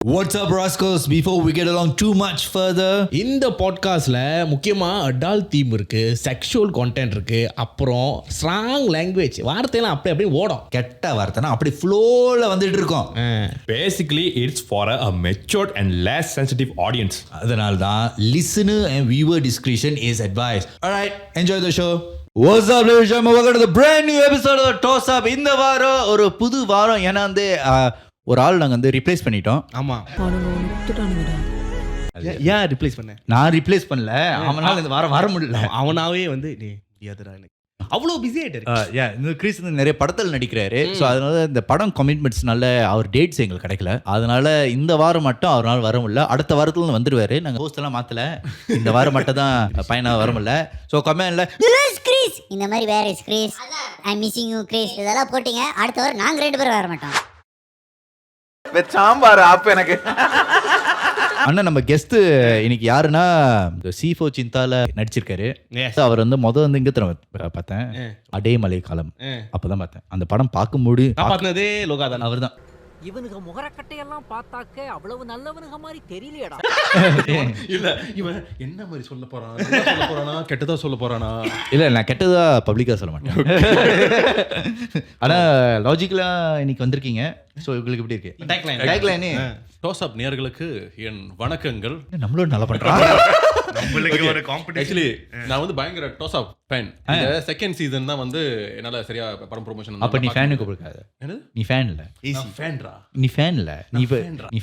What's up, rascals? Before we get along too much further, இந்த பாட்காஸ்ட்ல முக்கியமா adult theme இருக்கு, செக்ஷுவல் கண்டென்ட் இருக்கு, அப்புறம் ஸ்ட்ராங் லாங்குவேஜ், வார்த்தையெல்லாம் அப்படியே ஓடும். கெட்ட வார்த்தைனா அப்படி ஃப்ளோல வந்துட்டு இருக்கோம். Basically, it's for a matured and less sensitive audience. அதனால தான் listener and viewer discretion is advised. Alright, enjoy the show. What's up, ladies and gentlemen? Welcome to the brand new episode of Toss Up. இந்த வாரம் ஒரு புது வாரம். ஏன்னா வந்து ஒரு ஆள் நாங்கள் வந்து ரிப்ளேஸ் பண்ணிட்டோம். ஆமா, ஏன் ரிப்ளேஸ் பண்ண? நான் ரிப்ளேஸ் பண்ணல, அவனால இந்த வாரம் வர முடியல. அவனாவே வந்து அவ்வளோ பிஸி ஆகிட்டு. இந்த கிறிஸ் வந்து நிறைய படத்தில் நடிக்கிறாரு. ஸோ அதனால இந்த படம் கமிட்மெண்ட்ஸ்னால அவர் டேட்ஸ் எங்களுக்கு கிடைக்கல. அதனால இந்த வாரம் மட்டும் அவரால் வர முடியல. அடுத்த வாரத்துல வந்துடுவாரு. நாங்கள் ஹோஸ்ட் எல்லாம் மாத்தல, இந்த வாரம் மட்டும் தான் பையனாக வர முடியல. ஸோ கமெண்ட்ல கிறிஸ் இந்த மாதிரி வேற Chris, I missing you Chris இதெல்லாம் போட்டீங்க. அடுத்த வாரம் நாங்கள் 2 பேரும் வர மாட்டோம். சாம்பார் அப்ப எனக்கு அண்ணா நம்ம கெஸ்ட் இன்னைக்கு யாருன்னா C4 சிந்தால நடிச்சிருக்காரு. அவர் வந்து வந்து இங்க பார்த்தேன், அடேமலை காலம் அப்பதான் பார்த்தேன். அந்த படம் பார்க்கும்போது பார்த்ததே லோகாதான் அவர் தான். இவனுக்கு முகரக்கட்டையெல்லாம் பார்த்தாக்க அவ்வளவு நல்லவனுங்க மாதிரி தெரியலையடா. இல்ல இவன் என்ன மாதிரி சொல்ல போறானா கெட்டதா சொல்ல போறானா? இல்ல நான் கெட்டதா பப்ளிக்கா சொல்ல மாட்டேன். ஆனா லாஜிக்கலா இன்னைக்கு வந்திருக்கீங்க. ஸோ உங்களுக்கு எப்படி இருக்கு டேக்லைன்? டாஸ் அப் நேயர்களுக்கு என் வணக்கங்கள். நம்மளோட நல்லா பண்றாங்க. ஆக்சுவலி நான் வந்து பயங்கர டாஸ் அப் ஃபேன். இந்த செகண்ட் சீசன் தான் வந்து என்னால சரியா படம் ப்ரமோஷன். அப்ப நீ ஃபேனுக்கு கொடுக்காத. நீ ஃபேன் இல்ல, ஃபேன்ரா. நீ ஃபேன் இல்ல, நீ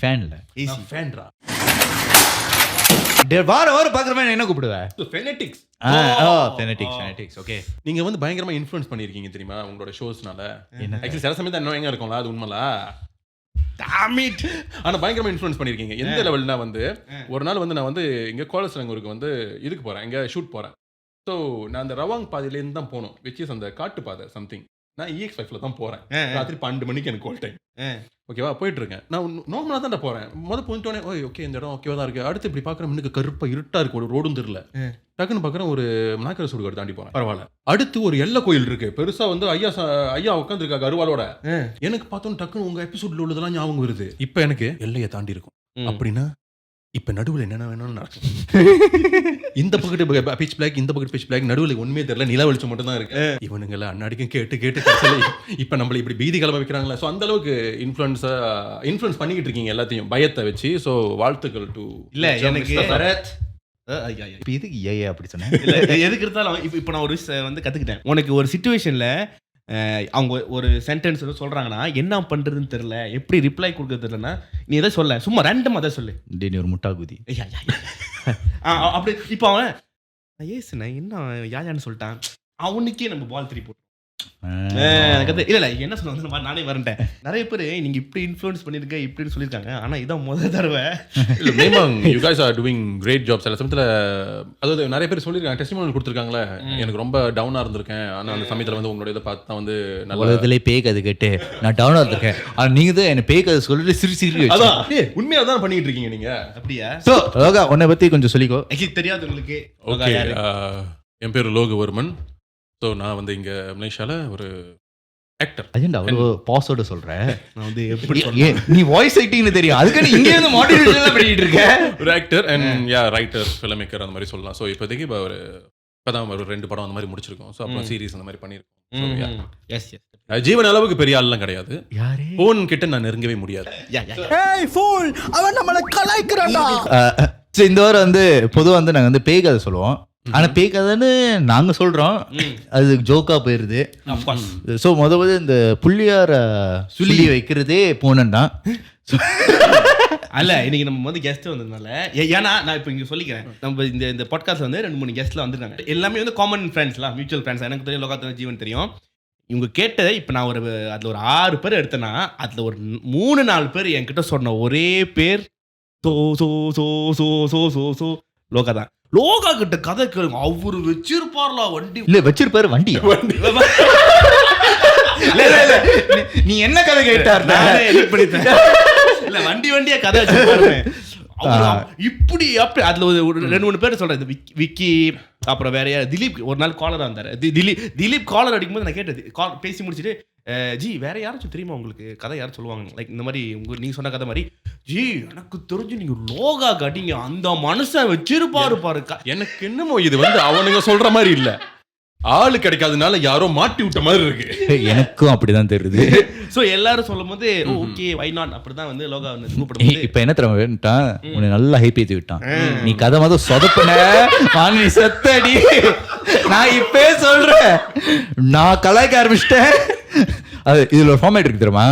ஃபேன் இல்ல, ஃபேன்ரா. வாரம் பாக்குறவன் என்ன கூப்பிடுவ? ஃபெனடிக்ஸ். ஃபெனடிக்ஸ். ஓகே, நீங்க வந்து பயங்கரமா இன்ஃப்ளூயன்ஸ் பண்ணிருக்கீங்க தெரியுமா உங்களோட ஷோஸ்னால. ஆக்சுவலி சில சமயத்துல என்ன எங்க இருக்கும்ல, அது உண்மைல. ஆனா பயங்கரமா இன்ஃப்ளூயன்ஸ் பண்ணிருக்கீங்க. எந்த லெவல்னா வந்து ஒரு நாள் வந்து நான் வந்து இங்க கோலசலங்கூருக்கு வந்து இதுக்கு போறேன், இங்க ஷூட் போறேன். ஸோ நான் அந்த ரவாங் பாதையிலேருந்து தான் போகணும், விச் இஸ் அந்த காட்டு பாதை சம்திங். நான் EX5ல தான் போறேன். ராத்திரி 12 மணிக்கு எனக்கு கால் டைம். ஓகேவா, போயிட்டு இருக்கேன். நான் நார்மலா தான் போறேன். போயிட்டோன்னே ஓகே இந்த இடம் ஓகேவா தான் இருக்கு. அடுத்து இப்படி பாக்குறேன், முன்னுக்கு கருப்பா இருட்டா இருக்கு, ஒரு ரோடும் தெரியல. டக்குன்னு பாக்குறேன் ஒரு நாக்கர சுடுகாடு தாண்டி போறேன். பரவாயில்ல. அடுத்து ஒரு எல்லை கோயில் இருக்கு பெருசா, வந்து ஐயா உட்காந்துருக்காங்க அருவாளோட. எனக்கு பார்த்தோன்னு டக்குன்னு உங்க எபிசோட்ல உள்ளதெல்லாம் ஞாபகம் வருது. இப்ப எனக்கு எல்லையை தாண்டி இருக்கும் அப்படின்னா இப்ப நடுவில் என்னென்ன வேணும்னு நடக்கும். இந்த பக்கத்து பிச் பிளாக், இந்த பக்கத்து பிச் பிளாக், நடுவில் ஒண்ணுமே தெரியல, நில வெளிச்சம் மட்டும் தான் இருக்கு. இவனுங்களை அன்னாடிக்கும் கேட்டு இப்ப நம்மள இப்படி பீதி கிளம்ப வைக்கிறாங்களா. ஸோ அந்த அளவுக்கு இன்ஃப்ளூயன்ஸ் பண்ணிக்கிட்டு இருக்கீங்க எல்லாத்தையும் பயத்தை வச்சு. ஸோ வாழ்த்துக்கள் டு இல்ல எனக்கு பரத். இதுக்கு ஏ அப்படி சொன்னேன். எதுக்கு இருந்தாலும் இப்போ நான் ஒரு வந்து கத்துக்கிட்டேன். உனக்கு ஒரு சிச்சுவேஷன்ல அவங்க ஒரு சென்டென்ஸ் சொல்றாங்கன்னா என்ன பண்றதுன்னு தெரியல, எப்படி ரிப்ளை கொடுக்கறது தெரியலன்னா நீ எதை சொல்ல, சும்மா ரேண்டமா தான் சொல்லு. நீ ஒரு முட்டாகுதி அப்படி. இப்போ அவன் ஏசுன என்ன யாயான்னு சொல்லிட்டான், அவனுக்கே நம்ம பால் திருப்பி போட்டோம். இல்ல என்ன சொல்லுவாங்க, நானே வரேன். நிறைய பேர் நீங்க இப்படி இன்ஃப்ளூயன்ஸ் பண்ணிருக்க இப்படின்னு சொல்லியிருக்காங்க. ஆனா இதான் முதல் தடவை. இல்ல Memang, you guys are doing great job. சில சமயத்துல அதாவது நிறைய பேர் சொல்லிருக்காங்க, டெஸ்டிமோனியல் கொடுத்துருக்காங்களே, எனக்கு ரொம்ப டவுனா இருந்திருக்கேன். ஆனா அந்த சமயத்துல வந்து உங்களோட இதை பார்த்து தான் வந்து உலகத்திலே பேக் அது கேட்டு நான் டவுனா இருந்திருக்கேன். ஆனா நீங்க தான் என்ன பேக் அது சொல்லிட்டு சிரிச்சு அதான் உண்மையா தான் பண்ணிட்டு இருக்கீங்க நீங்க. அப்படியா? சோ லோகா உன்னை பத்தி கொஞ்சம் சொல்லிக்கோ. தெரியாது உங்களுக்கு? ஓகே, என் பேரு லோகவர்மன். ஸோ நான் வந்து இங்கே மலேசியாவில் ஒரு ஆக்டர். அஜெண்டா அவ்வளோ பாஸோட சொல்கிறேன். நான் வந்து எப்படி நீ வாய்ஸ் ஆக்டிங்னு தெரியும், அதுக்கு நீ இங்கே வந்து மாடியூலேஷன் பண்ணிட்டு இருக்க. ஒரு actor and writer, film maker அந்த மாதிரி சொல்லலாம். ஸோ இப்போதைக்கு இப்போ தான் ஒரு 2 படம் அந்த மாதிரி முடிச்சிருக்கோம். ஸோ அப்புறம் சீரீஸ் அந்த மாதிரி பண்ணியிருக்கோம். எஸ் ஜீவன் அளவுக்கு பெரிய ஆள்லாம் கிடையாது. ஃபோன் கிட்ட நான் நெருங்கவே முடியாது. அவன் நம்மளை கலாய்க்கிறான்டா. இந்த வாரம் வந்து பொதுவாக வந்து நாங்கள் வந்து பேய் கதை சொல்லுவோம். ஆனா பேய் கதைன்னு நாங்க சொல்றோம், அது ஜோக்கா போயிருது. ஸோ முதல்ல இந்த புள்ளியார சுள்ளி வைக்கிறதே போனேன் தான். அல்ல இன்னைக்கு நம்ம வந்து கெஸ்ட் வந்ததுனால, ஏன்னா நான் இப்போ இங்கே சொல்லிக்கிறேன், நம்ம இந்த பாட்காஸ்ட் வந்து 2-3 கெஸ்ட்லாம் வந்திருக்காங்க. எல்லாமே வந்து காமன் ஃப்ரெண்ட்ஸ்லாம், மியூச்சுவல் ஃப்ரெண்ட்ஸ். எனக்கு தெரியும், லோகாத்தன ஜீவன் தெரியும். இவங்க கேட்டதை இப்போ நான் அதில் ஒரு 6 பேர் எடுத்தேன்னா அதில் ஒரு 3-4 பேர் என்கிட்ட சொன்ன ஒரே பேர் so so so so so so so லோகா தான். லோகா கிட்ட கதை கேளுங்க, அவரு வச்சிருப்பார்லா வண்டி. இல்ல வச்சிருப்பாரு வண்டி. நீ என்ன கதை கேட்டார்? இல்ல வண்டியா கதை வச்சிருப்பாரு. இப்படி அப்படி அதுல ஒரு 2-3 பேர் சொல்றேன். விக்கி, அப்புறம் வேற யார், திலீப் ஒரு நாள் காலரா இருந்தாரு. திலீப் காலர் அடிக்கும்போது நான் கேட்டது, பேசி முடிச்சுட்டு ஜி வேற யாராச்சும் தெரியுமா உங்களுக்கு கதை யாரும் சொல்லுவாங்க லைக் இந்த மாதிரி நீங்க சொன்ன கதை மாதிரி ஜி எனக்கு தெரிஞ்சு நீங்க லோகா கட்டிங்க அந்த மனுஷன் வச்சிருப்பாரு பாரு எனக்கு என்னமோ இது வந்து அவனுங்க சொல்ற மாதிரி இல்ல, ஆளு கிடைக்காதனால யாரோ மாட்டி விட்ட மாதிரி இருக்கு. எனக்கும் அப்படிதான் தெரியுது. சோ எல்லாரும் சொல்லும் போது ஓகே வை நாட் அப்படிதான் வந்து லோகா வந்து கூப்பிடும்போது இப்ப என்ன தெரியுமா வேண்டாம், உன்னை நல்லா ஹைப் ஏத்தி விட்டான். நீ கதை மாதிரி சொதப்புன நீ செத்தடி. நான் இப்பே சொல்றேன், நான் கலாய்க்க ஆரம்பிச்சிட்டேன். அது இதுல ஒரு ஃபார்மேட் இருக்கு தெரியுமா,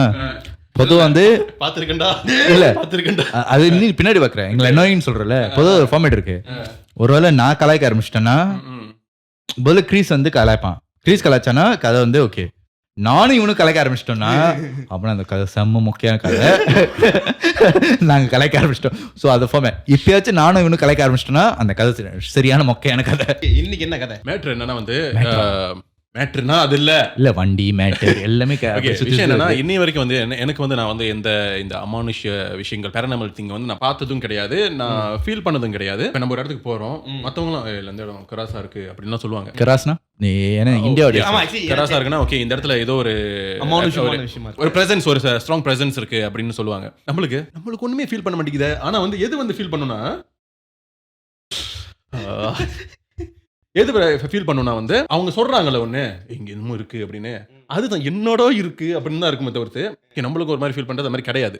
பொதுவா வந்து பாத்துருக்கேன்டா இல்ல பாத்துருக்கேன்டா அது நீ பின்னாடி பாக்குறேன் எங்களை என்னன்னு சொல்றல. பொதுவா ஒரு ஃபார்மேட் இருக்கு. ஒருவேளை நான் கலாய்க்க ஆரம்பிச்சிட்டேன்னா முதல்ல கிரீஸ் வந்து கலாய்ப்பான். கிரீஸ் கலாய்ச்சானா கதை வந்து ஓகே. நானும் இவனும் கலாய்க்க ஆரம்பிச்சிட்டோம்னா அப்புறம் அந்த கதை செம்ம முக்கியமான கதை நாங்க கலாய்க்க ஆரம்பிச்சிட்டோம். ஸோ அது ஃபார்மேட். இப்பயாச்சும் நானும் இவனும் கலாய்க்க ஆரம்பிச்சிட்டோம்னா அந்த கதை சரியான மொக்கையான கதை. இன்னைக்கு என்ன கதை மேட்ரு என்னன்னா வந்து மேட்ருனா அது இல்ல வண்டி மேட்டர் எல்லாமே விஷயம் என்னன்னா இன்னை வரைக்கும் வந்து எனக்கு வந்து நான் வந்து இந்த அமானுஷ்ய விஷயங்கள் பேரநார்மல் திங் வந்து நான் பார்த்ததும் கிடையாது, நான் ஃபீல் பண்ணதும் கிடையாது. இப்போ நம்ம ஒரு இடத்துக்கு போறோம், மற்றவங்களும் இல்லை இந்த இடம் கராசா இருக்கு அப்படின்லாம் சொல்லுவாங்க. கராஸ்னா நீ ஏன்னா இந்தியாவுடைய கராசா இருக்குன்னா ஓகே இந்த இடத்துல ஏதோ ஒரு ஒரு பிரசன்ஸ், ஒரு ஸ்ட்ராங் பிரசன்ஸ் இருக்கு அப்படின்னு சொல்லுவாங்க. நம்மளுக்கு ஒண்ணுமே ஃபீல் பண்ண மாட்டேங்குது. ஆனா வந்து எது வந்து ஃபீல் பண்ணுனா எது ஃபீல் பண்ணுனா வந்து அவங்க சொல்றாங்கல்ல ஒண்ணு இங்க இன்னமும் இருக்கு அப்படின்னு, அதுதான் என்னோட இருக்கு அப்படின்னு தான் இருக்குமே தவிர்த்து நம்மளுக்கு ஒரு மாதிரி ஃபீல் பண்றது மாதிரி கிடையாது.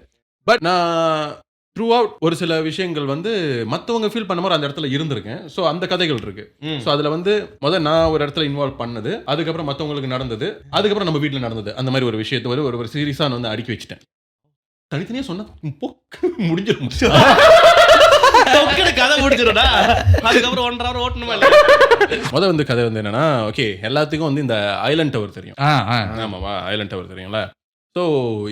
பட் நான் த்ரூ அவுட் ஒரு சில விஷயங்கள் வந்து மற்றவங்க ஃபீல் பண்ண மாதிரி அந்த இடத்துல இருந்திருக்கேன். ஸோ அந்த கதைகள் இருக்கு. ஸோ அதுல வந்து முதல் நான் ஒரு இடத்துல இன்வால்வ் பண்ணது, அதுக்கப்புறம் மற்றவங்களுக்கு நடந்தது, அதுக்கப்புறம் நம்ம வீட்டில் நடந்தது, அந்த மாதிரி ஒரு விஷயத்தை ஒரு சீரியஸா வந்து அடுக்கி வச்சுட்டேன். தனித்தனியா சொன்னா முடிஞ்சிடும். கதை முடிச்சிருடா, அதுக்கப்புறம் 1.5 hour ஓட்டணுமா? முதல் வந்து கதை வந்து என்னன்னா ஓகே எல்லாத்துக்கும் வந்து இந்த ஐலண்ட் டவர் தெரியும். ஆமாவா, ஐலண்ட் டவர் தெரியும்ல. ஸோ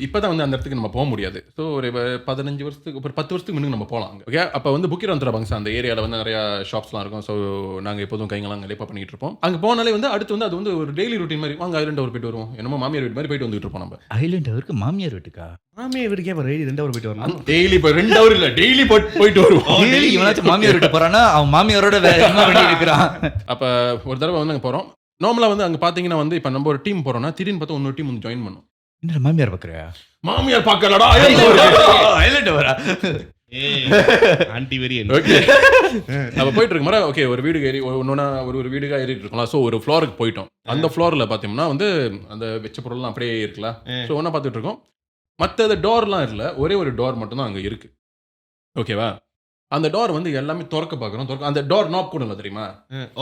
இப்போதான் வந்து அந்த இடத்துக்கு நம்ம போக முடியாது. ஸோ ஒரு 15 வருஷத்துக்கு ஒரு 10 வருஷத்துக்கு முன்னாடி நம்ம போகலாம். ஓகே அப்போ வந்து புக்கிரந்தர பங்க்ஸ் அந்த ஏரியாவில் வந்து நிறையா ஷாப்ஸ்லாம் இருக்கும். ஸோ நாங்கள் எப்போதும் கைங்கெல்லாம் கண்டிப்பாக பண்ணிட்டு இருப்போம். அங்கே போனாலே வந்து அடுத்து வந்து அது வந்து ஒரு டெய்லி ரூட்டின் மாதிரி, வாங்க ஐலண்ட் டவர் போயிட்டு வருவோம், என்னமோ மாமியார் வீட்டு மாதிரி போயிட்டு வந்துட்டு இருப்போம். நம்ம ஐலண்ட் டவருக்கு மாமியார் வீட்டுக்கா? மாமியார் வீட்டுக்கே 2 hour போயிட்டு வரணும். டெய்லி இப்போ 2 hour இல்லை, டெய்லி போயிட்டு வருவோம். இவனாச்சும் மாமியார் வீட்டு போறான்னா அவன் மாமியாரோட வேற என்ன பண்ணிட்டு இருக்கிறான். அப்போ ஒரு தடவை வந்து அங்கே போகிறோம். நார்மலாக வந்து அங்கே பார்த்தீங்கன்னா வந்து இப்போ நம்ம ஒரு டீம் போகிறோம்னா திடீர்னு பார்த்தா இன்னொரு டீம் வந்து ஜாயின் பண்ணும். என்ன மாமியார் பாக்குறியா? மாமியார் பார்க்கலடா ஐலண்ட் டவரா? ஆன்டி வெரியன். ஓகே அப்ப போயிட்டு இருக்க மாதிரி ஓகே ஒரு வீடு ஏறி ஒன்னொன்னா ஒரு வீடுகா ஏறிட்டு இருக்கலாம். ஸோ ஒரு ஃப்ளோருக்கு போயிட்டோம். அந்த ஃப்ளோரில் பார்த்தோம்னா வந்து அந்த வெச்ச பொருள்லாம் அப்படியே இருக்கலாம். ஸோ ஒன்றா பார்த்துட்டு இருக்கோம். மற்ற டோர்லாம் இல்லை, ஒரே ஒரு டோர் மட்டும்தான் அங்கே இருக்கு. ஓகேவா? அந்த டோர் வந்து எல்லாமே திறக்க பார்க்குறோம். அந்த டோர் நாப் கூட இல்லை தெரியுமா?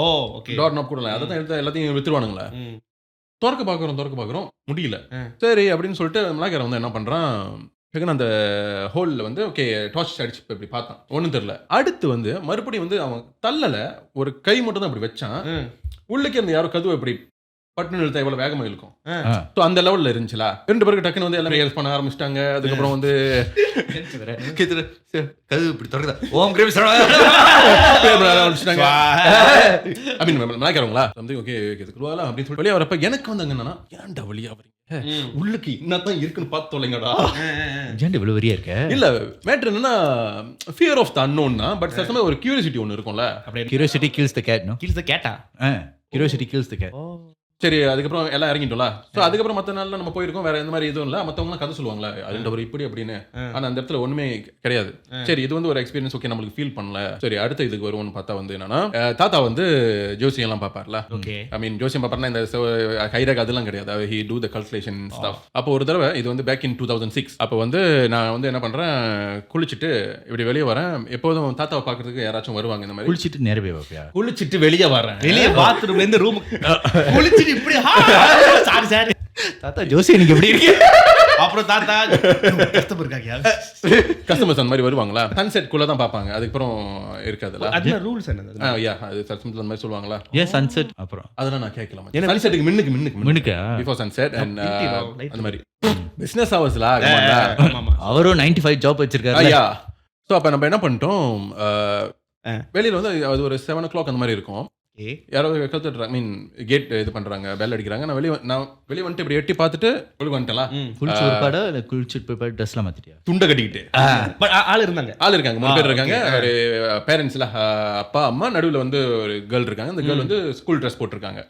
ஓ ஓகே, டோர் நாப் கூட இல்லை. அதை தான் எல்லாத்தையும் வித்துருவானுங்களே. திறக்க பார்க்குறோம் முடியல. சரி அப்படின்னு சொல்லிட்டு மலாக்காரன் வந்து என்ன பண்ணுறான், அந்த ஹோலில் வந்து ஓகே டார்ச் அடிச்சு இப்படி பார்த்தான், ஒன்றும் தெரியல. அடுத்து வந்து மறுபடியும் வந்து அவன் தள்ளலை, ஒரு கை மட்டும் தான் அப்படி வச்சான். உள்ளுக்கு அந்த யாரோ கதுவை இப்படி பட்டுன்னு இழுத்தா எவ்வளோ வேகமாக இருக்கும். ஸோ அந்த லெவலில் இருந்துச்சுல. 2 பேருக்கு டக்குன்னு வந்து எல்லாமே ஹெல்ப் பண்ண ஆரம்பிச்சிட்டாங்க. அதுக்கப்புறம் வந்து கது இப்படி திறக்குதா? ஓம் கிரேவி ஆரம்பிச்சிட்டாங்க. அப்படின்னு நினைக்கிறவங்களா சம்திங் ஓகே இதுக்குள்ளலாம் அப்படின்னு சொல்லி வெளியே வரப்ப எனக்கு வந்து என்னன்னா ஏன்டா வெளியே வரீங்க, உள்ளுக்கு என்னதான் இருக்குன்னு பார்த்து தொலைங்கடா. ஏன்டா இவ்வளவு வெறியா இருக்க? இல்ல மேட்டர் என்னன்னா ஃபியர் ஆஃப் த அன்னோன் தான். பட் சமயம் ஒரு கியூரியாசிட்டி ஒன்று இருக்கும்ல. அப்படியே கியூரியாசிட்டி கில்ஸ் தி கேட். நோ கில்ஸ் தி கேட்டா? கியூரியாசிட்டி கில்ஸ் தி கேட். சரி அதுக்கப்புறம் எல்லாம் இறங்கிட்டோம்ல. ஸோ அதுக்கப்புறம் மற்ற நாள்ல நம்ம போயிருக்கோம், வேற எந்த மாதிரி எதுவும் இல்லை. மற்றவங்களாம் கதை சொல்லுவாங்களே அதுன்ற ஒரு இப்படி அப்படின்னு. ஆனால் அந்த இடத்துல ஒண்ணுமே கிடையாது. சரி இது வந்து ஒரு எக்ஸ்பீரியன்ஸ், ஓகே நம்மளுக்கு ஃபீல் பண்ணல. சரி அடுத்த இதுக்கு வருவோம்னு பார்த்தா வந்து என்னன்னா தாத்தா வந்து ஜோசியம் எல்லாம் பார்ப்பார்ல. ஓகே ஐ மீன் ஜோசியம் பார்ப்பார்னா இந்த ஹைரேக் அதெல்லாம் கிடையாது. He two the calculation stuff. அப்போ ஒரு தடவை இது வந்து பேக் இன் 2006. அப்போ வந்து நான் வந்து என்ன பண்றேன், குளிச்சுட்டு இப்படி வெளியே வரேன். எப்போதும் தாத்தாவை பார்க்கறதுக்கு யாராச்சும் வருவாங்க இந்த மாதிரி. குளிச்சுட்டு நேரவே வைப்பியா? குளிச்சுட்டு வெளியே வரேன், வெளியே பாத்ரூம்ல இருந்து ரூம் குளிச்சுட்டு இப்படி சாரி சாரி தாத்தா ஜோசி நீங்க எப்படி இருக்கீங்க? அப்புறம் தாத்தா கஸ்டமர் இருக்காங்க, கஸ்டமர்ஸ் அந்த மாதிரி வருவாங்களா. சன்செட் குள்ள தான் பார்ப்பாங்க, அதுக்கப்புறம் இருக்காதுல்ல. அது ரூல்ஸ் என்னது? யா அது சன்செட் அந்த மாதிரி சொல்லுவாங்களா. ஏன் சன்செட்? அப்புறம் அதெல்லாம் நான் கேட்கலாம். சன்செட்டுக்கு மின்னுக்கு பிஃபோர் சன்செட் அண்ட் அந்த மாதிரி பிசினஸ் ஹவர்ஸ்ல அவரும் 95 ஜாப் வச்சிருக்காரு. ஐயா ஸோ அப்போ நம்ம என்ன பண்ணிட்டோம், வெளியில வந்து அது ஒரு 7 o'clock அந்த மாதிரி இருக்கும். யாராவது கத்துட்டுறாங்க, மீன் கேட் இது பண்றாங்க, பெல் அடிக்கிறாங்க. நான் வெளியே வந்துட்டு இப்படி எட்டி பார்த்துட்டு வெளியே வந்துட்டலாம். குளிச்சு ஒருபாடா இல்லை குளிச்சுட்டு போய் ட்ரெஸ்லாம் மாற்றிட்டியா? துண்டை கட்டிக்கிட்டு ஆள் இருந்தாங்க, ஆள் இருக்காங்க, 3 பேர் இருக்காங்க. ஒரு பேரண்ட்ஸ்ல அப்பா அம்மா, நடுவில் வந்து ஒரு கேர்ள் இருக்காங்க. அந்த கேர்ள் வந்து ஸ்கூல் ட்ரெஸ் போட்டிருக்காங்க.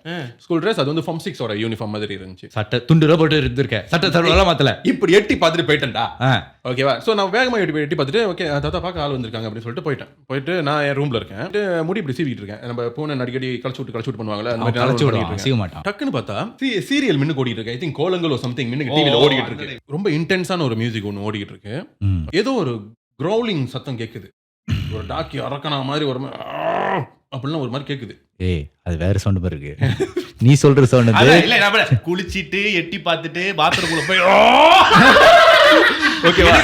ஸ்கூல் ட்ரெஸ் அது வந்து ஃபார்ம் 6 யூனிஃபார்ம் மாதிரி இருந்துச்சு. சட்டை துண்டுலாம் போட்டு இருந்திருக்கேன், சட்டை தருவெல்லாம் மாற்றல. இப்படி எட்டி பார்த்துட்டு போயிட்டேன்டா. ஓகேவா? ஸோ நான் வேகமாக எட்டி பார்த்துட்டு ஓகே தாத்தா பார்க்க ஆள் வந்திருக்காங்க அப்படின்னு சொல்லிட்டு போயிட்டு நான் என் ரூம்ல இருக்கேன். முடி இப்படி சீவிட்டு இருக்கேன். நம்ம பூனை அடிக்கடி கழிச்சு விட்டு பண்ணுவாங்களே, அந்த மாதிரி செய்ய மாட்டான். டக்குன்னு பார்த்தா சீரியல் மின்னு ஓடிட்டு இருக்கு. ஐ திங்க் கோலங்கல் சம்திங் மின்னு டிவில ஓடிட்டு இருக்கு. ரொம்ப இன்டென்ஸான ஒரு மியூசிக் ஒன்று ஓடிட்டு இருக்கு. ஏதோ ஒரு கிரௌலிங் சத்தம் கேட்குது. ஒரு டாக்கி அரக்கனா மாதிரி ஒரு அப்படின்னா ஒரு மாதிரி கேட்குது. அது வேற சவுண்ட் மாதிரி இருக்கு. நீ சொல்ற சவுண்ட் இல்ல. நான் குளிச்சிட்டு எட்டி பார்த்துட்டு பாத்ரூம்குள்ள போய் ஓகேவா?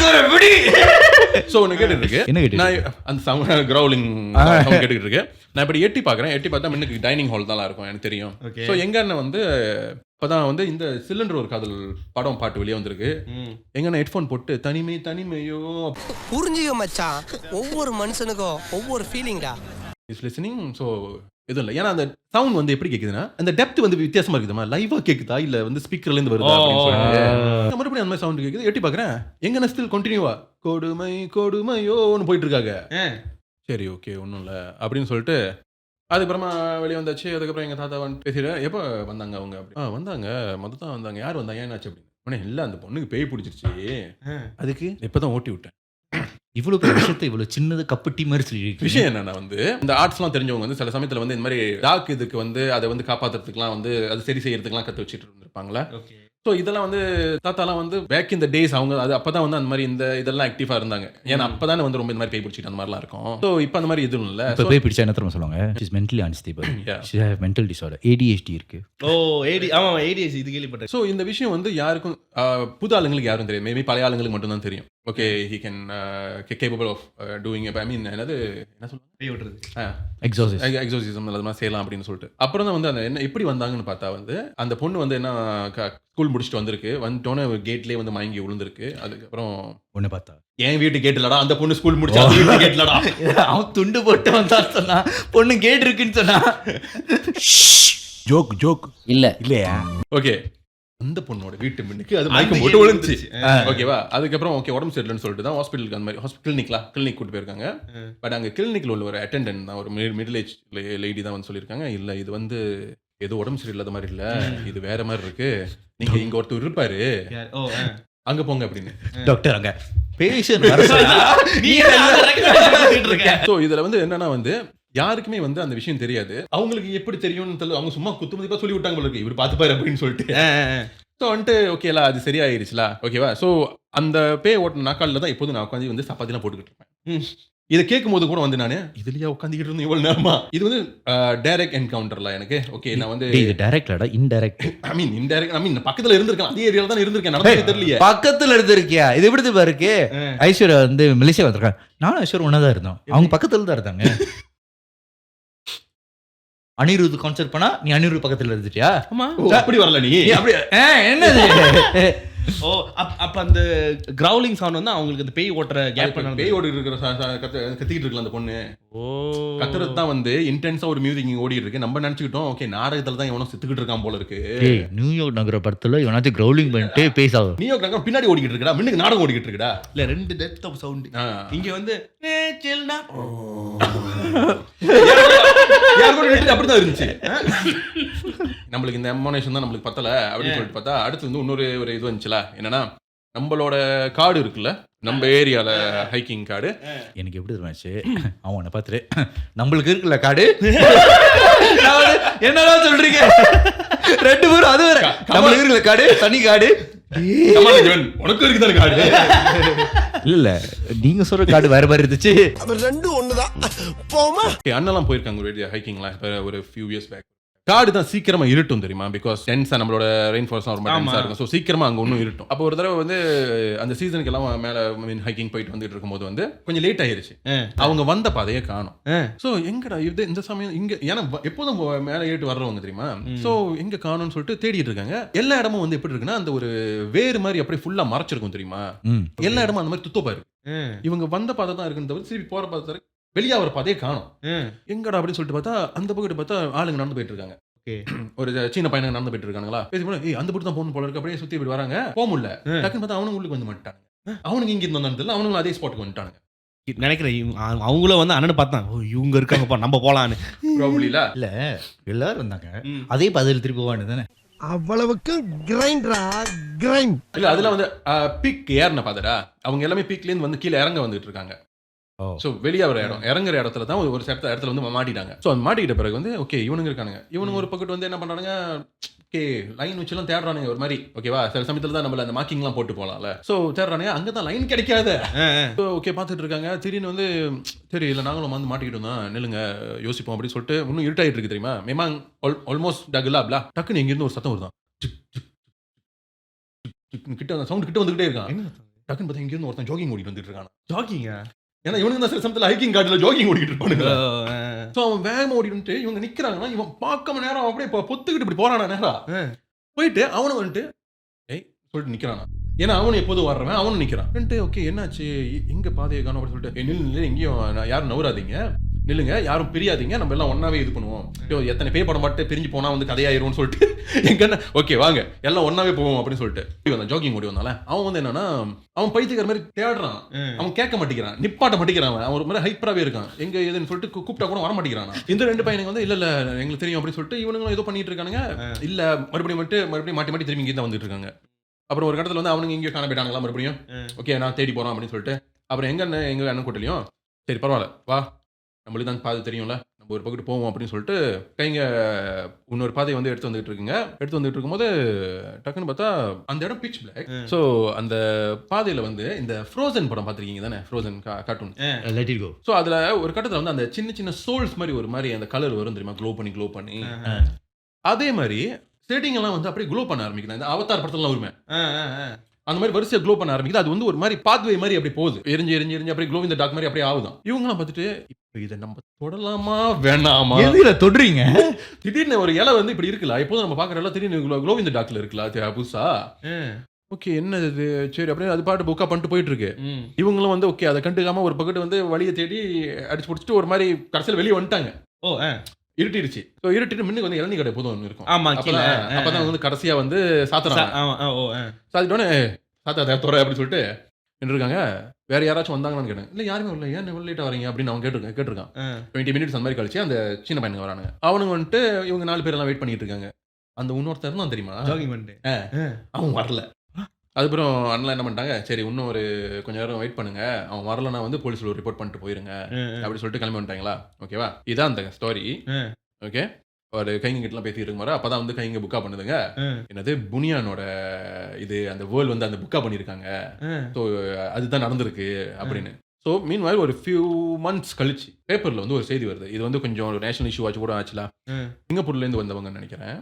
சோ ஒன்னு கேட்டுட்டு இருக்கு. என்ன கேட்டு? நான் அந்த சவுண்ட் கிரௌலிங் சவுண்ட் கேட்டுட்டு இருக்கு. நான் இப்படி எட்டி பார்க்கறேன். எட்டி பார்த்தா முன்னுக்கு டைனிங் ஹால் தான் இருக்கும், எனக்கு தெரியும். சோ எங்க வந்து இப்பதான் வந்து இந்த சிலிண்டர் ஒரு காதல் படம் பாட்டு வெளியே வந்திருக்கு. எங்கன்னா ஹெட்ஃபோன் போட்டு தனிமையோ புரிஞ்சுக்க மச்சான், ஒவ்வொரு மனுஷனுக்கும் ஒவ்வொரு ஃபீலிங்டா இஸ் லிசனிங். ஸோ எதுவும் இல்லை, ஏன்னா அந்த சவுண்ட் வந்து எப்படி கேட்குதுன்னா அந்த டெப்த் வந்து வித்தியாசமா இருக்குதுமா, லைவா கேட்குதா இல்லை வந்து ஸ்பீக்கர்ல இருந்து வருதா அப்படின்னு சொல்லிட்டு மறுபடியும் அந்த மாதிரி சவுண்ட் கேட்குது. எட்டி பார்க்குறேன், எங்கன்னா ஸ்டில் கண்டினியூவா கொடுமையோன்னு போயிட்டு இருக்காங்க. சரி ஓகே ஒன்றும் இல்லை அப்படின்னு சொல்லிட்டு அதுக்கப்புறமா வெளியே வந்தாச்சு. அதுக்கப்புறம் எங்கள் தாத்தா வந்து பேசிடுறேன், எப்போ வந்தாங்க அவங்க? அப்படி வந்தாங்க, மொத்தம் தான் வந்தாங்க. யார் வந்தாங்க, ஏன்னாச்சு அப்படின்னு. உடனே இல்லை அந்த பொண்ணுக்கு பேய் பிடிச்சிருச்சு, அதுக்கு இப்போதான் ஓட்டி விட்டேன். இவ்வளவு விஷயத்தை இவ்வளவு சின்னது கப்பட்டி மாதிரி சொல்லி விஷயம் என்னன்னா வந்து இந்த ஆர்ட்ஸ்லாம் தெரிஞ்சவங்க வந்து சில சமயத்தில் வந்து இந்த மாதிரி டாக் இதுக்கு வந்து அதை வந்து காப்பாற்றுறதுக்குலாம் வந்து அது சரி செய்யறதுக்குலாம் கற்று வச்சுட்டு இருந்திருப்பாங்களா. ஸோ இதெல்லாம் வந்து தாத்தாலாம் வந்து பேக் இந்த டேஸ் அவங்க அது அப்பதான் வந்து அந்த மாதிரி இந்த இதெல்லாம் ஆக்டிவாக இருந்தாங்க. ஏன்னா அப்பதானே வந்து ரொம்ப இந்த மாதிரி பேய் பிடிச்சிட்டு அந்த மாதிரிலாம் இருக்கும். ஸோ இப்போ அந்த மாதிரி எதுவும் இல்லை. இப்போ பேய் பிடிச்சா என்ன தெரியுமா சொல்லுவாங்க, is mentally unstable, she have mental disorder, ADHD இருக்கு. ஆமா ADHD இது கேள்விப்பட்டேன். ஸோ இந்த விஷயம் வந்து யாருக்கும் புது ஆளுங்களுக்கு யாரும் தெரியும், மேபி பழைய ஆளுங்களுக்கு மட்டும் தான் தெரியும். Okay he can capable of doing I mean என்ன சொல்லுவாங்க, பேய் ஓட்டுறது, எக்ஸோசிசம் அது மாதிரி செய்யலாம் அப்படின்னு சொல்லிட்டு. அப்புறம் தான் வந்து அந்த என்ன எப்படி வந்தாங்கன்னு பார்த்தா வந்து அந்த பொண்ணு வந்து என்ன ஸ்கூல் முடிச்சுட்டு வந்திருக்கு. வந்துட்டோன்னே கேட்லேயே வந்து மயங்கி விழுந்திருக்கு. அதுக்கப்புறம் ஒன்று பார்த்தா என் வீட்டு கேட்லடா, அந்த பொண்ணு ஸ்கூல் முடிச்சா வீட்டு கேட்லடா. அவன் துண்டு போட்டு வந்தா சொன்னா பொண்ணு கேட் இருக்குன்னு சொன்னா ஜோக் இல்லையா. ஓகே அந்த பொண்ணோட வீட்டு முன்னுக்கு அது மயக்கம் போட்டு விழுந்துச்சு. ஓகேவா? அதுக்கப்புறம் ஓகே உடம்பு சரியில்லைன்னு சொல்லிட்டு தான் ஹாஸ்பிட்டலுக்கு அந்த மாதிரி கிளினிக் கூட்டு போயிருக்காங்க. பட் அங்கே கிளினிக்ல உள்ள ஒரு அட்டெண்டன்ட் தான், ஒரு மிடில் ஏஜ் லேடி தான் வந்து சொல்லியிருக்காங்க, இல்லை இது வந்து ஏதோ உடம்பு சரியில்லாத மாதிரி இல்லை, இது வேற மாதிரி இருக்கு, நீங்க இங்க ஒருத்தர் இருப்பாரு அங்க போங்க அப்படின்னு. டாக்டர் அங்க பேஷண்ட் ஸோ இதுல வந்து என்னன்னா வந்து யாருக்குமே வந்து அந்த விஷயம் தெரியாது. அவங்களுக்கு எப்படி தெரியும்னு தெரியல, அவங்க சும்மா குத்து மதிப்பா சொல்லி விட்டாங்க போல இருக்கு, இவர் பார்த்துப்பாரு அப்படின்னு சொல்லிட்டு. ஸோ வந்துட்டு ஓகேலா அது சரியாயிருச்சுலா. ஓகேவா? ஸோ அந்த பேய் ஓட்டின நாக்காலில் தான் எப்போதும் நான் உட்காந்து வந்து சப்பாத்திலாம் போட்டுக்கிட்டு இருப்பேன். இதை கேட்கும் போது கூட வந்து நான் இதுலயா உட்காந்துக்கிட்டு இருந்தேன் இவ்வளவு நேரமா. இது வந்து டைரக்ட் என்கவுண்டர்ல எனக்கு. ஓகே நான் வந்து டைரக்ட்லடா இன்டைரக்ட், ஐ மீன் இன்டைரக்ட், ஐ மீன் பக்கத்துல இருந்திருக்கேன், அதே ஏரியால தான் இருந்திருக்கேன், நடந்தது தெரியல. பக்கத்துல இருந்திருக்கியா? இது எப்படி பாருக்கு, ஐஸ்வர்யா வந்து மலேசியா வந்திருக்காங்க, நானும் ஐஸ்வர்யா ஒன்னா தான் இருந்தோம், அவங்க பக்கத்துல தான் இருந்தாங்க. அனிருத் கான்சர்ட் பண்ணா நீ அனிருத் பக்கத்துல இருந்துட்டியா? ஆமா அப்படி வரல நீ அப்படி என்னது? ஓ அப்ப அந்த கிரவுலிங் சவுண்ட் வந்து அவங்களுக்கு அந்த பேய் ஓட்டுற கேப் பண்ண பேய் ஓடி இருக்கிற கத்திக்கிட்டு இருக்கலாம் அந்த பொண்ணு. கத்துறது தான் வந்து இன்டென்ஸா ஒரு மியூசிக் இங்க ஓடிட்டு இருக்கு. நம்ம நினைச்சுக்கிட்டோம் ஓகே நாடகத்துல தான் இவனும் செத்துக்கிட்டு இருக்கான் போல இருக்கு. நியூயார்க் நகர படத்துல இவனாச்சும் கிரவுலிங் பண்ணிட்டு பேசாது. நியூயார்க் நகரம் பின்னாடி ஓடிக்கிட்டு இருக்கடா, முன்னுக்கு நாடகம் ஓடிக்கிட்டு இருக்கடா. இல்ல 2 டெப்த் ஆஃப் சவுண்ட். இங்க வந்து அப்படிதான் இருந்துச்சு. நம்மளுக்கு இந்த எமோனேஷன் தான் நம்மளுக்கு பத்தல அப்படின்னு சொல்லிட்டு பார்த்தா அடுத்து வந்து இன்னொரு ஒரு இது வந்துச்சுல, என்னன்னா நம்மளோட காடு இருக்குல்ல, நம்ம ஏரியால ஹைக்கிங் காடு. எனக்கு எப்படி இருந்துச்சு, அவனை பார்த்துட்டு நம்மளுக்கு இருக்குல்ல காடு, என்னதான் சொல்றீங்க 2 பேரும், அது வேற நம்மளுக்கு இருக்குல்ல காடு, தனி காடு, உனக்கு இருக்குதானே காடு. இல்ல நீங்க சொல்ற காடு வேற மாதிரி இருந்துச்சு. ரெண்டும் ஒண்ணுதான். போமா அண்ணெல்லாம் போயிருக்காங்க ஒரு ஹைக்கிங்லாம் ஒரு ஃபியூ இயர்ஸ் பேக். காடு தான் சீக்கிரமா இருட்டும் தெரியுமா, பிகாஸ் டென்ஸா நம்மளோட ரெயின் ஃபால்ஸ் ரொம்ப டென்ஸா இருக்கும். ஸோ சீக்கிரமா அங்கே ஒன்றும் இருட்டும். அப்போ ஒரு தடவை வந்து அந்த சீசனுக்கு எல்லாம் மேலே ஹைக்கிங் போயிட்டு வந்துட்டு இருக்கும்போது வந்து கொஞ்சம் லேட் ஆயிருச்சு. அவங்க வந்த பாதையே காணும். ஸோ எங்கடா இது இந்த சமயம் இங்க, ஏன்னா எப்போதும் மேலே ஏறிட்டு வர்றவங்க தெரியுமா. ஸோ எங்க காணும்னு சொல்லிட்டு தேடிட்டு இருக்காங்க. எல்லா இடமும் வந்து எப்படி இருக்குன்னா அந்த ஒரு வேறு மாதிரி அப்படியே ஃபுல்லா மறைச்சிருக்கும் தெரியுமா. எல்லா இடமும் அந்த மாதிரி துத்தப்பா இருக்கு. இவங்க வந்த பாதை தான் இருக்குன்னு தவிர திருப்பி போற பாதை வெளியே அவர் பாதையே காணும். எங்கடா அப்படின்னு சொல்லிட்டு பார்த்தா அந்த பக்கத்து பார்த்தா ஆளுங்க நடந்து போயிட்டு இருக்காங்க. ஒரு சீன பையனுங்க நடந்து போயிட்டு இருக்காங்களா, பேசி அந்த பக்கம் தான் போகணும் போல இருக்கு, அப்படியே சுத்தி இப்படி வராங்க, போக முடியல. டக்குன்னு பார்த்தா அவனுங்க உள்ளுக்கு வந்து மாட்டாங்க. அவனுங்க இங்க இருந்து வந்ததுல அவனுங்களும் அதே ஸ்பாட்டுக்கு வந்துட்டாங்க. நினைக்கிறேன் அவங்களும் வந்து அண்ணன் பார்த்தான், ஓ இவங்க இருக்காங்கப்பா நம்ம போலான்னு. ப்ராபபிலில இல்ல எல்லாரும் வந்தாங்க, அதே பதில் திருப்பி போவானு தானே. அவ்வளவுக்கு கிரைண்டரா கிரைண்ட் இல்ல அதெல்லாம் வந்து பீக் ஏறின பாதடா, அவங்க எல்லாமே பீக்ல இருந்து வந்து கீழே இறங்க வந்துட்டு இருக்காங்க. சோ வெளியே ஒரு இடம் இறங்குற இடத்துல தான் ஒரு இடத்துல வந்து மாட்டிட்டாங்க. சோ அந்த மாட்டிக்கிட்ட பிறகு வந்து ஓகே இவனுங்க இருக்கானுங்க, இவனுங்க ஒரு பக்கத்து வந்து என்ன பண்றானுங்க, ஓகே லைன் வச்சுலாம் தேடுறானுங்க ஒரு மாதிரி. ஓகேவா, சில சமயத்துல தான் நம்மள அந்த மார்க்கிங்லாம் போட்டு போகலாம்ல. சோ தேடுறானுங்க, அங்கதான் லைன் கிடைக்காத. ஓகே பார்த்துட்டு இருக்காங்க. திடீர்னு வந்து சரி இல்லை நாங்களும் வந்து மாட்டிக்கிட்டோம் தான், நில்லுங்க யோசிப்போம் அப்படின்னு சொல்லிட்டு இன்னும் இருட்டாயிட்டு இருக்கு தெரியுமா. மேமாங் ஆல்மோஸ்ட் டகுலாப்லா டக்குன்னு எங்கிருந்து ஒரு சத்தம் வருதான், கிட்ட அந்த சவுண்ட் கிட்ட வந்துகிட்டே இருக்கான். டக்குன்னு பார்த்தா இங்கிருந்து ஒருத்தன் ஜாகிங் ஓடிட்டு வந்துட்டு இருக்கான். ஜாகிங்க, ஏன்னா இவனுக்கு தான் சில சமயத்தில் ஹைக்கிங் கார்டில் ஜாகிங் ஓடிட்டு இருப்பானுங்க. ஸோ அவன் வேகமாக ஓடிட்டு இவங்க நிற்கிறாங்கன்னா இவன் பார்க்காம நேரம் அப்படியே பொத்துக்கிட்டு இப்படி போறானா நேரம் போயிட்டு அவனும் வந்துட்டு ஏய் சொல்லிட்டு நிற்கிறானா. ஏன்னா அவனு எப்போதும் வர்றவன் அவனும் நிற்கிறான். ஓகே என்னாச்சு எங்க பாதையை காணும் அப்படின்னு சொல்லிட்டு நில்லு எங்கேயும் யாரும் நவராதீங்க, நில்லுங்க யாரும் பிரியாதீங்க, நம்ம எல்லாம் ஒன்னாவே இது பண்ணுவோம். எத்தனை பேர் படம் பாட்டு பிரிஞ்சு போனா வந்து கதையாயிரும்னு சொல்லிட்டு எங்க ஓகே வாங்க எல்லாம் ஒன்னாவே போவோம் அப்படின்னு சொல்லிட்டு ஜாகிங் ஓடி வந்தால அவன் வந்து என்னன்னா அவன் பைத்தியக்கார மாதிரி தேடுறான். அவன் கேட்க மாட்டேங்கிறான், நிப்பாட்ட மாட்டேங்கிறான். அவன் ஒரு மாதிரி ஹைப்பராகவே இருக்கான். எங்க எதுன்னு சொல்லிட்டு கூப்பிட்டா கூட வர மாட்டேங்கிறான். இந்த ரெண்டு பையனுங்க வந்து இல்ல எங்களுக்கு தெரியும் அப்படின்னு சொல்லிட்டு இவனுங்களும் ஏதோ பண்ணிட்டு இருக்கானுங்க. இல்ல மறுபடியும் மாட்டி திரும்பி இங்கே தான் வந்துட்டு இருக்காங்க. அப்புறம் ஒரு இடத்துல வந்து அவனுங்க இங்கே காண போயிட்டாங்களா மறுபடியும். ஓகே நான் தேடி போறோம் அப்படின்னு சொல்லிட்டு அப்புறம் எங்க அண்ணன் கூட்டலையும் சரி பரவாயில்ல வா நம்மளுக்கு தான் பாதை தெரியும்ல நம்ம ஒரு பக்கத்து போவோம் அப்படின்னு சொல்லிட்டு கைங்க இன்னொரு பாதையை வந்து எடுத்து வந்துட்டு இருக்கும்போது டக்குன்னு பார்த்தா அந்த இடம் பிட்ச் பிளாக். ஸோ அந்த பாதையில வந்து இந்த ஃப்ரோசன் படம் பார்த்துருக்கீங்க தானே, frozen cartoon. Let it go. So அதுல ஒரு கட்டத்தில் வந்து அந்த சின்ன சின்ன சோல்ஸ் மாதிரி ஒரு மாதிரி அந்த கலர் வரும் தெரியுமா, க்ளோ பண்ணி அதே மாதிரி செட்டிங் எல்லாம் வந்து அப்படியே க்ளோ பண்ண ஆரம்பிக்கிறேன். இந்த அவதார் படத்துலாம் வருமே அந்த மாதிரி வரிசையை க்ளோ பண்ண ஆரம்பிக்குது. அது வந்து ஒரு மாதிரி பாத்வே மாதிரி அப்படி போகுது, எரிஞ்சு அப்படியே க்ளோ இந்த டாக் மாதிரி அப்படியே ஆகுதான். இவங்கலாம் பார்த்துட்டு இப்போ இதை நம்ம தொடலாமா வேணாமா, எதுல தொடுறீங்க? திடீர்னு ஒரு இலை வந்து இப்படி இருக்குல்ல, எப்போதும் நம்ம பார்க்குற எல்லாம் திடீர்னு க்ளோ இந்த டாக்ல இருக்குல்ல புதுசா. ஓகே என்ன இது சரி அப்படியே அது பாட்டு புக்கா பண்ணிட்டு போயிட்டு இருக்கு. இவங்களும் வந்து ஓகே அதை கண்டுக்காம ஒரு பக்கத்து வந்து வழியை தேடி அடிச்சு பிடிச்சிட்டு ஒரு மாதிரி கடைசியில் வெளியே வந்துட்டாங்க. இருட்டிடுச்சு. ஸோ இருட்டிட்டு முன்னுக்கு வந்து இளநீ கடை போதும் ஒன்று இருக்கும். அப்பதான் வந்து கடைசியா வந்து சாத்துறாங்க. சாத்திட்டோன்னே சாத்தா தோற அப்படின்னு சொல்லிட்டு நின்றுருக்காங்க. வேற யாராச்சும் வந்தாங்கன்னு கேட்டேன். இல்லை யாருமே இல்லை, ஏன் லேட்டாக வரீங்க அப்படின்னு அவன் கேட்டிருக்கான். 20 மினிட்ஸ் அந்த மாதிரி கழிச்சு அந்த சின்ன பையனுங்க வரானுங்க. அவனுங்க வந்துட்டு இவங்க 4 பேர் எல்லாம் வெயிட் பண்ணிட்டு இருக்காங்க. அந்த இன்னொருத்தர் தான் தெரியுமா அவன் வரல. அதுக்கப்புறம் அண்ணன் என்ன பண்ணிட்டாங்க, சரி இன்னும் ஒரு கொஞ்சம் நேரம் வெயிட் பண்ணுங்க, அவன் வரலன்னா வந்து போலீஸ்ல ஒரு ரிப்போர்ட் பண்ணிட்டு போயிருங்க அப்படின்னு சொல்லிட்டு கிளம்பி வந்துட்டாங்களா. ஓகேவா, இதான் அந்த ஸ்டோரி. ஓகே ஒரு கைங்க கிட்டலாம் பேசிட்டு இருக்குமாரு அப்பதான் வந்து கைங்க புக்கா பண்ணுதுங்க. என்னது புனியானோட இது அந்த வேர்ல்ட் வந்து அந்த புக்கா பண்ணிருக்காங்க. ஸோ அதுதான் நடந்திருக்கு அப்படின்னு. ஸோ மீன்வாயில் ஒரு ஃபியூ மந்த்ஸ் கழிச்சு பேப்பர்ல வந்து ஒரு செய்தி வருது. இது வந்து கொஞ்சம் ஒரு நேஷனல் இஷ்யூ ஆச்சு கூட ஆச்சுல. சிங்கப்பூர்ல இருந்து வந்தவங்க நினைக்கிறேன்.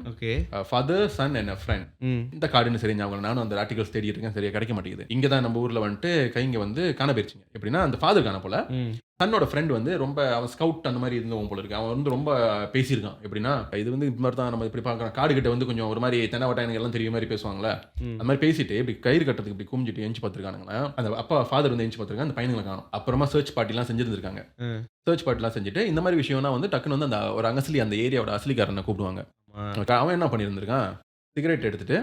ஃபாதர் சன் அண்ட் ஃப்ரெண்ட் இந்த கார்டுன்னு சரி அவங்க நானும் அந்த ஆர்டிகல்ஸ் தேடிட்டு இருக்கேன், சரியா கிடைக்க மாட்டேங்குது. இங்க தான் நம்ம ஊர்ல வந்துட்டு கைங்க வந்து காண போயிருச்சுங்க. எப்படின்னா அந்த ஃபாதர் காண போல தன்னோட ஃப்ரெண்ட் வந்து ரொம்ப அவன் ஸ்கவுட் அந்த மாதிரி இருந்தவன் போல இருக்கு. அவன் வந்து ரொம்ப பேசியிருக்கான். எப்படின்னா இது வந்து இந்த மாதிரி தான் நம்ம இப்படி பார்க்கலாம், காடு கிட்ட வந்து கொஞ்சம் ஒரு மாதிரி தென்னவட்டாயனுங்க எல்லாம் தெரிய மாதிரி பேசுவாங்களே அந்த மாதிரி பேசிட்டு இப்படி கயிறு கட்டுறதுக்கு இப்படி குமிஞ்சிட்டு எஞ்சி பார்த்துருக்கானுங்களா. அந்த அப்பா ஃபாதர் வந்து எஞ்சி பார்த்துருக்காங்க, அந்த பையனுங்களை காணும். அப்புறமா சர்ச் பார்ட்டிலாம் செஞ்சிருந்திருக்காங்க. சர்ச் பார்ட்டிலாம் செஞ்சுட்டு இந்த மாதிரி விஷயம்னா வந்து டக்குன்னு வந்து அந்த ஒரு அங்கஸ்லி அந்த ஏரியாவோட அசலிக்காரனை கூப்பிடுவாங்க. அவன் என்ன பண்ணியிருந்திருக்கான், சிகரெட் எடுத்துட்டு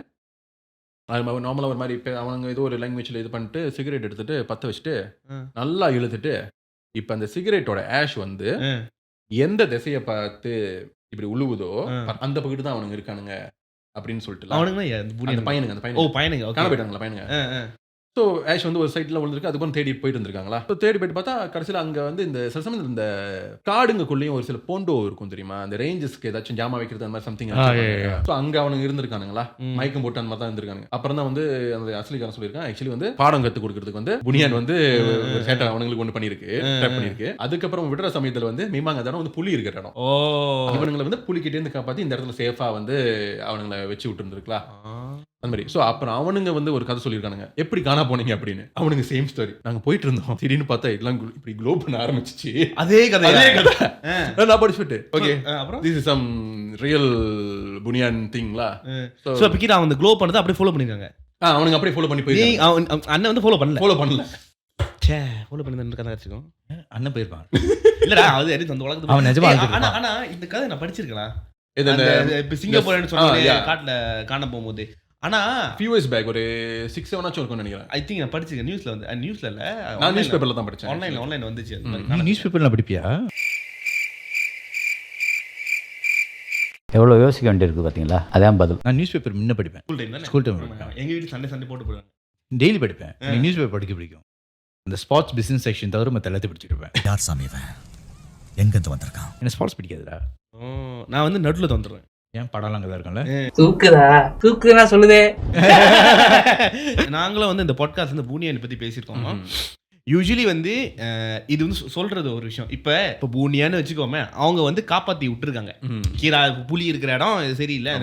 அது நார்மலாக ஒரு மாதிரி அவங்க ஏதோ ஒரு லாங்குவேஜில் இது பண்ணிட்டு சிகரெட் எடுத்துட்டு பற்ற வச்சுட்டு நல்லா இழுத்துட்டு இப்ப அந்த சிகரெட்டோட ஆஷ் வந்து எந்த திசையை பார்த்து இப்படி உழுவுதோ அந்த பக்கத்து தான் அவனுங்க இருக்கானுங்க அப்படின்னு சொல்லிட்டு பையனுங்க காண போயிட்டாங்களா பையனுங்க. ஸோ ஆஷ் வந்து ஒரு சைட்ல விழுந்திருக்கு. அதுக்கு தேடி போயிட்டு இருந்திருக்காங்களா. ஸோ தேடி போயிட்டு பார்த்தா கடைசியில் அங்கே வந்து இந்த சில சமயம் இந்த காடுங்குள்ளேயும் ஒரு சில போண்டோ இருக்கும் தெரியுமா, அந்த ரேஞ்சஸ்க்கு ஏதாச்சும் ஜாமா வைக்கிறது அந்த மாதிரி சம்திங். ஸோ அங்கே அவனுங்க இருந்திருக்கானுங்களா, மயக்கம் போட்டு அந்த மாதிரி தான் இருந்திருக்காங்க. அப்புறம் தான் வந்து அந்த அசலிக்காரன் சொல்லியிருக்கான், ஆக்சுவலி வந்து பாடம் கற்றுக் கொடுக்கறதுக்கு வந்து புனியான் வந்து சேட்டை அவனுங்களுக்கு ஒன்று பண்ணியிருக்கு. அதுக்கப்புறம் விடுற சமயத்தில் வந்து மீமாங்க தரம் வந்து புலி இருக்கிற இடம், அவனுங்களை வந்து புலிக்கிட்டே இருந்து காப்பாற்றி இந்த இடத்துல சேஃபா வந்து அவனுங்களை வச்சு விட்டு இருந்திருக்கலாம் அந்த மாதிரி. ஸோ அப்புறம் அவனுங்க வந்து ஒரு கதை சொல்லியிருக்கானுங்க, எப்படி காணா போனீங்க அப்படின்னு. அவனுங்க சேம் ஸ்டோரி, நாங்க போயிட்டு இருந்தோம் திடீர்னு பார்த்தா எல்லாம் இப்படி க்ளோ பண்ண ஆரம்பிச்சிச்சு. அதே கதை நான் படிச்சுட்டு okay this is some real புனியான் திங்லா. ஸோ பிக்கிட்டு அவன் க்ளோ பண்ணதை அப்படியே ஃபாலோ பண்ணிருக்காங்க. அவனுங்க அப்படியே ஃபாலோ பண்ணி போய் அண்ணன் வந்து ஃபாலோ பண்ணல ஃபாலோ பண்ணல ஃபாலோ பண்ணி கதை வச்சுக்கோம். அண்ணன் போயிருப்பான். இல்லடா அது எது அந்த உலகத்துல அவன் நிஜமா ஏய், அழுதுருப்பான். ஆனா ஆனா இந்த கதை நான் படிச்சிருக்கலாம். இது அந்த இப்ப சிங்கப்பூர்னு சொன்னாங்க yeah. காட்டுல காண போகும்போது. ஆனா few years back ஒரு 6-7 ஆச்சும் இருக்கும்னு நினைக்கிறேன். ஐ திங்க் நான் படிச்சிருக்கேன் நியூஸ்ல வந்து நியூஸ்ல இல்ல நான் நியூஸ் பேப்பர்ல தான் படிச்சேன். ஆன்லைன்ல வந்துச்சு அது மாதிரி. நீ நியூஸ் பேப்பர்லாம் படிப்பியா? எவ்வளோ யோசிக்க வேண்டியிருக்கு பார்த்தீங்களா? அதான் பதில். நான் நியூஸ் பேப்பர் முன்ன படிப்பேன். ஸ்கூல் டைம் தானே. ஸ்கூல் டைம் எங்க வீட்டு சண்டே போட்டு போடுவாங்க. டெய்லி படிப்பேன். எனக்கு நியூஸ் பேப்பர் படிக்க பிடிக்கும். அந்த ஸ்பார்ட்ஸ் பிசினஸ் செக்ஷன் தவிர மற்ற எல்லாத்தையும் படிச்சுட்டு இருப்பேன். யார் சாமி இவன்? எங்கிருந்து வந்திருக்கான்? எனக்கு ஸ்பார்ட்ஸ் பிடிக்காதுடா. நான் வந்து நடுவுல வந்துடுவேன். ஏன் படம்லாம் அங்கே தான் இருக்கும்ல. தூக்குதா சொல்லுதே. நாங்களும் வந்து இந்த பாட்காஸ்ட் வந்து பூனியானை பத்தி பேசியிருக்கோம். யூஸ்வலி வந்து இது வந்து சொல்றது ஒரு விஷயம். இப்போ பூனியான்னு வச்சுக்கோமே, அவங்க வந்து காப்பாற்றி விட்டுருக்காங்க. கீரா புலி இருக்கிற இடம் இது சரியில்லை.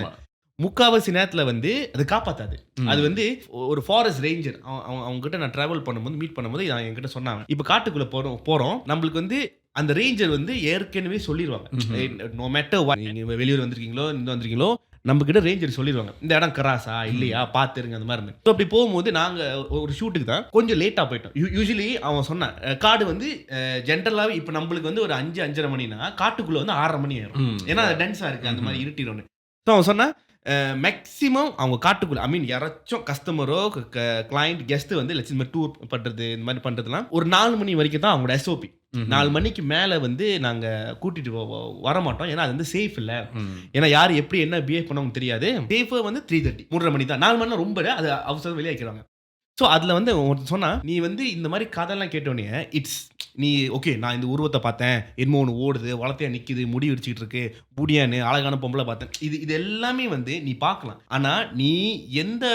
முக்காவாசி நேரத்தில் வந்து அது காப்பாற்றாது. அது வந்து ஒரு ஃபாரஸ்ட் ரேஞ்சர் அவங்க கிட்ட நான் ட்ராவல் பண்ணும்போது மீட் பண்ணும்போது என்கிட்ட சொன்னாங்க, இப்போ காட்டுக்குள்ளே போகிறோம் நம்மளுக்கு வந்து அந்த ரேஞ்சர் வந்து ஏற்கனவே சொல்லிடுவாங்க. நோ மேட்டர் வாட், நீங்கள் வெளியூர் வந்திருக்கீங்களோ இந்த வந்திருக்கீங்களோ நம்ம கிட்ட ரேஞ்சர் சொல்லிடுவாங்க இந்த இடம் கராசா இல்லையா பார்த்துருங்க அந்த மாதிரி. ஸோ அப்படி போகும்போது நாங்கள் ஒரு ஷூட்டுக்கு தான் கொஞ்சம் லேட்டாக போயிட்டோம். யூஸ்வலி அவன் சொன்னான் காடு வந்து ஜென்ரலாகவே இப்போ நம்மளுக்கு வந்து ஒரு 5-5:30 மணினா காட்டுக்குள்ளே வந்து 6:30 மணி ஆயிரும். ஏன்னா அது டென்ஸாக இருக்குது அந்த மாதிரி இருட்டிடும்னு. ஸோ அவன் சொன்னான் மேக்ஸிமம் அவங்க காட்டுக்குள்ள ஐ மீன் யாராச்சும் கஸ்டமரோ கிளைண்ட் கெஸ்ட்டு வந்து இந்த மாதிரி டூர் பண்ணுறது இந்த மாதிரி பண்ணுறதுலாம் ஒரு 4 மணி வரைக்கும் தான் அவங்களோட SOP. 4 மணிக்கு மேலே வந்து நாங்கள் கூட்டிகிட்டு வர மாட்டோம். ஏன்னா அது வந்து சேஃப் இல்லை. ஏன்னா யார் எப்படி என்ன பிஹேவ் பண்ணவங்க தெரியாது. சேஃபாக வந்து 3:30 3:30 மணி தான். 4 மணி ரொம்ப அது அவசரம் வெளியாக்கிறாங்க. ஸோ அதில் வந்து ஒருத்தர் சொன்னால் நீ வந்து இந்த மாதிரி கதைலாம் கேட்டோன்னே இட்ஸ் நீ ஓகே நான் இந்த உருவத்தை பார்த்தேன், என்னமோ ஒன்று ஓடுது வளர்த்தையா நிற்கிது முடி விரிச்சிக்கிட்டு இருக்கு பூடியான்னு அழகான பொம்பளை பார்த்தேன், இது எல்லாமே வந்து நீ பார்க்கலாம். ஆனால் நீ எந்த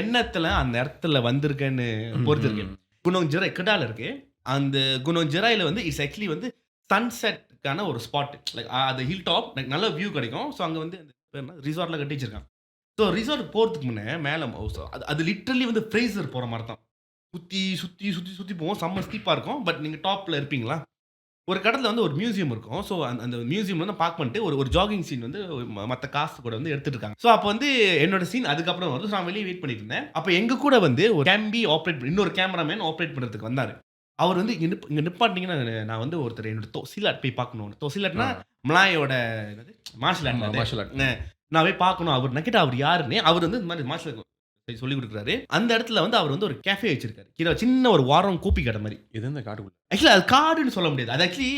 எண்ணத்தில் அந்த இடத்துல வந்திருக்கேன்னு பொறுத்து இருக்கு. குனோங் ஜெராய் கடால இருக்கு. அந்த குனோங் ஜெராயில் வந்து இட்ஸ் ஆக்சுவலி வந்து சன்செட்டுக்கான ஒரு ஸ்பாட். லைக் அது ஹில் டாப் நல்ல வியூ கிடைக்கும். ஸோ அங்கே வந்து ரிசார்ட்டில் கட்டி வச்சிருக்காங்க. ஸோ ரிசார்ட் போகிறதுக்கு முன்னே மேலே அது லிட்ரலி வந்து ஃப்ரேசர் போகிற மாதிரி தான். சுற்றி போவோம். செம்ம ஸ்டீப்பாக இருக்கும். பட் நீங்கள் டாப்பில் இருப்பீங்களா ஒரு கடத்தில் வந்து ஒரு மியூசியம் இருக்கும். ஸோ அந்த மியூசியம் வந்து பார்க் பண்ணிட்டு ஒரு ஜாகிங் சீன் வந்து மற்ற காசு கூட வந்து எடுத்துட்டு இருக்காங்க. ஸோ அப்போ வந்து என்னோட சீன் அதுக்கப்புறம் வந்து நான் வெளியே வெயிட் பண்ணிட்டு இருந்தேன். அப்போ எங்கள் கூட வந்து ஒரு கேம்பி ஆப்ரேட் இன்னொரு கேமராமேன் ஆப்ரேட் பண்ணுறதுக்கு வந்தார். அவர் வந்து இங்கே நிப்பாட்டிங்கன்னா நான் வந்து ஒருத்தர் என்னோட தொசிலாட் போய் பார்க்கணும். தொசிலாட்னா மலாயோட மார்ஷல் ஆர்ட் நான் போய் பார்க்கணும். அவர் நான் கேட்டால் அவர் யாருன்னு அவர் வந்து இந்த மாதிரி மார்ஷல் சொல்லி கொடுக்குறாரு. அந்த இடத்துல வந்து அவர் வந்து ஒரு கேஃபே வச்சிருக்காரு. கீழே சின்ன ஒரு வாரம் கூப்பி கடை மாதிரி. இது இந்த காட்டுக்குள்ள ஆக்சுவலி அது காடுன்னு சொல்ல முடியாது. அது ஆக்சுவலி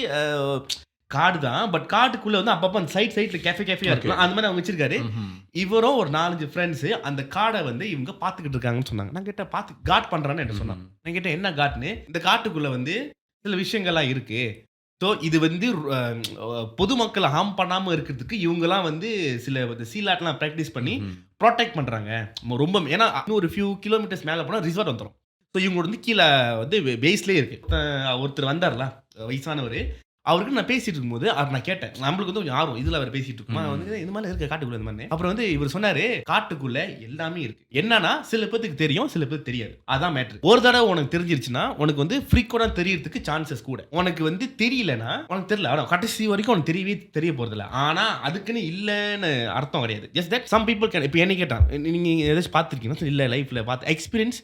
காடு தான். பட் காட்டுக்குள்ள வந்து அப்பப்போ அந்த சைட்ல கேஃபேயா இருக்கலாம் அந்த மாதிரி அவங்க வச்சிருக்காரு. இவரும் ஒரு 4-5 ஃப்ரெண்ட்ஸு அந்த காடை வந்து இவங்க பார்த்துக்கிட்டு இருக்காங்கன்னு சொன்னாங்க. நான் கேட்டேன் பார்த்து காட் பண்ணுறான்னு என்ன சொன்னாங்க. நான் கேட்டேன் என்ன காட்னு. இந்த காட்டுக்குள்ள வந்து சில விஷயங்கள்லாம் இருக்கு. ஸோ இது வந்து பொதுமக்களை ஹார்ம் பண்ணாமல் இருக்கிறதுக்கு இவங்கெல்லாம் வந்து சில சீலாட்லாம் ப்ராக்டிஸ் பண்ணி ப்ரொடெக்ட் பண்ணுறாங்க ரொம்ப. ஏன்னா ஒரு ஃபியூ கிலோமீட்டர்ஸ் மேலே போனால் ரிசார்ட் வந்துடும். ஸோ இவங்க வந்து கீழே வந்து பேஸ்லேயே இருக்குது. ஒருத்தர் வந்தார்ல வயசானவர், அவருக்கு நான் பேசிட்டு இருக்கும்போது அவர் நான் கேட்டேன் நம்மளுக்கு வந்து கொஞ்சம் ஆர்வம் இதில் அவர் பேசிட்டு இருக்குமா வந்து இந்த மாதிரி இருக்க காட்டுக்குள்ள இந்த மாதிரி. அப்புறம் வந்து இவர் சொன்னாரு காட்டுக்குள்ள எல்லாமே இருக்கு. என்னன்னா சில பேருக்கு தெரியும் சில பேருக்கு தெரியாது. அதான் மேட்ரு. ஒரு தடவை உனக்கு தெரிஞ்சிருச்சுன்னா உனக்கு வந்து ஃப்ரீக்வெண்டா தெரியறதுக்கு சான்சஸ் கூட. உனக்கு வந்து தெரியலன்னா உனக்கு தெரியல. ஆனால் கடைசி வரைக்கும் உனக்கு தெரிய போறதில்ல. ஆனா அதுக்குன்னு இல்லைன்னு அர்த்தம் கிடையாது. Just that some people can. இப்போ என்ன கேட்டான் நீங்க ஏதாச்சும் பார்த்துருக்கீங்கன்னா இல்லை லைஃப்ல பார்த்து எக்ஸ்பீரியன்ஸ்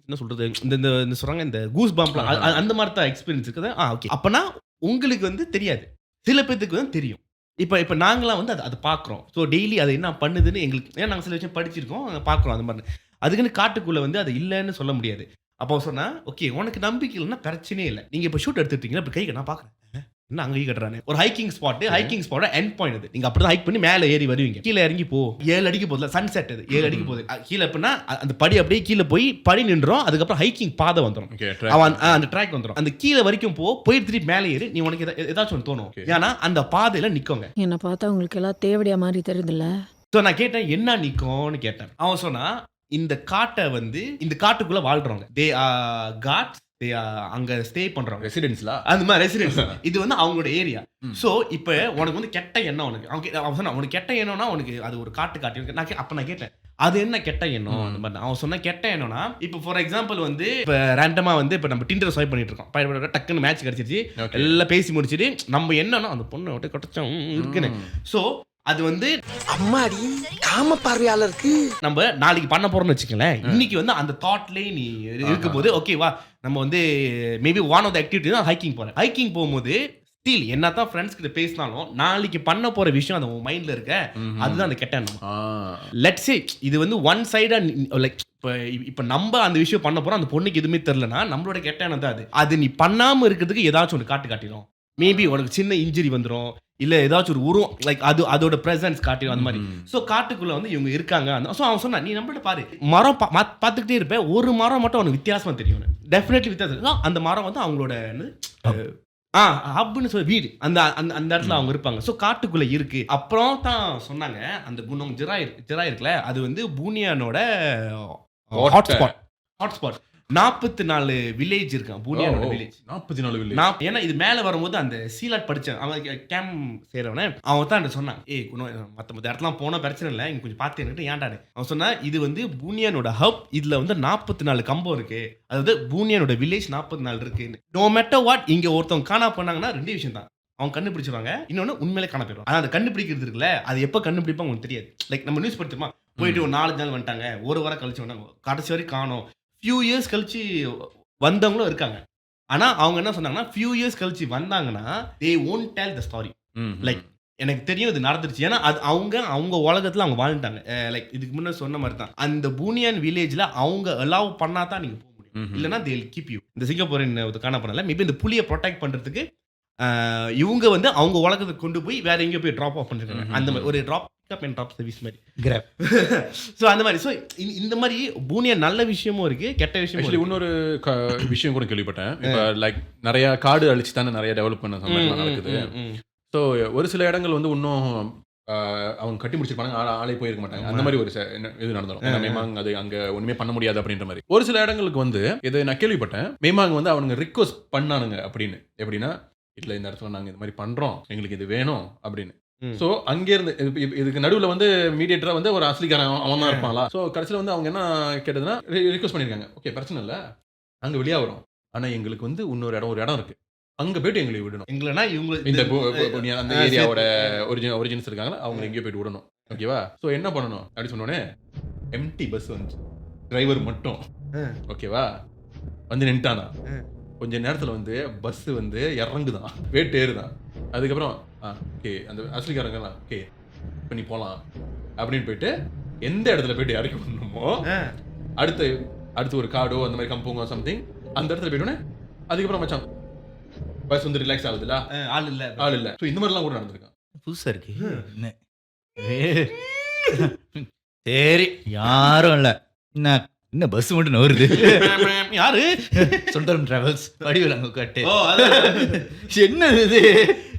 என்ன சொல்றது இந்த சொல்றாங்க இந்த கூஸ் பம்ப்லாம் அந்த மாதிரி தான் எக்ஸ்பீரியன்ஸ் இருக்குது. ஓகே அப்பனா உங்களுக்கு வந்து தெரியாது, சில பேருக்கு வந்து தெரியும். இப்போ நாங்களாம் வந்து அதை பார்க்குறோம். ஸோ டெய்லி அதை என்ன பண்ணுதுன்னு எங்களுக்கு ஏன்னா நாங்கள் சில விஷயம் படிச்சிருக்கோம் பார்க்குறோம் அந்த மாதிரி. அதுக்குன்னு காட்டுக்குள்ளே வந்து அது இல்லைன்னு சொல்ல முடியாது. அப்போ சொன்னால் ஓகே உனக்கு நம்பிக்கை இல்லைன்னா பிரச்சனையே இல்லை. நீங்கள் இப்போ ஷூட் எடுத்துட்டீங்கன்னா இப்போ கை நான் பார்க்குறேன் என்ன அங்கே கட்டுறானே ஒரு ஹைக்கிங் ஸ்பாட் எண்ட் பாயிண்ட். அது நீங்கள் அப்படி தான் ஹைக் பண்ணி மேலே ஏறி வருவீங்க. கீழே இறங்கி 7 அடிக்கு போதில்ல சன்செட். அது 7 அடிக்கு போகுது கீழே. எப்படின்னா அந்த படி அப்படியே கீழே போய் படி நின்றோம். அதுக்கப்புறம் ஹைக்கிங் பாதை வந்துடும். அந்த ட்ராக் வந்துடும். அந்த கீழே வரைக்கும் போய் திருப்பி மேலே ஏறி நீ உனக்கு ஏதாச்சும் தோணும். ஏன்னா அந்த பாதையில நிற்கோங்க. என்னை பார்த்தா உங்களுக்கு எல்லாம் தேவடியா மாதிரி தெரியுதுல்ல. ஸோ நான் கேட்டேன் என்ன நிற்கும்னு கேட்டேன். அவன் சொன்னா இந்த காட்டை வந்து இந்த காட்டுக்குள்ள வாழ்றவங்க தே காட்ஸ் அங்க ஸ்டே பண்றவங்க ரெசிடென்ஸ்ல அந்த மாதிரி ரெசிடென்ஸ். இது வந்து அவங்களோட ஏரியா. சோ இப்போ உனக்கு வந்து கெட்ட எண்ணம் அவன் சொன்னா உனக்கு கெட்ட எண்ணம்னா உனக்கு அது ஒரு காட்டு நான் கேட்டேன் அது என்ன கெட்ட எண்ணம் அந்த மாதிரி. அவன் சொன்ன கெட்ட எண்ணம்னா இப்போ ஃபார் எக்ஸாம்பிள் வந்து இப்போ ரேண்டமா வந்து இப்போ நம்ம டிண்டர் ஸ்வைப் பண்ணிட்டு இருக்கோம். டக்குன்னு மேட்ச் கிடைச்சிருச்சு எல்லாம் பேசி முடிச்சுட்டு நம்ம என்னன்னா அந்த பொண்ணை விட்டு கொட்டச்சோம் இருக்குன்னு. ஸோ அது வந்து அம்மாடி காம பார்வையாளருக்கு நம்ம நாளைக்கு பண்ண போறோம்னு வச்சுக்கலேன், இன்னைக்கு வந்து அந்த தாட்லயே நீ இருக்கும்போது ஓகேவா, நம்ம வந்து maybe one of the activity தான் ஹைக்கிங் போறேன். ஹைக்கிங் போகும்போது ஸ்டில் என்னதான் ஃப்ரெண்ட்ஸ் கிட்ட பேசினாலும் நாளைக்கு பண்ண போற விஷயம் அந்த மைண்ட்ல இருக்க, அதுதான் அந்த கெட்ட எண்ணம். லெட்ஸ் சே இது வந்து ஒன் சைடா லைக் இப்ப நம்ம அந்த விஷயம் பண்ண போறோம், அந்த பொண்ணுக்கு எதுவுமே தெரியலனா நம்மளோட கெட்ட எண்ணம் தான் அது. அது நீ பண்ணாம இருக்கிறதுக்கு ஏதாச்சும் ஒன்று காட்டிடும். மேபி உனக்கு சின்ன இன்ஜுரி வந்துடும், இல்ல ஏதாச்சும் ஒரு உருவம் லைக் அதோட பிரசன்ஸ் காட்டிடும் அந்த மாதிரி. ஸோ காட்டுக்குள்ள வந்து இவங்க இருக்காங்க. ஸோ அவன் சொன்னா நீ நம்மள்ட்ட பாரு, மரம் பார்த்துக்கிட்டே இருப்பேன், ஒரு மரம் மட்டும் அவனுக்கு வித்தியாசமா தெரியும். டெஃபினெட்லி வித்தியாசம். அந்த மரம் வந்து அவங்களோட ஹப்னு சொல்லி வீடு அந்த அந்த இடத்துல அவங்க இருப்பாங்க. ஸோ காட்டுக்குள்ள இருக்கு. அப்புறம் தான் சொன்னாங்க அந்த குணம் ஜெராய் இருக்குல்ல, அது வந்து பூனியானோட ஹாட்ஸ்பாட். 44 வில்லேஜ் இருக்கான் பூனியானோட வில்லேஜ். 44 வில்லேஜ். ஏன்னா இது மேல வரும்போது அந்த சீலாட் படிச்சேன், அவன் கேம் செய்யறவனே அவன் தான் சொன்னான், மத்த இடத்துல போன பிரச்சனை இல்லை, இங்க கொஞ்சம் பார்த்து ஏன்டாரு. அவன் சொன்னா இது வந்து பூனியானோட ஹப், இதுல வந்து 44 கம்பம் இருக்கு, அதாவது பூனியானோட வில்லேஜ் 44 இருக்கு. நோ மேட்டர் வாட் இங்க ஒருத்தவங்க காணா பண்ணாங்கன்னா 2 விஷயம் தான், அவங்க கண்டுபிடிச்சிருவாங்க, இன்னொன்னு உண்மையிலே காண போயிடும். ஆனா அந்த கண்டுபிடிக்கிறது இருக்குல்ல, அது எப்ப கண்டுபிடிப்பாங்க உங்களுக்கு தெரியாது. லைக் நம்ம நியூஸ் படிச்சோமா, போயிட்டு ஒரு 4 நாள் வந்துட்டாங்க, ஒரு வாரம் கழிச்சு வந்தாங்க, கடைசி வரைக்கும் காணோம். ஃபியூ இயர்ஸ் கழிச்சு வந்தவங்களும் இருக்காங்க. ஆனா அவங்க என்ன சொன்னாங்கன்னா, ஃபியூ இயர்ஸ் கழிச்சு வந்தாங்கன்னா they won't tell the story. Like எனக்கு தெரியும் இது நடந்துருச்சு, ஏன்னா அது அவங்க உலகத்துல அவங்க வாழ்ந்துட்டாங்க. லைக் இதுக்கு முன்ன சொன்ன மாதிரி தான் அந்த பூனியான் வில்லேஜ்ல அவங்க அலோவ் பண்ணா தான் நீங்க போக முடியும், இல்லைன்னா they will keep you. இந்த சிங்கப்பூரின் காண பண்ணல மேபி இந்த புலியை ப்ரொடெக்ட் பண்றதுக்கு இவங்க வந்து அவங்க உலகத்துக்கு கொண்டு போய் வேற எங்கேயோ போய் ட்ராப் ஆஃப் பண்ணிருக்காங்க. அந்த மாதிரி ஒரு ட்ராப் சர்வீஸ் மாதிரி கிராப். ஸோ அந்த மாதிரி ஸோ இந்த மாதிரி பூனியா நல்ல விஷயமும் இருக்கு, கெட்ட விஷயம். இன்னொரு விஷயம் கூட கேள்விப்பட்டேன். இப்போ லைக் நிறைய காடு அழிச்சு தானே நிறைய டெவலப் பண்ண சம்பவம் நடக்குது. ஸோ ஒரு சில இடங்கள் வந்து இன்னும் அவங்க கட்டி முடிச்சிருப்பாங்க, ஆளே போயிருக்க மாட்டாங்க. அந்த மாதிரி ஒரு இது நடந்துடும். மேமாங் அது அங்கே ஒன்றுமே பண்ண முடியாது அப்படின்ற மாதிரி. ஒரு சில இடங்களுக்கு வந்து இதை நான் கேள்விப்பட்டேன், மேமாங் வந்து அவனுங்க ரிக்வஸ்ட் பண்ணானுங்க அப்படின்னு. எப்படின்னா இல்லை இந்த இடத்துல நாங்கள் இந்த மாதிரி பண்ணுறோம், எங்களுக்கு இது வேணும் அப்படின்னு. ஸோ அங்கேருந்து இதுக்கு நடுவில் வந்து மீடியேட்டராக வந்து ஒரு அஸ்லிக்காரன் அவன் தான் இருப்பாங்களா. ஸோ கடைசியில் வந்து அவங்க என்ன கேட்டதுன்னா ரிக்வஸ்ட் பண்ணியிருக்காங்க, ஓகே பிரச்சனை இல்லை நாங்கள் வெளியாக வரோம், ஆனால் எங்களுக்கு வந்து இன்னொரு இடம் இருக்குது, அங்கே போய்ட்டு எங்களை விடணும். எங்களா இவங்க இந்த அந்த ஏரியாவோட ஒரிஜினல்ஸ் இருக்காங்களா, அவங்க எங்கேயோ போய்ட்டு விடணும், ஓகேவா. ஸோ என்ன பண்ணணும் அப்படி சொன்னோடனே எம்டி பஸ் வந்துச்சு, டிரைவர் மட்டும், ஓகேவா, வந்து நின்ட்டானா. கொஞ்ச நேரத்தில் வந்து பஸ் வந்து இறங்குதான், வேட்டு ஏறுதான். அதுக்கப்புறம் ஓகே அந்த அஸ்லிக்காரங்கலாம் ஓகே இப்போ நீ போகலாம் அப்படின்னு போயிட்டு எந்த இடத்துல போயிட்டு இறக்கி பண்ணணுமோ அடுத்து ஒரு காடோ அந்த மாதிரி கம்புங்க சம்திங் அந்த இடத்துல போயிட்டோன்னே அதுக்கப்புறம் மச்சான் பஸ் வந்து ரிலாக்ஸ் ஆகுதுல்ல, ஆள் இல்லை. ஸோ இந்த மாதிரிலாம் கூட நடந்திருக்கான். புதுசா இருக்கு. சரி யாரும் இல்லை, என்ன பஸ் மட்டும் வருது. யாரு சுந்தரம் டிராவல்ஸ் வடிவேல் அங்க கட்டு. என்னது இது?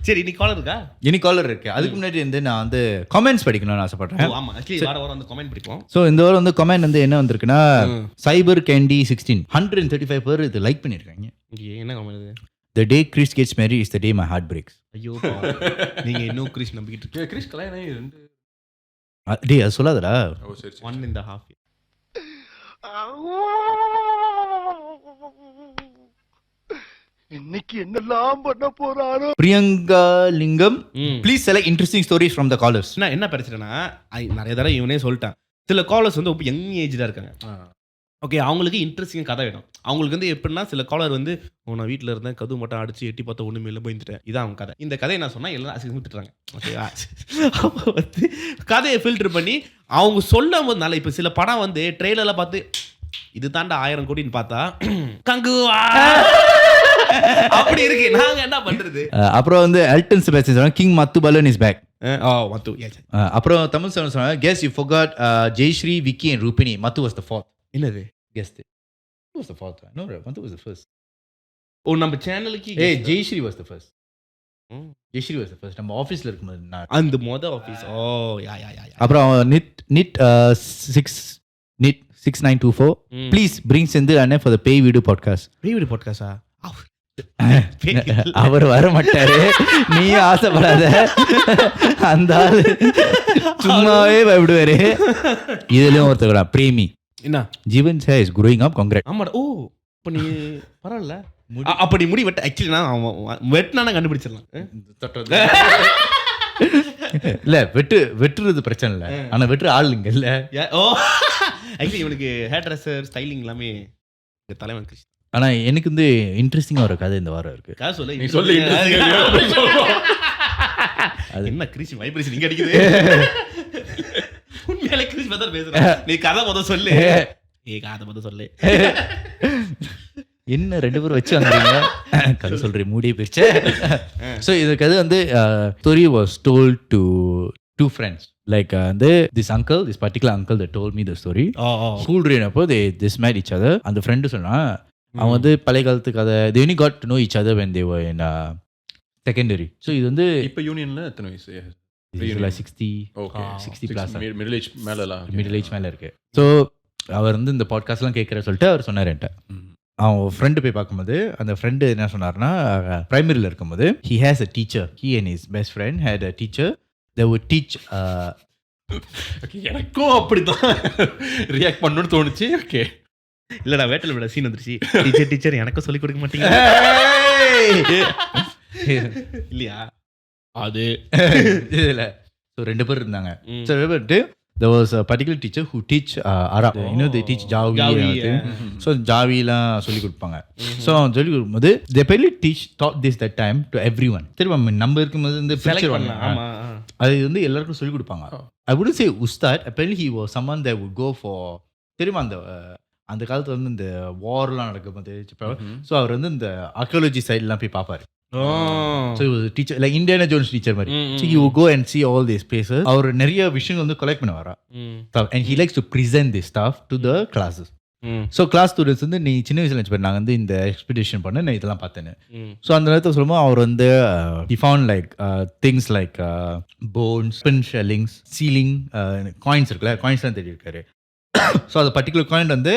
சரி இன்னைக்கு காலர் இருக்கா? இன்னைக்கு காலர் இருக்கு. அதுக்கு முன்னாடி வந்து நான் வந்து கமெண்ட்ஸ் படிக்கணும்னு ஆசைப்படுறேன். ஆமா ஆக்சுவலி வாரம் வந்து கமெண்ட் படிப்போம். ஸோ இந்த வாரம் வந்து கமெண்ட் வந்து என்ன வந்திருக்குன்னா, சைபர் கேண்டி 16 135 பேர் இது லைக் பண்ணியிருக்காங்க. என்ன கமெண்ட் இது? The day Chris gets married is the day my heart breaks. ஐயோ நீங்க இன்னும் கிறிஸ் நம்பிக்கிட்டு இருக்கீங்க. கிறிஸ் கல்யாணம் 2 டேய் அது சொல்லாதடா. ஓ சரி 1.5 year. இன்னைக்கு என்னெல்லாம் பண்ண போறாரோ. Priyanka Lingam, please select interesting stories from the callers. என்ன பிரச்சனைனா நிறைய தடவை இவனே சொல்லிட்டான், சில காலர்ஸ் வந்து யங் ஏஜ்ல இருக்காங்க. ஓகே அவங்களுக்கு இன்ட்ரெஸ்டிங் கதை வேணும். அவங்களுக்கு வந்து எப்படின்னா சில காலர் வந்து நான் வீட்டில் இருந்தேன், கதவு மட்டும் அடிச்சு எட்டி பார்த்தா ஒன்றுமே இல்லை போயிருந்துட்டேன், இதான் அவங்க கதை. இந்த கதையை நான் சொன்னால் எல்லாம் அசிங்கத்துறாங்க. ஓகேவா? அப்போ வந்து கதையை ஃபில்டர் பண்ணி அவங்க சொல்லும் போது நல்லா. இப்போ சில படம் வந்து ட்ரெயிலர்லாம் பார்த்து இது தாண்டா 1000 கோடின்னு பார்த்தா கங்குவா அப்படி இருக்கு. நாங்க என்ன பண்றது? அப்புறம் வந்து எல்டன் செபாஸ்டியன் சொன்னாங்க கிங் மத்து பலன் இஸ் பேக். மத்து. அப்புறம் தமிழ் சொன்னாங்க guess you forgot Jayashree, Vicky and Rubini. மத்து was the fourth. என்னது? Guess it. Who was the fourth? No, Matu was the first. ஓ நம்ம சேனலுக்கு Jayashree was the first. Jayashree was the first. நம்ம ஆபீஸ்ல இருக்கும்போது அந்த மொத ஆபீஸ். யா. அப்புறம் நிட் 6924 ப்ளீஸ் பிரிங் செந்தில் அண்ணே ஃபார் த பேய் வீடியோ பாட்காஸ்ட். பேய் வீடியோ பாட்காஸ்டா? அவர் வர மாட்டாரு, நீ ஆசைப்படாத. அந்த ஆளு சும்மாவே பயப்படுவாரு. இதுலயும் ஒருத்தர் பிரேமி என்ன Jeevan sir is growing up. congrats. ஆமாடா. ஓ இப்போ நீ பரவாயில்ல. அப்படி முடி வெட்ட ஆக்சுவலி நான் வெட்டினா கண்டுபிடிச்சிடலாம். இல்ல வெட்டுறது பிரச்சனை இல்ல, ஆனா வெட்டுற ஆள் இங்க இல்ல. ஓ ஆக்சுவலி இவனுக்கு ஹேர் ட்ரெஸ்ஸர் ஸ்டைலிங் எல்லாமே இந்த தலைவன் கிருஷ்ணன். ஆனா எனக்கு வந்து இன்ட்ரெஸ்டிங்கா ஒரு கதை இந்த வாரம் இருக்கு. காசு சொல்ல நீ சொல்லு அது என்ன கிருஷி வைப்ரேஷன் இங்க அடிக்குது. உண்மையாலே கிருஷி பார்த்தா பேசுறேன். நீ கதை முதல் சொல்லு. கதை முதல் சொல்லு. என்ன 2 பேரும் வச்சு வாங்குறீங்க? கதை சொல்றேன் மூடியே போயிடுச்சு. ஸோ இந்த கதை வந்து story was told to 2 friends. Like this particular uncle that told me the story. School read அப்போ they just met each other. அந்த ஃப்ரெண்டு சொன்னா அவங்க வந்து பழைய காலத்து கதை, they only got to know each other when they were in secondary. So இது வந்து இப்போ யூனியன்ல எத்தனை வயசு? 60 ஓகே 60 plus மிடில் ஏஜ் மேலலாம். மிடில் ஏஜ் மேலே இருக்கு. ஸோ அவர் வந்து இந்த பாட்காஸ்ட்லாம் கேட்குற சொல்லிட்டு அவர் சொன்னார் என்கிட்ட. அவன் ஃப்ரெண்டு போய் பார்க்கும்போது அந்த ஃப்ரெண்டு என்ன சொன்னார்னா, ப்ரைமரியில் இருக்கும்போது he has a teacher. He and his best friend had a teacher that would teach. எனக்கும் அப்படிதான் ரியாக்ட் பண்ணணும்னு தோணுச்சு. ஓகே இல்லடா வேட்டல் விட சீன் வந்துருச்சு. டீச்சர் எனக்கும் சொல்லி கொடுக்க மாட்டீங்க இல்லையா? அது இல்லை. ஸோ 2 பேர் இருந்தாங்க. So 2 பேர்ட்டு there was a particular teacher who teach Arab. You know they teach Jawi. So ஜாவிலாம் சொல்லி கொடுப்பாங்க. ஸோ சொல்லி கொடுக்கும்போது they apparently taught this that time to everyone. தெரியுமா நம்ம இருக்கும்போது இந்த பிக்சர் ஆமா அது வந்து எல்லாருக்கும் சொல்லி கொடுப்பாங்க. I wouldn't say ustad. Apparently he was someone that would go for, தெரியுமா அந்த காலத்துல வந்து இந்த வார்லாம் நடக்கும்போது ஸோ அவர் வந்து இந்த ஆர்கியாலஜி சைட்லாம் போய் பார்ப்பாரு. So he was a teacher, like Indiana Jones teacher மாதிரி. So he would go and see all these places. அவர் நிறைய விஷயங்கள் வந்து கலெக்ட் பண்ண வரா. And he likes to present this stuff to the classes. So class students வந்து நீ சின்ன வயசுல நினச்சி நாங்கள் வந்து இந்த எக்ஸ்பிடிஷன் பண்ண நான் இதெல்லாம் பார்த்தேன்னு. ஸோ அந்த நேரத்தில் சொல்லும்போது அவர் வந்து he found like things like bones, spin shellings, sealing, coins இருக்குல்ல, காயின்ஸ்லாம் தேடி இருக்காரு. ஸோ அந்த பர்டிகுலர் காயின் வந்து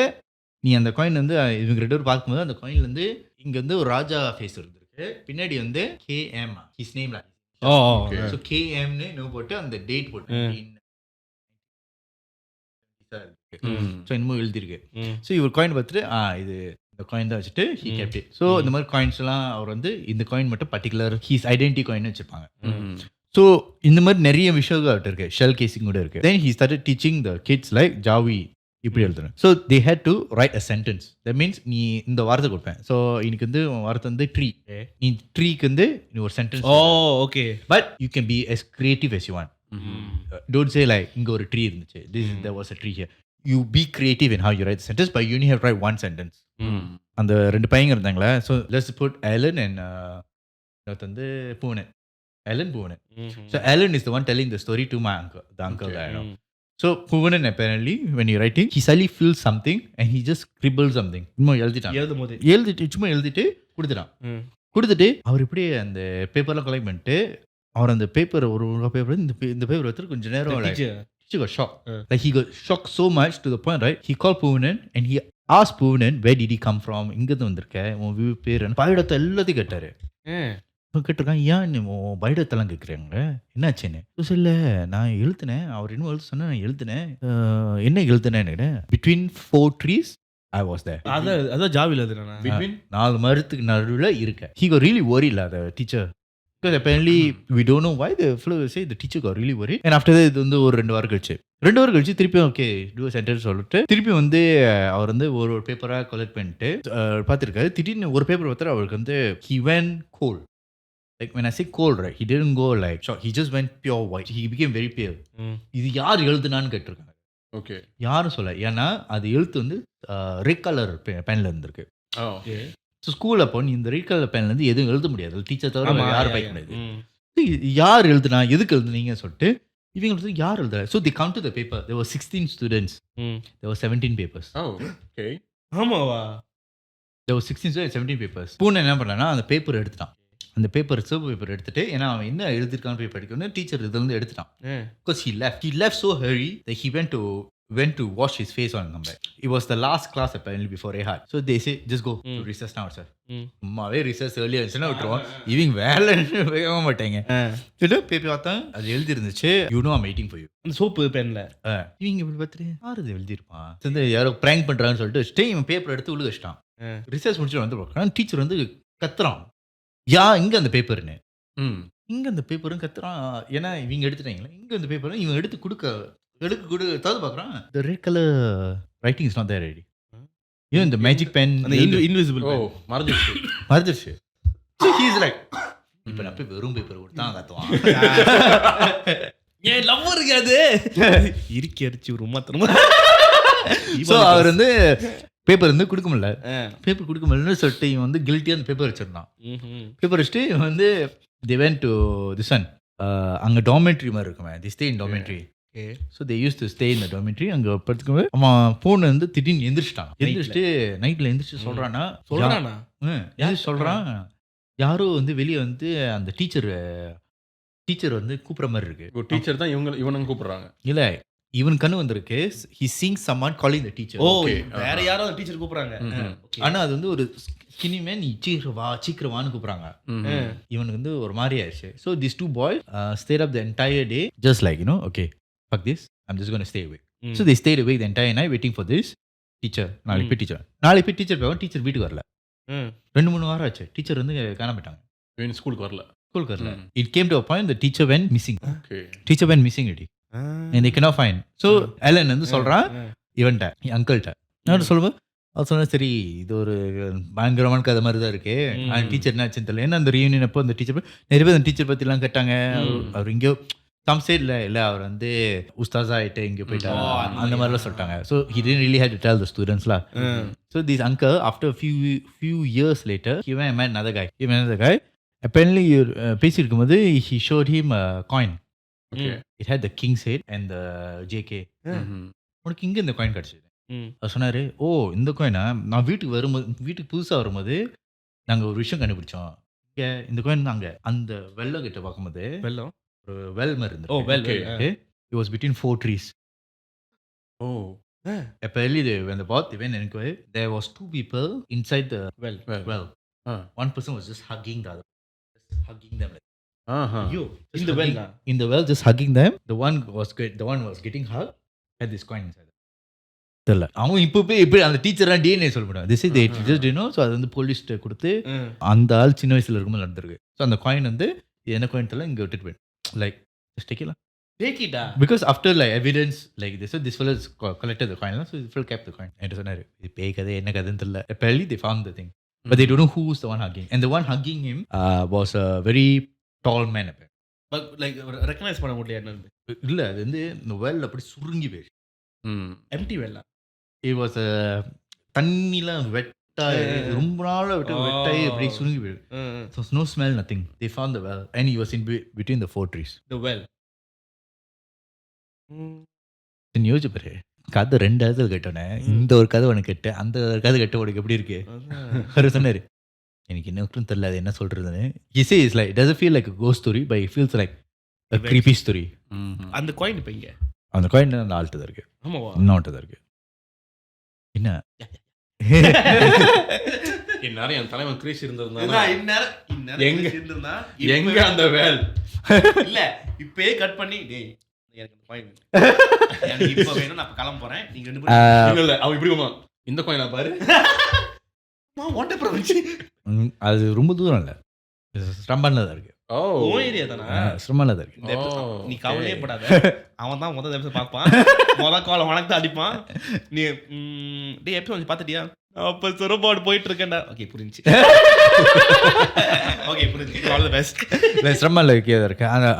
நீ அந்த காயின் வந்து இவங்க 2 பேரும் பார்க்கும்போது அந்த காயின்ல வந்து இங்கே வந்து ஒரு ராஜா ஃபேஸ் இருந்திருக்கு, பின்னாடி வந்து KM ஹிஸ் நேம்ல. ஸோ KMன்னு நோ போட்டு அந்த டேட் போட்டு ஸோ இன்னமும் எழுதிருக்கு. ஸோ இவர் காயின் பார்த்துட்டு இது இந்த காயின் தான் வச்சுட்டு ஹி கேப்ட் இட். ஸோ இந்த மாதிரி காயின்ஸ்லாம் அவர் வந்து இந்த காயின் மட்டும் பர்டிகுலர் ஹீஸ் ஐடென்டி காயின் வச்சுருப்பாங்க. ஸோ இந்த மாதிரி நிறைய விஷயங்கள் அவர்கிட்ட இருக்கு, ஷெல் கேசிங் கூட இருக்கு. Then he started teaching the kids like ஜாவி இப்படி எழுதுறேன். So they had to write a sentence. That means நீ இந்த வார்த்தை கொடுப்பேன். ஸோ இன்னைக்கு வந்து வார்த்தை வந்து ட்ரீ, நீ ட்ரீக்கு வந்து நீ ஒரு sentence. Okay but you can be as creative as you want. Don't say like இங்க ஒரு ட்ரீ இருந்துச்சு, there was a tree here. You be creative in how you write the sentence, but you only have to write one sentence. அந்த 2 பையங்க இருந்தாங்களே, so let's put Alan and வந்து Poonen. Alan Poonen. So Alan is the one telling the story to my uncle, the uncle that I know. So Poonen apparently when he writing, he suddenly feels something and he just scribbles something. சும்மா எழுதிட்டு சும்மா எழுதிட்டு கொடுத்துட்டு அவர் இப்படியே அந்த பேப்பர்லாம் collect பண்ணிட்டு அவர் அந்த பேப்பர் ஒரு பேப்பர் இந்த பேப்பர் எடுத்து கொஞ்சம் நேரம் he got shocked. Like he got shocked so much to the point, right? He called Poonen and he asked Poonen, where did he come from? இங்கேருந்து வந்திருக்க, உன் பேர் பைடத்தை எல்லாத்தையும் கேட்டாரு. கேட்டிருக்கான், ஏன் நீ உன் பைடத்தெல்லாம் கேட்குறாங்க என்னாச்சுன்னு. இல்லை நான் எழுத்துனேன், அவர் இன்னும் எழுத்து சொன்னா நான் எழுத்துனேன். என்ன எழுத்துனேன்னு between 4 trees I was there. அதான் ஜாவில between 4 மரத்துக்கு நடுவில் இருக்க. He got really worried lah, the teacher. Because apparently we don't know why the fellow say the teacher got really worried. And after that இது வந்து ஒரு 2 வாரம் கழிச்சு திருப்பி ஓகே டூ சென்டென்ஸ் சொல்லிட்டு திருப்பி வந்து அவர் வந்து ஒரு பேப்பராக கலெக்ட் பண்ணிட்டு பார்த்துருக்காரு. திடீர்னு ஒரு பேப்பர் பார்த்தாரு, அவருக்கு வந்து he went cold. Like when I say cold, right, he didn't go like shock. He just went pure white. He became very pale. இது யார் எழுதுனான்னு கேட்டிருக்காங்க. ஓகே யாரும் சொல்ல, ஏன்னா அது எழுத்து வந்து ரெட் கலர் பென்ல இருந்திருக்கு. ஸோ ஸ்கூலில் அப்போ நீ இந்த ரெட் கலர் பென்லேருந்து எதுவும் எழுத முடியாது, டீச்சர் தவிர யாரும் பைக் முடியாது. யார் எழுதுனா, எதுக்கு எழுதுனீங்கன்னு சொல்லிட்டு இவங்க வந்து யார் எழுதுற. So the come to the paper, there were 16 students, there were 17 papers. Okay ஆமாவா, there were 16 students, 17 papers. பூனை என்ன பண்ணான்னா அந்த பேப்பர் எடுத்துட்டான். அந்த பேப்பர் சிவப்பு பேப்பர் எடுத்துட்டு, ஏன்னா அவன் என்ன எழுதிருக்கான்னு போய் படிக்கணும்னு டீச்சர் இதுல இருந்து எடுத்துட்டான். Because he left so hurry that he went to wash his face on come back. It was the last class apparently before Ehad. So they say just go to recess now sir. அம்மாவே recess early ஆச்சுன்னா விட்டுருவோம், இவங்க வேலை வேக மாட்டாங்க. Paper பார்த்தா அது எழுதி இருந்துச்சு, you know I'm waiting for you. அந்த சோப்பு பென்ல இவங்க இப்படி பார்த்துட்டு யாரு இது எழுதிருப்பான், வந்து யாரோ பிராங்க் பண்றான்னு சொல்லிட்டு இவன் பேப்பர் எடுத்து உள்ள வச்சிட்டான். ரிசர்ச் முடிச்சுட்டு வந்து டீச்சர் வந்து கத்துறான், யா இங்க அந்த பேப்பர்னு. இங்க அந்த பேப்பரும் கத்துறான். ஏன்னா இவங்க எடுத்துட்டாங்களா, இங்க அந்த பேப்பரும் இவன் எடுத்து தவது பார்க்குறான். The red color writing is not there already. ஏன் இந்த மேஜிக் பென் அந்த இன்விசிபிள் ஓ மறந்துடுச்சு. மறந்துடுச்சு. So he is like, இப்ப நான் போய் வெறும் பேப்பர் கொடுத்தான் கத்துவான். ஏன் லவ் இருக்காது இறுக்கி அடிச்சு ஒரு மாத்திரமா. ஸோ அவர் வந்து பேப்பர் வந்து கொடுக்க முடியல. பேப்பர் கொடுக்க முடியலன்னு சொல்லிட்டு இவன் வந்து கில்ட்டியாக அந்த பேப்பர் வச்சிருந்தான். பேப்பர் வச்சுட்டு இவன் வந்து they went to this one. அங்கே டார்மெட்ரி மாதிரி இருக்குமே, they stay in dormitory. So they used to stay in the dormitory. அங்கே படுத்துக்கும்போது அவன் ஃபோன் வந்து திடீர்னு எந்திரிச்சிட்டு நைட்டில் எந்திரிச்சு சொல்கிறான்னா சொல்கிறான் யாரோ வந்து வெளியே வந்து அந்த டீச்சர் வந்து கூப்பிட்ற மாதிரி இருக்கு. டீச்சர் தான் இவனுங்க கூப்பிடுறாங்க. இல்லை, இவன் கண்ணு வந்திருக்கு. he seeing someone calling the teacher. வேற யாரோ அந்த டீச்சர் கூப்பிடுறாங்க. ஆனா அது வந்து ஒரு skinny man, நீ சீக்கிரவான்னு கூப்பிடுறாங்க. இவனுக்கு வந்து ஒரு மாதிரி ஆயிடுச்சு. So these two boys stayed up the entire day just like, okay, fuck this, I'm just going to stay awake. So they stayed awake the entire night waiting for this teacher. நாளைக்கு போய் teacher போய் teacher வீட்டுக்கு வரல. 2-3 வாரம் ஆச்சு. Teacher வந்து காணாம போயிட்டாங்க. ஸ்கூலுக்கு வரல. It came to a point the teacher went missing. Teacher went missing already. And they cannot find. So Alan வந்து சொல்றான் இவன்ட்ட, அங்கிள்கிட்ட. நான் சொல்லும்போது அவர் சொன்னா, சரி இது ஒரு பயங்கரமான கதை மாதிரி தான் இருக்கு. டீச்சர் என்ன ஆச்சுன்னு தெரியல. ஏன்னா அந்த ரீயூனியன் அப்போ அந்த டீச்சர் நிறைய பேர் அந்த டீச்சர் பற்றிலாம் கேட்டாங்க. அவர் இங்கேயோ சம் சைடில் இல்லை, அவர் வந்து உஸ்தாஸா ஆகிட்டு இங்கே போயிட்டாங்க அந்த மாதிரிலாம் சொல்லிட்டாங்க. So he didn't really have to tell the students lah. So this uncle after a few years later he went and met another guy. Apparently பேசியிருக்கும்போது he showed him a coin. It had the king's head and the JK. உனக்கு இங்கே இந்த coin கிடச்சிது. அவர் சொன்னார், ஓ இந்த காயினா, நான் வீட்டுக்கு புதுசாக வரும்போது நாங்கள் ஒரு விஷயம் கண்டுபிடிச்சோம். இங்கே இந்த காயின் நாங்கள் அந்த வெள்ளம் கிட்ட பார்க்கும்போது ஒரு வெல் மாதிரி இருந்தது. It was between 4 trees. Apparently when they went and inquired, there was 2 people inside the well. One person was just hugging the other, hugging them like. In the well, just hugging them. The one was getting hugged had this coin inside. தெரியல, அவங்க இப்போ போய் அந்த டீச்சர்லாம் DNA சொல்ல முடியும். This is just so அது வந்து போலீஸ்ட்டு கொடுத்து அந்த ஆள் சின்ன வயசுல இருக்கும்போது நடந்திருக்கு. ஸோ அந்த காயின் வந்து என்ன காயின் தெரியல, இங்கே விட்டுட்டு போயிடும். Like just take it because after like evidence like this fellow collected the coin, so this fellow kept the coin. என்று சொன்னார், இது பேய் கதை என்ன கதைன்னு தெரியல. Apparently they found the thing, but they don't know who was the one hugging, and the one hugging him was a very tall man. But like recognize பண்ண முடியல என்னன்னு. இல்ல, அது வந்து இந்த வெல் அப்படி சுருங்கி போயிடுச்சு. Empty well. It was a தண்ணிலாம் வெட்டாய் ரொம்ப நாளாக வெட்டாய் அப்படி சுருங்கி போயிடுது. So no smell, nothing. They found the well and he was in between the 4 trees. The well. யோசிச்சு பாரு, கதை 2 இடத்துல கேட்டோன்னே இந்த ஒரு கதை உனக்கு கேட்டேன், அந்த ஒரு கதை கேட்ட உனக்கு எப்படி இருக்கு? அவர் சொன்னார், எனக்கு இன்னும் தெரியல அது என்ன சொல்றதுன்னு. He says like it doesn't feel like a ghost story, but it feels like a creepy story. அந்த காயின் இப்போ இங்க, அந்த காயின் அந்த ஆள்கிட்ட தான் இருக்கு. ஆமாவா? இன்னொருட்ட தான் இருக்கு. என்ன இந்நேரம் என் தலைவன் கிரீஷ் இருந்ததுனால எங்க அந்த வேல் இல்ல இப்பயே கட் பண்ணி டேய் எனக்கு அந்த காயின் எனக்கு இப்போ வேணும், நான் கிளம்ப போறேன், நீங்க 2 பேரும் இல்ல அவன் இப்படி போவான், இந்த காயினா பாரு வாட் ப்ரொவின்ஸ். அது ரொம்ப தூரம் இல்ல, ஸ்ரம்பான்ல தான் இருக்கு. ஓ ஏரியா தானா? ஸ்ரம்பான்ல தான் இருக்கு. நீ கவலையே படாத, அவன் தான் முதல் எபிசோட் பார்ப்பான், முதல் கால் உனக்கு தான் அடிப்பான். நீ டேய் எபிசோட் பார்த்துட்டியா? அப்ப சொரபாடு போயிட்டு இருக்கேன்டா. ஓகே புரிஞ்சுச்சு. ஓகே புரிஞ்சுச்சு. All the best. இல்லை ஸ்ரம்பான்ல இருக்கு.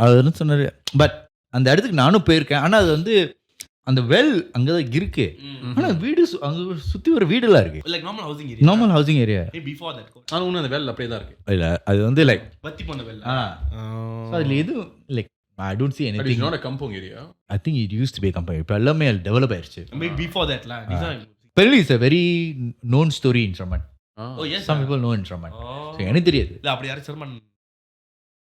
அது சொன்னாரு. பட் அந்த இடத்துக்கு நானும் போயிருக்கேன். ஆனால் அது வந்து அந்த வெல் அங்கதான் இருக்கு. ஆனா வீடு அங்க சுத்தி ஒரு வீடுலாம் இருக்கு. Like normal housing area. Normal housing area. Before that. ஆனா இன்னும் அந்த வெல் அப்படியே தான் இருக்கு. இல்ல அது வந்து லைக் வத்தி போன வெல். அதுல எது like I don't see anything. It's not a kampung area. I think it used to be a kampung. இப்போ எல்லாமே டெவலப் ஆயிருச்சு. Maybe before that la. Apparently it's a very known story in Sraman. Oh yes. Some people know in Sraman. So எனக்கு தெரியாது. இல்ல அப்படி யாரும் sermon.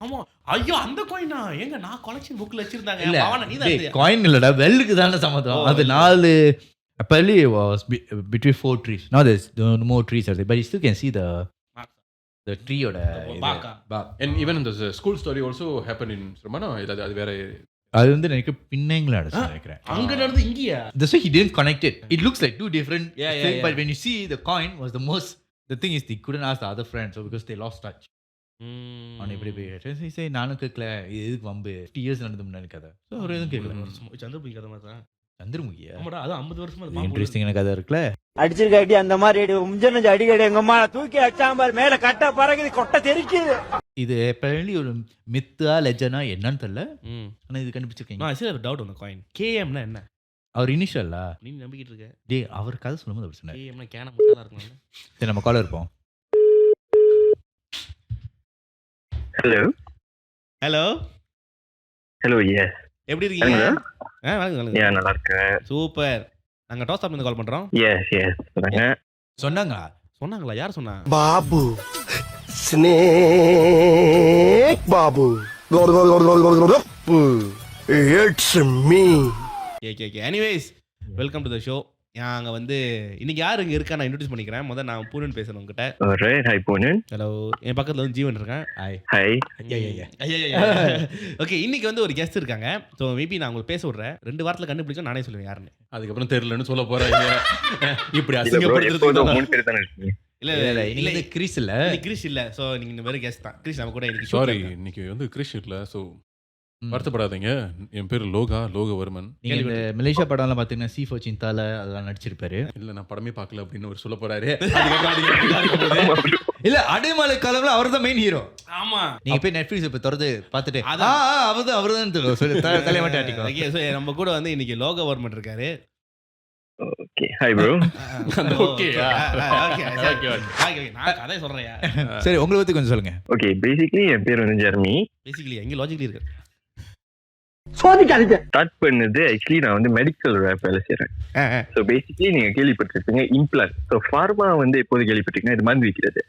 ஆமா ஐயோ அந்த காயினா எங்க நான் கலெக்ஷன் புக்ல வச்சிருந்தாங்க. அவன நீ தான் காயின் இல்லடா, வெல்லுக்கு தான சம்பந்தம். அது 4 apparently was between 4 trees. Now there's no more trees are there, but you still can see the tree oda bark. And even in the school story also happened in Sramana. அது வேற அது வந்து எனக்கு பின்னங்கள நினைக்கிறேன். அங்க நடந்து இங்கயா? That's why he didn't connect it. It looks like 2 different things, but when you see the coin was the thing is they couldn't ask the other friend, so because they lost touch. அவனை இப்படி போய் சரி நானும் கேட்கல இது எதுக்கு வம்பு 50 years நடந்து முன்னாடி கதை ஸோ அவர் எதுவும் கேட்கல சந்திரபுரி கதை மாதிரி தான். சந்திரமுகியா ஆமாடா, அது 50 வருஷமா இன்ட்ரெஸ்டிங்கான கதை இருக்குல்ல. அடிச்சிருக்காட்டி அந்த மாதிரி முஞ்ச அடிக்கடி எங்க அம்மா தூக்கி அச்சாம்பார் மேல கட்ட பறகுது கொட்டை தெரிக்குது. இது apparently ஒரு மித்தா லெஜனா என்னன்னு தெரியல. ஆனா இது கண்டுபிடிச்சிருக்கீங்க. நான் சில டவுட் ஒன்று காயின் கேஎம்னா என்ன? அவர் இனிஷியலா நீ நம்பிக்கிட்டு இருக்க? டேய் அவர் கதை சொல்லும்போது அப்படி சொன்னார். கேஎம்னா கேன மட்டும் தான் இருக்கணும். சரி நம்ம காலர் இருப்போம். ஹலோ ஹலோ ஹலோ எஸ் எப்படி இருக்கீங்க? வணக்கம். நல்லா இருக்கேன். சூப்பர். நாங்க டாஸ் ஆப்ல இருந்து கால் பண்றோம். எஸ் சொல்லுங்க. சொன்னாங்களா? யார் சொன்னா? Babu snake Babu it's me. Okay. Anyways welcome to the show. நாங்க வந்து இன்னைக்கு யார் இங்க இருக்கா நான் இன்ட்ரோ듀ஸ் பண்ணிக்கிறேன். முதல்ல நான் பூனன் பேசுறேன் உங்ககிட்ட. ஆல்ரைட். ஹாய் பூனன். ஹலோ. என் பக்கத்துல வந்து ஜீவன் இருக்கான். ஹாய். ஓகே, இன்னைக்கு வந்து ஒரு கெஸ்ட் இருக்காங்க. ஸோ மேபி நான் உங்களுக்கு பேச விடுறேன். 2 வாரத்துல கண்டுபிடிச்சா நானே சொல்லுவேன் யாருன்னு. அதுக்கப்புறம் தெரியலன்னு சொல்ல போறேன். இப்படி எப்போதும் அசிங்கப்படுத்துறது 3 பேர் தானே இருக்கீங்க. இல்ல இன்னைக்கு கிறிஸ் இல்ல. கிறிஸ் இல்ல. ஸோ நீங்க இந்த மாதிரி கெஸ்ட் தான். கிறிஸ் நம்ம கூட இன்னைக்கு சாரி இன்னைக்கு வந்து கிறிஷ் இல்ல. ஸோ வருத்தப்படாதீங்க. என் பேர் லோகவர்மன். நீங்க இந்த மலேசியா படம்லாம் பாத்தீங்கன்னா சி ஃபோர் சிந்தால அதெல்லாம் நடிச்சிருப்பாரு. இல்ல நான் படமே பார்க்கல அப்படின்னு அவர் சொல்ல போறாரு. இல்ல அடைமலை காலம்ல அவர் தான் மெயின் ஹீரோ. ஆமா. நீங்க போய் நெட்ஃபிளிக்ஸ் இப்ப திறந்து பார்த்துட்டு அதான் அவர்தான் தலைமாட்டி ஆட்டிக்கோ. ஓகே, ஸோ நம்ம கூட வந்து இன்னைக்கு லோகவர்மன் இருக்காரு. ஓகே. Hi bro. ஓகே. நான் கதை சொல்றேன். சரி உங்களை பத்தி கொஞ்சம் சொல்லுங்க. ஓகே, பேசிக்கலி என் பேர் வந்து ஜெர்மி. பேசிக்கலி எங்க லாஜிக்கலி இருக்கு. சோதிக்காதீங்க. ஸ்டார்ட் பண்ணது ஆக்சுவலி நான் வந்து மெடிக்கல் வேலை செய்றேன். ஸோ பேசிக்கலி நீங்க கேள்விப்பட்டிருப்பீங்க இம்ப்ளான்ட். ஸோ ஃபார்மா வந்து எப்போது கேள்விப்பட்டிருக்கீங்கன்னா இது மருந்து விற்கிறது.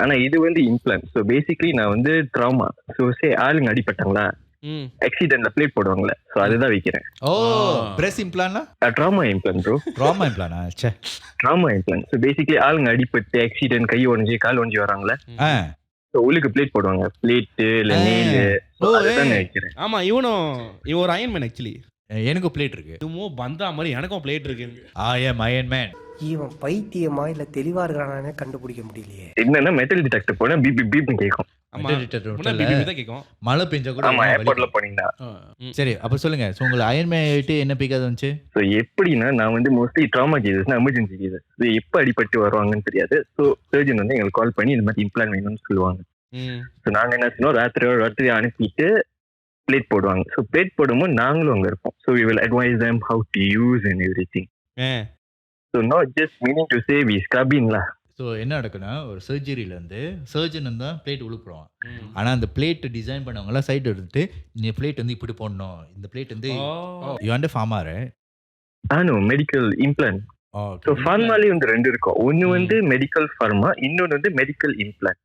ஆனா இது வந்து இம்ப்ளான்ட். ஸோ பேசிக்கலி நான் வந்து ட்ராமா. ஸோ ஆளுங்க அடிப்பட்டாங்களா, ஆக்சிடென்ட்ல பிளேட் போடுவாங்கல்ல, ஸோ அதுதான் விற்கிறேன். ஓ பிரஸ் இம்ப்ளான்ட்னா? Trauma implant bro. ட்ராமா இம்ப்ளானா? Say trauma implant. So basically ஆளுங்க அடிப்பட்டு ஆக்சிடென்ட், கை உடஞ்சி கால் உடஞ்சி வராங்களே, ஸோ உள்ளுக்கு பிளேட் போடுவாங்க. பிளேட்டு இல்லை நெயில், அதுதான் நான் வைக்கிறேன். ஆமா, இவன் ஒரு அயன்மேன். ஆக்சுவலி எனக்கும் பிளேட் இருக்கு. இதுமோ பந்தா மாதிரி எனக்கும் பிளேட் இருக்கு. Iron Man. இவன் பைத்தியமா இல்ல தெளிவா இருக்கானே கண்டுபிடிக்க முடியலையே. என்னன்னா மெட்டல் டிடெக்டர் போனா பீப்னு கேட்கும். மழை பெஞ்சா கூட. ஆமா, ஏர்போர்ட்ல போனீங்கன்னா. சரி அப்ப சொல்லுங்க, உங்களுக்கு அயன்மேன் ஆயிட்டு என்ன பிக்காது வந்துச்சு? ஸோ எப்படின்னா நான் வந்து மோஸ்ட்லி ட்ராமா கேசஸ்னா எமர்ஜென்சி கேசஸ். ஸோ எப்போ அடிபட்டு வருவாங்கன்னு தெரியாது. ஸோ சர்ஜன் வந்து எங்களுக்கு கால் பண்ணி இந்த மாதிரி இம்ப்ளான் வேணும்னு சொல்லுவாங்க. ஸோ நாங்கள் என்ன சொன்னோம், ராத்திரி அனுப்பிட்டு பிளேட் போடுவாங்க. ஸோ பிளேட் போடும்போது நாங்களும் அங்கே இருப்போம். So we will advise them how to use and everything. So not just meaning to say we scrubbing-ல. ஸோ என்ன நடக்குன்னா, ஒரு சர்ஜரியில இருந்து சர்ஜன் தான் பிளேட் உழுப்புறோம். ஆனா அந்த பிளேட் டிசைன் பண்ணவங்கலாம் சைடு எடுத்துட்டு இந்த பிளேட் வந்து இப்படி போடணும், இந்த பிளேட் வந்து யூ அண்ட் ஃபார்மாரு. No medical implant. ஸோ ஃபார்மாலே வந்து 2 இருக்கும். ஒன்று வந்து மெடிக்கல் ஃபார்மா, இன்னொன்று வந்து medical implant.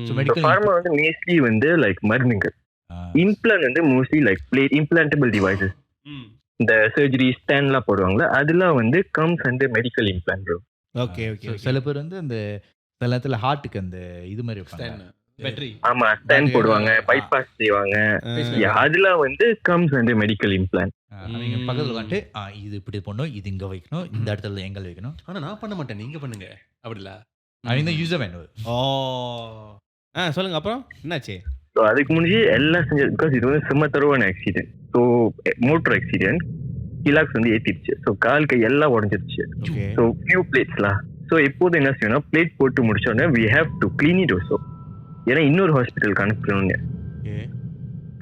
So medical pharma வந்து மோஸ்ட்லி வந்து லைக் மருந்துகள். இம்ப்ளான்ட் வந்து mostly like plate implantable devices. இந்த சர்ஜரி ஸ்டேன்லாம் போடுவாங்களா, அதெல்லாம் வந்து comes and medical implant bro. Okay. சில பேர் வந்து அந்த சில நேரத்துல ஹார்ட்டுக்கு அந்த இது மாதிரி வைப்பாங்க, பேட்டரி. ஆமா, ஸ்டேன் போடுவாங்க, பைபாஸ் செய்வாங்க. அதெல்லாம் வந்து கம்ஸ் அண்ட் மெடிக்கல் இம்ப்ளான்ட். அவங்க பக்கத்துல வந்துட்டு இது இப்படி பண்ணணும், இது இங்க வைக்கணும், இந்த இடத்துல எங்க வைக்கணும். ஆனா நான் பண்ண மாட்டேன், நீங்க பண்ணுங்க. அப்படில அவங்க யூஸர் வேணும். சொல்லுங்க அப்புறம் என்னாச்சு? ஸோ அதுக்கு முன்னாடி எல்லாம் செஞ்சது. பிகாஸ் இது வந்து செம்ம தருவான ஆக்சிடென்ட். ஸோ மோட்டர் ஆக்சிடென்ட், கிலாக்ஸ் வந்து ஏற்றிடுச்சு. ஸோ கால் கை எல்லாம் உடஞ்சிருச்சு. So few பிளேட்ஸ்லாம். ஸோ எப்போது என்ன செய்யணும், பிளேட் போட்டு முடிச்சோடனே we have to clean it also. ஏன்னா இன்னொரு ஹாஸ்பிட்டலுக்கு அனுப்பணுங்க.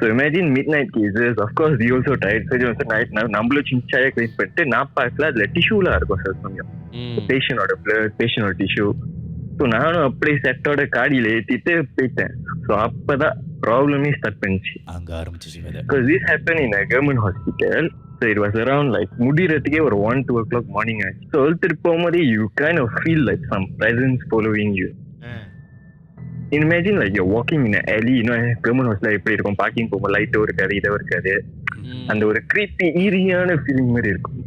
So imagine midnight cases. Of course we also டைட். சர்ஜன் வந்து நைட் நம்மளும் சின்சாயாக க்ளீன் பண்ணிட்டு நான் பார்க்கல, அதில் டிஷ்யூலாம் இருக்கும் சார் சமயம். பேஷண்டோட பிளட், பேஷண்டோட டிஷ்யூ. ஸோ நானும் அப்படியே செட்டோட காடியில் ஏற்றிட்டு போயிட்டேன். ஸோ அப்போதான் ப்ராப்ளமே ஸ்டார்ட் பண்ணிச்சு. அங்கே ஆரம்பிச்சு. Because this happen in a government hospital. So it was around like முடிகிறதுக்கே ஒரு 1-2 o'clock மார்னிங் ஆச்சு. ஸோ எடுத்துட்டு போகும்போது you kind of feel like some presence following you. Imagine like you walking in alley. இன்னும் government hospital எப்படி இருக்கும், parking போகும்போது லைட்டும் இருக்காது, இதோ இருக்காது. அந்த ஒரு க்ரீப்பி ஈரியான ஃபீலிங் மாதிரி இருக்கும்.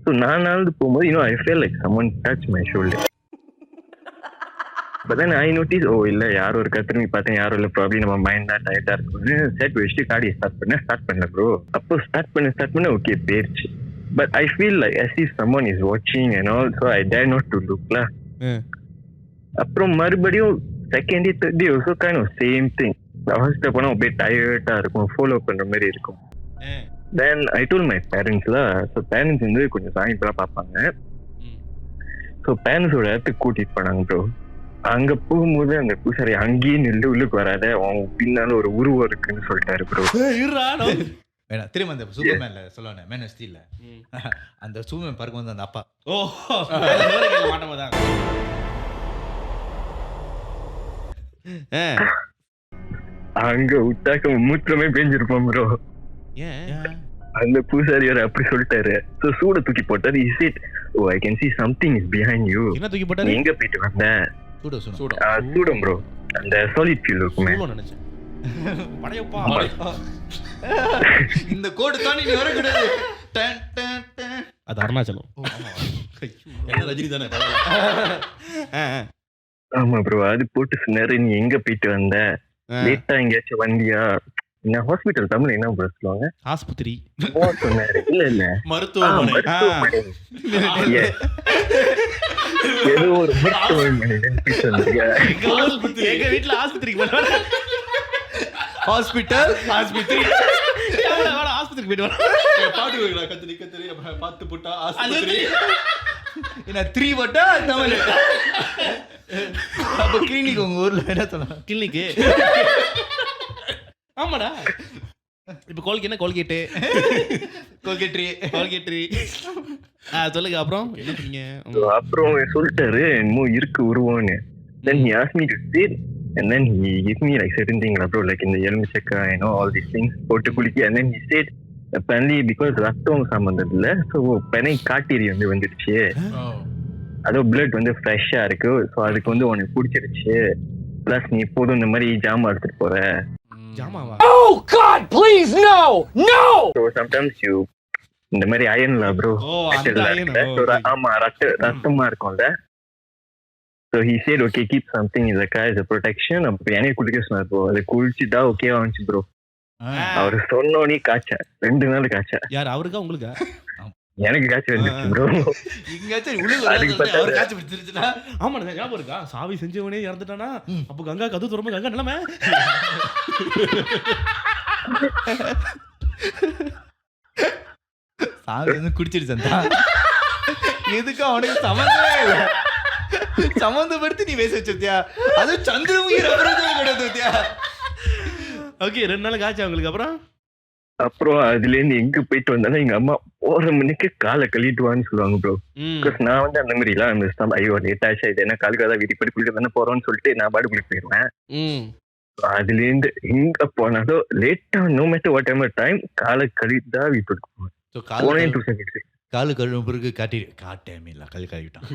ஸோ நான் நடந்து போகும்போது இன்னும் I feel like someone touch my shoulder. But then I noticed, இல்லை யாரும் இருக்கா, திரும்பி பார்த்தேன் யாரும் இல்லை, ப்ராப்ளி நம்ம மைண்ட் தான் டயர்டாக இருக்கும்னு செட் வச்சுட்டு காடியை ஸ்டார்ட் பண்ணல ப்ரோ. அப்போ ஸ்டார்ட் பண்ண ஓகே போயிடுச்சு. But I feel like as if someone is watching and all, so I dare not to look. அப்புறம் மறுபடியும் second day third day also kind of same thing. Hospital போனால் அப்படியே டயர்டாக இருக்கும், ஃபாலோ பண்ணுற மாதிரி இருக்கும். தென் ஐ டோல் மை பேரண்ட்ஸ்லாம். ஸோ பேரண்ட்ஸ் வந்து கொஞ்சம் சாயந்தரம் பார்ப்பாங்க. ஸோ பேரண்ட்ஸோட இடத்துக்கு கூட்டிட்டு போனாங்க ப்ரோ. அங்க போகும்போது அந்த பூசாரி அங்கேயே நின்று உள்ளுக்கு வராத, அவங்க பின்னால ஒரு உருவம் இருக்குன்னு சொல்லிட்டாரு ப்ரோ. வேணா திரும்ப அந்த சூப்பர்மேன்ல சொல்லுவானே, மேன் ஆஃப் ஸ்டீல்ல அந்த சூப்பர்மேன் பார்க்கும்போது அந்த அப்பா மாட்டமாதான் அங்க விட்டாக்க மூத்திரமே பெஞ்சிருப்போம் ப்ரோ. ஏன் அந்த பூசாரியோட அப்படி சொல்லிட்டாரு. ஸோ சூட தூக்கி போட்டாரு. He said, "Oh, I can see something is behind you." என்ன தூக்கி போட்டாரு? எங்க போயிட்டு வந்த? சூடம் சூடம் ப்ரோ. அந்த சாலிட் ஃபியூல் இருக்குமே. நினைச்சேன் படையப்பா. இந்த கோடு தாண்டி நீ வரக்கூடாது. அது அருணாச்சலம். ரஜினி தானே. ஆமா ப்ரோ, அது போட்டு சொன்னாரு, நீ எங்க போயிட்டு வந்த, லேட்டா எங்கேயாச்சும் வந்தியா? நான் ஹாஸ்பிட்டல் தமிழ் என்ன ப்ரோ சொல்லுவாங்க? ஆஸ்பத்திரி சொன்னாரு. இல்ல மருத்துவமனை. ஏதோ ஒரு மருத்துவமனை எங்க வீட்டுல ஆஸ்பத்திரிக்கு ஹாஸ்பிட்டல் ஆஸ்பத்திரி ஆஸ்பத்திரிக்கு போயிட்டு வர பாட்டு கத்திரி கத்திரி பார்த்து போட்டா ஆஸ்பத்திரி. என்ன 3 வட்டா தமிழ். அப்ப கிளினிக் உங்க ஊர்ல என்ன சொல்லலாம்? கிளினிக்கு. ஆமாடா. இப்ப கோல்கேட் என்ன கோல்கேட்டு கோல்கேட்ரி சொல்லுங்க. அப்புறம் என்ன பண்ணீங்க? அப்புறம் சொல்லிட்டாரு என்னமோ இருக்கு உருவம்னு. Then he asked me to sit and then he gave me like certain things bro, like in the எலுமிச்சக்கா, you know, all these things போட்டு குளிக்க. And then he said apparently because ரத்தம் சம்பந்தம் இல்ல, ஸோ பெனை காட்டேரி வந்து வந்துடுச்சு, அதோ பிளட் வந்து ஃப்ரெஷ்ஷா இருக்கு, ஸோ அதுக்கு வந்து உனக்கு பிடிச்சிருச்சு, பிளஸ் நீ எப்போதும் இந்த மாதிரி ஜாமா எடுத்துட்டு போற. ஜாமாவா? Oh God, please no, no. So sometimes you இந்த மாதிரி அயன்ல ப்ரோ. ஆமா, ரத்தமா இருக்கும்ல. So he said okay, keep something in the car as a protection. அப்ப என்னைய குளிக்க சொன்னார் ப்ரோ. அது குளிச்சுட்டா ஓகேவா வந்துச்சு ப்ரோ. அவரு சொன்னோனே காய்ச்ச 2 நாள் காய்ச்ச. யார் அவருக்கா உங்களுக்கா? எனக்கு காய்ச்சல் வந்துச்சு ப்ரோ. இங்கயாச்சும் உள்ள அவர் காய்ச்சல் பிடிச்சிருச்சுனா. ஆமா ஞாபகம் இருக்கா? சாவி செஞ்சவனே இறந்துட்டானா, அப்ப கங்கா கது துறம்ப கங்கா நிலைமை. சாவி வந்து குடிச்சிருச்சா? எதுக்கு அவனுக்கு சம்பந்தமே இல்ல. சம்பந்தப்படுத்தி நீ பேச வச்சிருத்தியா? அது சந்திரமுகி ரபரதம் கிடையாதுத்தியா? ஓகே 2 நாள் காய்ச்சா உங்களுக்கு. அப்புறம் அதுல இருந்து எங்க போயிட்டு வந்தாலும் எங்க அம்மா 1 மணிக்கு காலை கழிட்டுவான்னு சொல்லுவாங்க ப்ரோ. பிகாஸ் நான் வந்து அந்த மாதிரி எல்லாம் ஐயோ லேட் ஆச்சா, இது என்ன காலுக்காக வீட்டுக்கு போய் குளிக்க தானே போறோம்னு சொல்லிட்டு நான் பாடு குளிக்க போயிடுவேன். அதுல இருந்து எங்க போனாலும் லேட்டா no matter whatever time காலை கழிட்டு தான் வீட்டுக்கு போவேன். காலு கழுவு பிறகு காட்டேமே இல்ல கல் கழுவிட்டான்.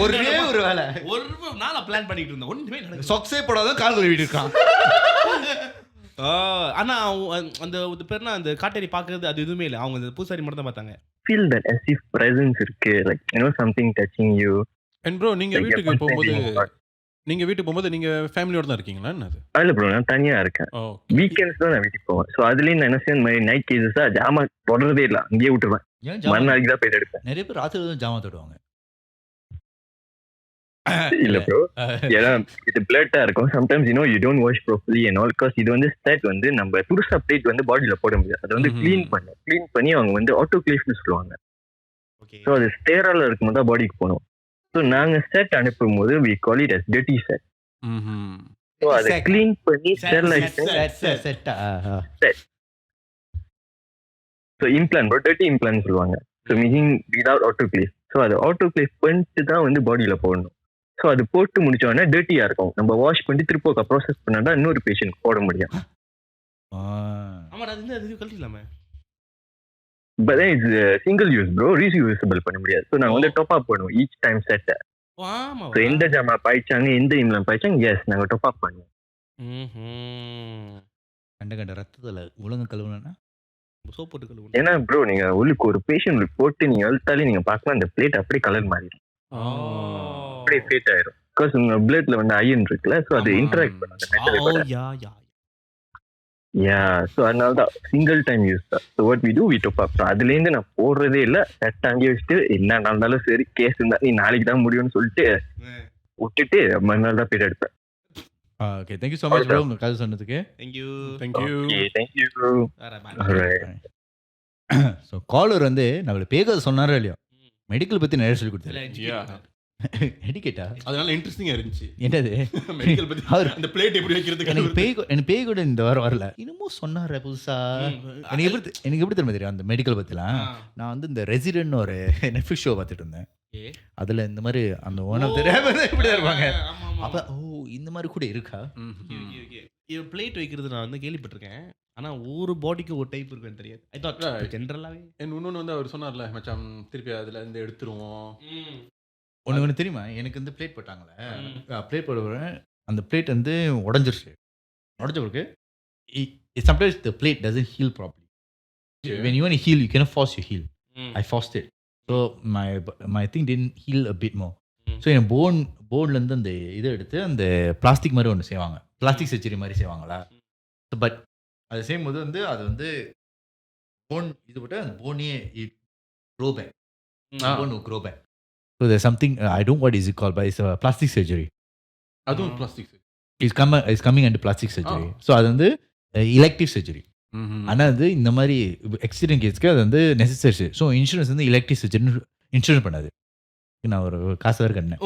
ஒரே ஒரு வேலை ஒரு நாளா பிளான் பண்ணிட்டு இருந்தேன், ஒண்ணுமே நடக்கல. சொக்ஸே போடாத கால் கழுவிட்டு இருக்கான். ஆனா அந்த பேர்னா அந்த காட்டேரி பாக்குறது அது எதுவுமே இல்ல, அவங்க அந்த பூசாரி மட்டும் தான் பார்த்தாங்க. feel that as if presence இருக்கு, like you know something touching you. And bro, நீங்க வீட்டுக்கு போகும்போது நீங்க ஃபேமிலியோட தான் இருக்கீங்களா? என்னது? இல்ல ப்ரோ, நான் தனியா இருக்கேன். வீக்கெண்ட்ஸ் தான் நான் வீட்டுக்கு போவேன். ஸோ அதுலயும் நான் என்ன செய்ய மாதிரி நைட் கேசஸா ஜாமா தொடர்றதே இல்லை, அங்கேயே விட்டுருவேன். மறுநாளைக்கு தான் போயிட்டு எடுப்பேன். நிறைய பேர் ராத்திரி தான் ஜாமா தொடுவாங்க. இல்ல ப்ரோ, ஏன்னா இது பிளட்டா இருக்கும். Sometimes you know you don't wash properly and all. Because இது வந்து ஸ்டேட் வந்து நம்ம புதுசா பிளேட் வந்து பாடியில போட முடியாது. அதை வந்து க்ளீன் பண்ணி அவங்க வந்து ஆட்டோக்ளேவ்னு சொல்லுவாங்க. ஸோ அது ஸ்டேரால இருக்கும்போது தான் பாடிக்கு போகணும். ஸோ நாங்க செட் அனுப்பும் போது we call it as dirty set. So அதை க்ளீன் பண்ணி sterilize so implant bro, dirty implant சொல்லுவாங்க. So meaning without autoclave. So அதை ஆட்டோக்ளேவ் பண்ணிட்டு தான் வந்து பாடியில போடணும். ஸோ அது போட்டு முடிச்சோடனே டர்ட்டியா இருக்கும். நம்ம வாஷ் பண்ணி திருப்பி ப்ராசஸ் பண்ணா இன்னொரு பேஷண்ட் போட முடியும். But it's single use bro, reusable பண்ண முடியாது. ஸோ நாங்கள் வந்து டாப் அப் பண்ணுவோம் ஈச் டைம் செட்டை. ஸோ எந்த ஜாமா பாய்ச்சாங்க எந்த இம்லாம் பாய்ச்சாங்க எஸ் நாங்கள் டாப் அப் பண்ணுவோம். கண்ட ரத்தத்தில் ஒழுங்கு கழுவுனா சோப் போட்டு கழுவு. ஏன்னா ப்ரோ நீங்க உள்ளுக்கு ஒரு பேஷண்ட் போட்டு நீங்க அழுத்தாலே நீங்க பார்க்கலாம் அந்த பிளேட் அப்படியே கலர் மாறிடும், அப்படியே ஃபேட் ஆயிரும். பிகாஸ் உங்க பிளேட்ல வந்து அயன் இருக்குல்ல, ஸோ அது இன்டராக்ட் பண்ணாது. யா ஸோ அதனால தான் சிங்கிள் டைம் யூஸ் தான். So what we do we top up. அதுலேருந்து நான் போடுறதே இல்லை, செட் அங்கேயே வச்சுட்டு என்ன நடந்தாலும் சரி, கேஸ் இருந்தா நீ நாளைக்கு தான் முடியும்னு சொல்லிட்டு விட்டுட்டு மறுநாள் தான் பேர் எடுப்பேன். Okay, thank you so much bro உங்கள் கதை சொன்னதுக்கு. Thank you. Thank you. Thank you. So caller வந்து நம்மளை பேக சொன்னாரோ இல்லையோ, மெடிக்கல் பற்றி நிறைய சொல்லி கொடுத்தாரு. எடிக்கேட்டா அதனால இன்ட்ரெஸ்டிங்கா இருந்துச்சு. என்னது மெடிக்கல் பத்தி அவர் அந்த பிளேட் எப்படி வைக்கிறதுக்கு எனக்கு பேய் கூட இந்த வாரம் வரல. இன்னமும் சொன்னார புதுசா. எனக்கு எப்படி தெரியுமா தெரியும் அந்த மெடிக்கல் பற்றிலாம். நான் வந்து இந்த ரெசிடென்ட் ஒரு நெட்ஃப்ளிக்ஸ் ஷோ பார்த்துட்டு இருந்தேன். அதில் இந்த மாதிரி அந்த ஓனர் தெரியாம இப்படி தான் இருப்பாங்க. அப்போ இந்த மாதிரி கூட இருக்கா? பிளேட் வைக்கிறது நான் வந்து கேள்விப்பட்டிருக்கேன். ஆனா ஒரு பாடிக்கு ஒரு டைப் இருக்குன்னு தெரியாது. ஐ தாட் ஜெனரலாவே. இன்னொன்னு வந்து அவர் சொன்னார்ல மச்சான் திருப்பி அதுல இருந்து எடுத்துருவோம். ஒன்று தெரியுமா, எனக்கு வந்து பிளேட் போட்டாங்களே, பிளேட் போடுவேன், அந்த பிளேட் வந்து உடஞ்சிருச்சு. உடஞ்ச பிறகு sometimes the plate doesn't heal properly. When you want heal you can force you heal. I forced it. So my thing tend heal a bit more. So என் போன்லேருந்து அந்த இதை எடுத்து அந்த பிளாஸ்டிக் மாதிரி ஒன்று செய்வாங்க, பிளாஸ்டிக் சர்ஜரி மாதிரி செய்வாங்களா. பட் அது செய்யும்போது வந்து அது வந்து போன் இது போட்டு அந்த போனே grow bag, phone grow bag. So there's something I don't know what is it called, but it's a plastic surgery. அதுவும் plastic. It's coming under plastic surgery. So அது வந்து elective surgery. ஆனா அது இந்த மாதிரி ஆக்சிடென்ட் கேஸ்க்கு அது வந்து நெசசரி. ஸோ இன்சூரன்ஸ் வந்து எலக்டிவ் சர்ஜரி இன்சூரன்ஸ் பண்ணாது. நான் ஒரு காசு வேறு கண்ணேன்.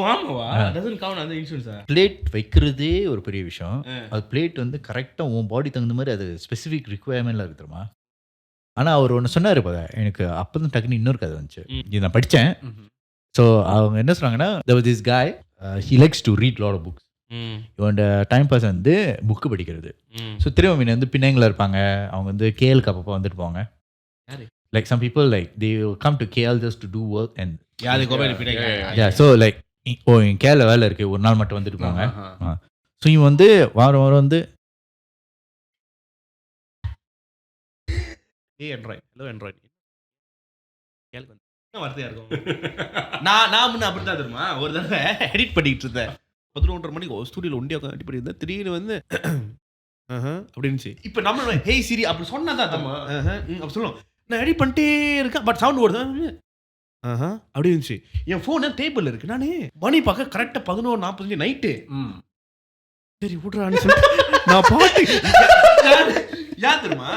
பிளேட் வைக்கிறதே ஒரு பெரிய விஷயம். அது பிளேட் வந்து கரெக்டாக உன் பாடி தகுந்த மாதிரி அது ஸ்பெசிஃபிக் ரிக்குவயர்மெண்ட்ல இருக்கு தெரியுமா. ஆனால் அவர் ஒன்று சொன்னார் இப்போ, எனக்கு அப்போ தான் டக்குன்னு இன்னொரு கதை வந்துச்சு. இது நான் படித்தேன். ஸோ அவங்க என்ன சொல்கிறாங்கன்னா, there was this guy, he likes to read lot of books. இவனோட டைம் பாஸ் வந்து புக்கு படிக்கிறது. ஸோ திரும்ப வந்து பின்னாங்கில் இருப்பாங்க, அவங்க வந்து கேஎலுக்கு அப்பப்போ வந்துட்டு போவாங்க. Like some people like they come to KL just to do work and yeah, so like என் கேல வேலை இருக்கு, ஒரு நாள் மட்டும் வந்துட்டு போவாங்க. ஸோ இவன் வந்து வாரம் வாரம் வந்து வார்த்தையா இருக்கும். நான் முன்ன அப்படித்தான் தெரியுமா, ஒரு தடவை எடிட் பண்ணிட்டு இருந்தேன். 11:30 மணிக்கு ஸ்டுடியோல ஒண்டியா எடிட் பண்ணியிருந்தேன். திடீர்னு வந்து அப்படின்னு இப்ப நம்ம ஹே சிரி அப்படி சொன்னதான் அப்படி சொல்லுவோம். நான் எடிட் பண்ணிட்டே இருக்கேன், பட் சவுண்ட் ஓடுது அப்படி இருந்துச்சு. என் போன் டேபிள் இருக்கு. நானே மணி பார்க்க கரெக்டா 11:45 நைட்டு. சரி விட்றான்னு சொல்லிட்டு நான் பாட்டு யார் தெரியுமா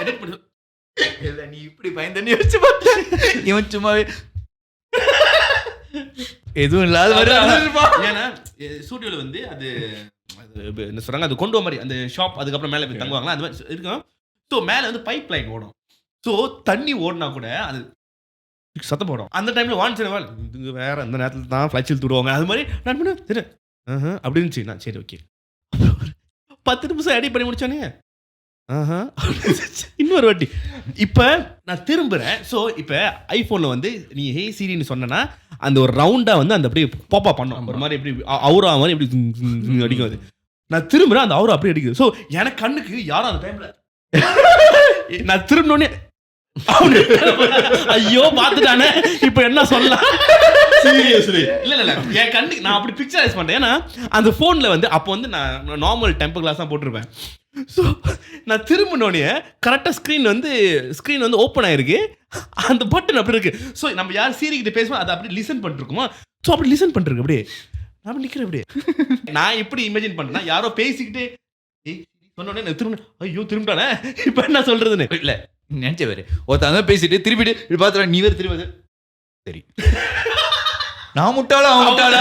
எடிட் பண்ணி இல்ல நீ இப்படி பயந்து யோசிச்சு பார்த்த. இவன் சும்மாவே எதுவும் இல்லாத ஏன்னா ஸ்டூடியோல வந்து அது என்ன சொல்றாங்க, அது கொண்டு மாதிரி அந்த ஷாப், அதுக்கப்புறம் மேலே போய் தங்குவாங்களா, அந்த மாதிரி இருக்கும். ஸோ மேலே வந்து பைப் லைன் ஓடும். ஸோ தண்ணி ஓடினா கூட அது சத்தம் போடும். அந்த டைம்ல வான்சேவால் இது வேற அந்த நேரத்தில் தான் ஃப்ளைச்சில் தூடுவாங்க. அது மாதிரி நான் பண்ண சரி அப்படி இருந்துச்சு. நான் சரி ஓகே 10 நிமிஷம் எடிட் பண்ணி முடிச்சானே இன்னொரு வாட்டி இப்போ நான் திரும்புறேன். ஸோ இப்போ ஐஃபோனில் வந்து நீ ஹே சீரின்னு சொன்னா அந்த ஒரு ரவுண்டாக வந்து அந்த அப்படியே பாப்பா பண்ணும், ஒரு மாதிரி எப்படி அவுரா மாதிரி எப்படி அடிக்கும். அது நான் திரும்புறேன், அந்த அவுரா அப்படியே அடிக்குது. ஸோ எனக்கு கண்ணுக்கு யாரும் அந்த டைம்ல நான் திரும்பினோடனே ஐயோ பார்த்துட்டானே இப்போ என்ன சொல்லலாம். இல்ல என் கண்ணுக்கு நான் அப்படி பிக்சரைஸ் பண்றேன். ஏன்னா அந்த போன்ல வந்து அப்போ வந்து நான் நார்மல் டெம்பர் கிளாஸ் தான் போட்டிருப்பேன். ஸோ நான் திரும்பினோடனே கரெக்டாக ஸ்க்ரீன் வந்து ஓப்பன் ஆயிருக்கு, அந்த பட்டன் அப்படி இருக்கு. ஸோ நம்ம யார் சீரிக்கிட்ட பேசுவோம் அதை அப்படி லிசன் பண்ணிருக்குமா. ஸோ அப்படி லிசன் பண்ணிருக்கு அப்படியே நான் நிற்கிறேன். அப்படியே நான் எப்படி இமேஜின் பண்ணேன்னா யாரோ பேசிக்கிட்டே சொன்னோடனே திரும்ப ஐயோ திரும்பிட்டானே இப்போ என்ன சொல்றதுன்னு இல்ல நினைச்ச வேறு ஒருத்தங்க பேசிட்டு திருப்பிட்டு இப்படி பார்த்துட்டு நீ வேறு திரும்ப சரி நான் முட்டாளா அவன் முட்டாளா.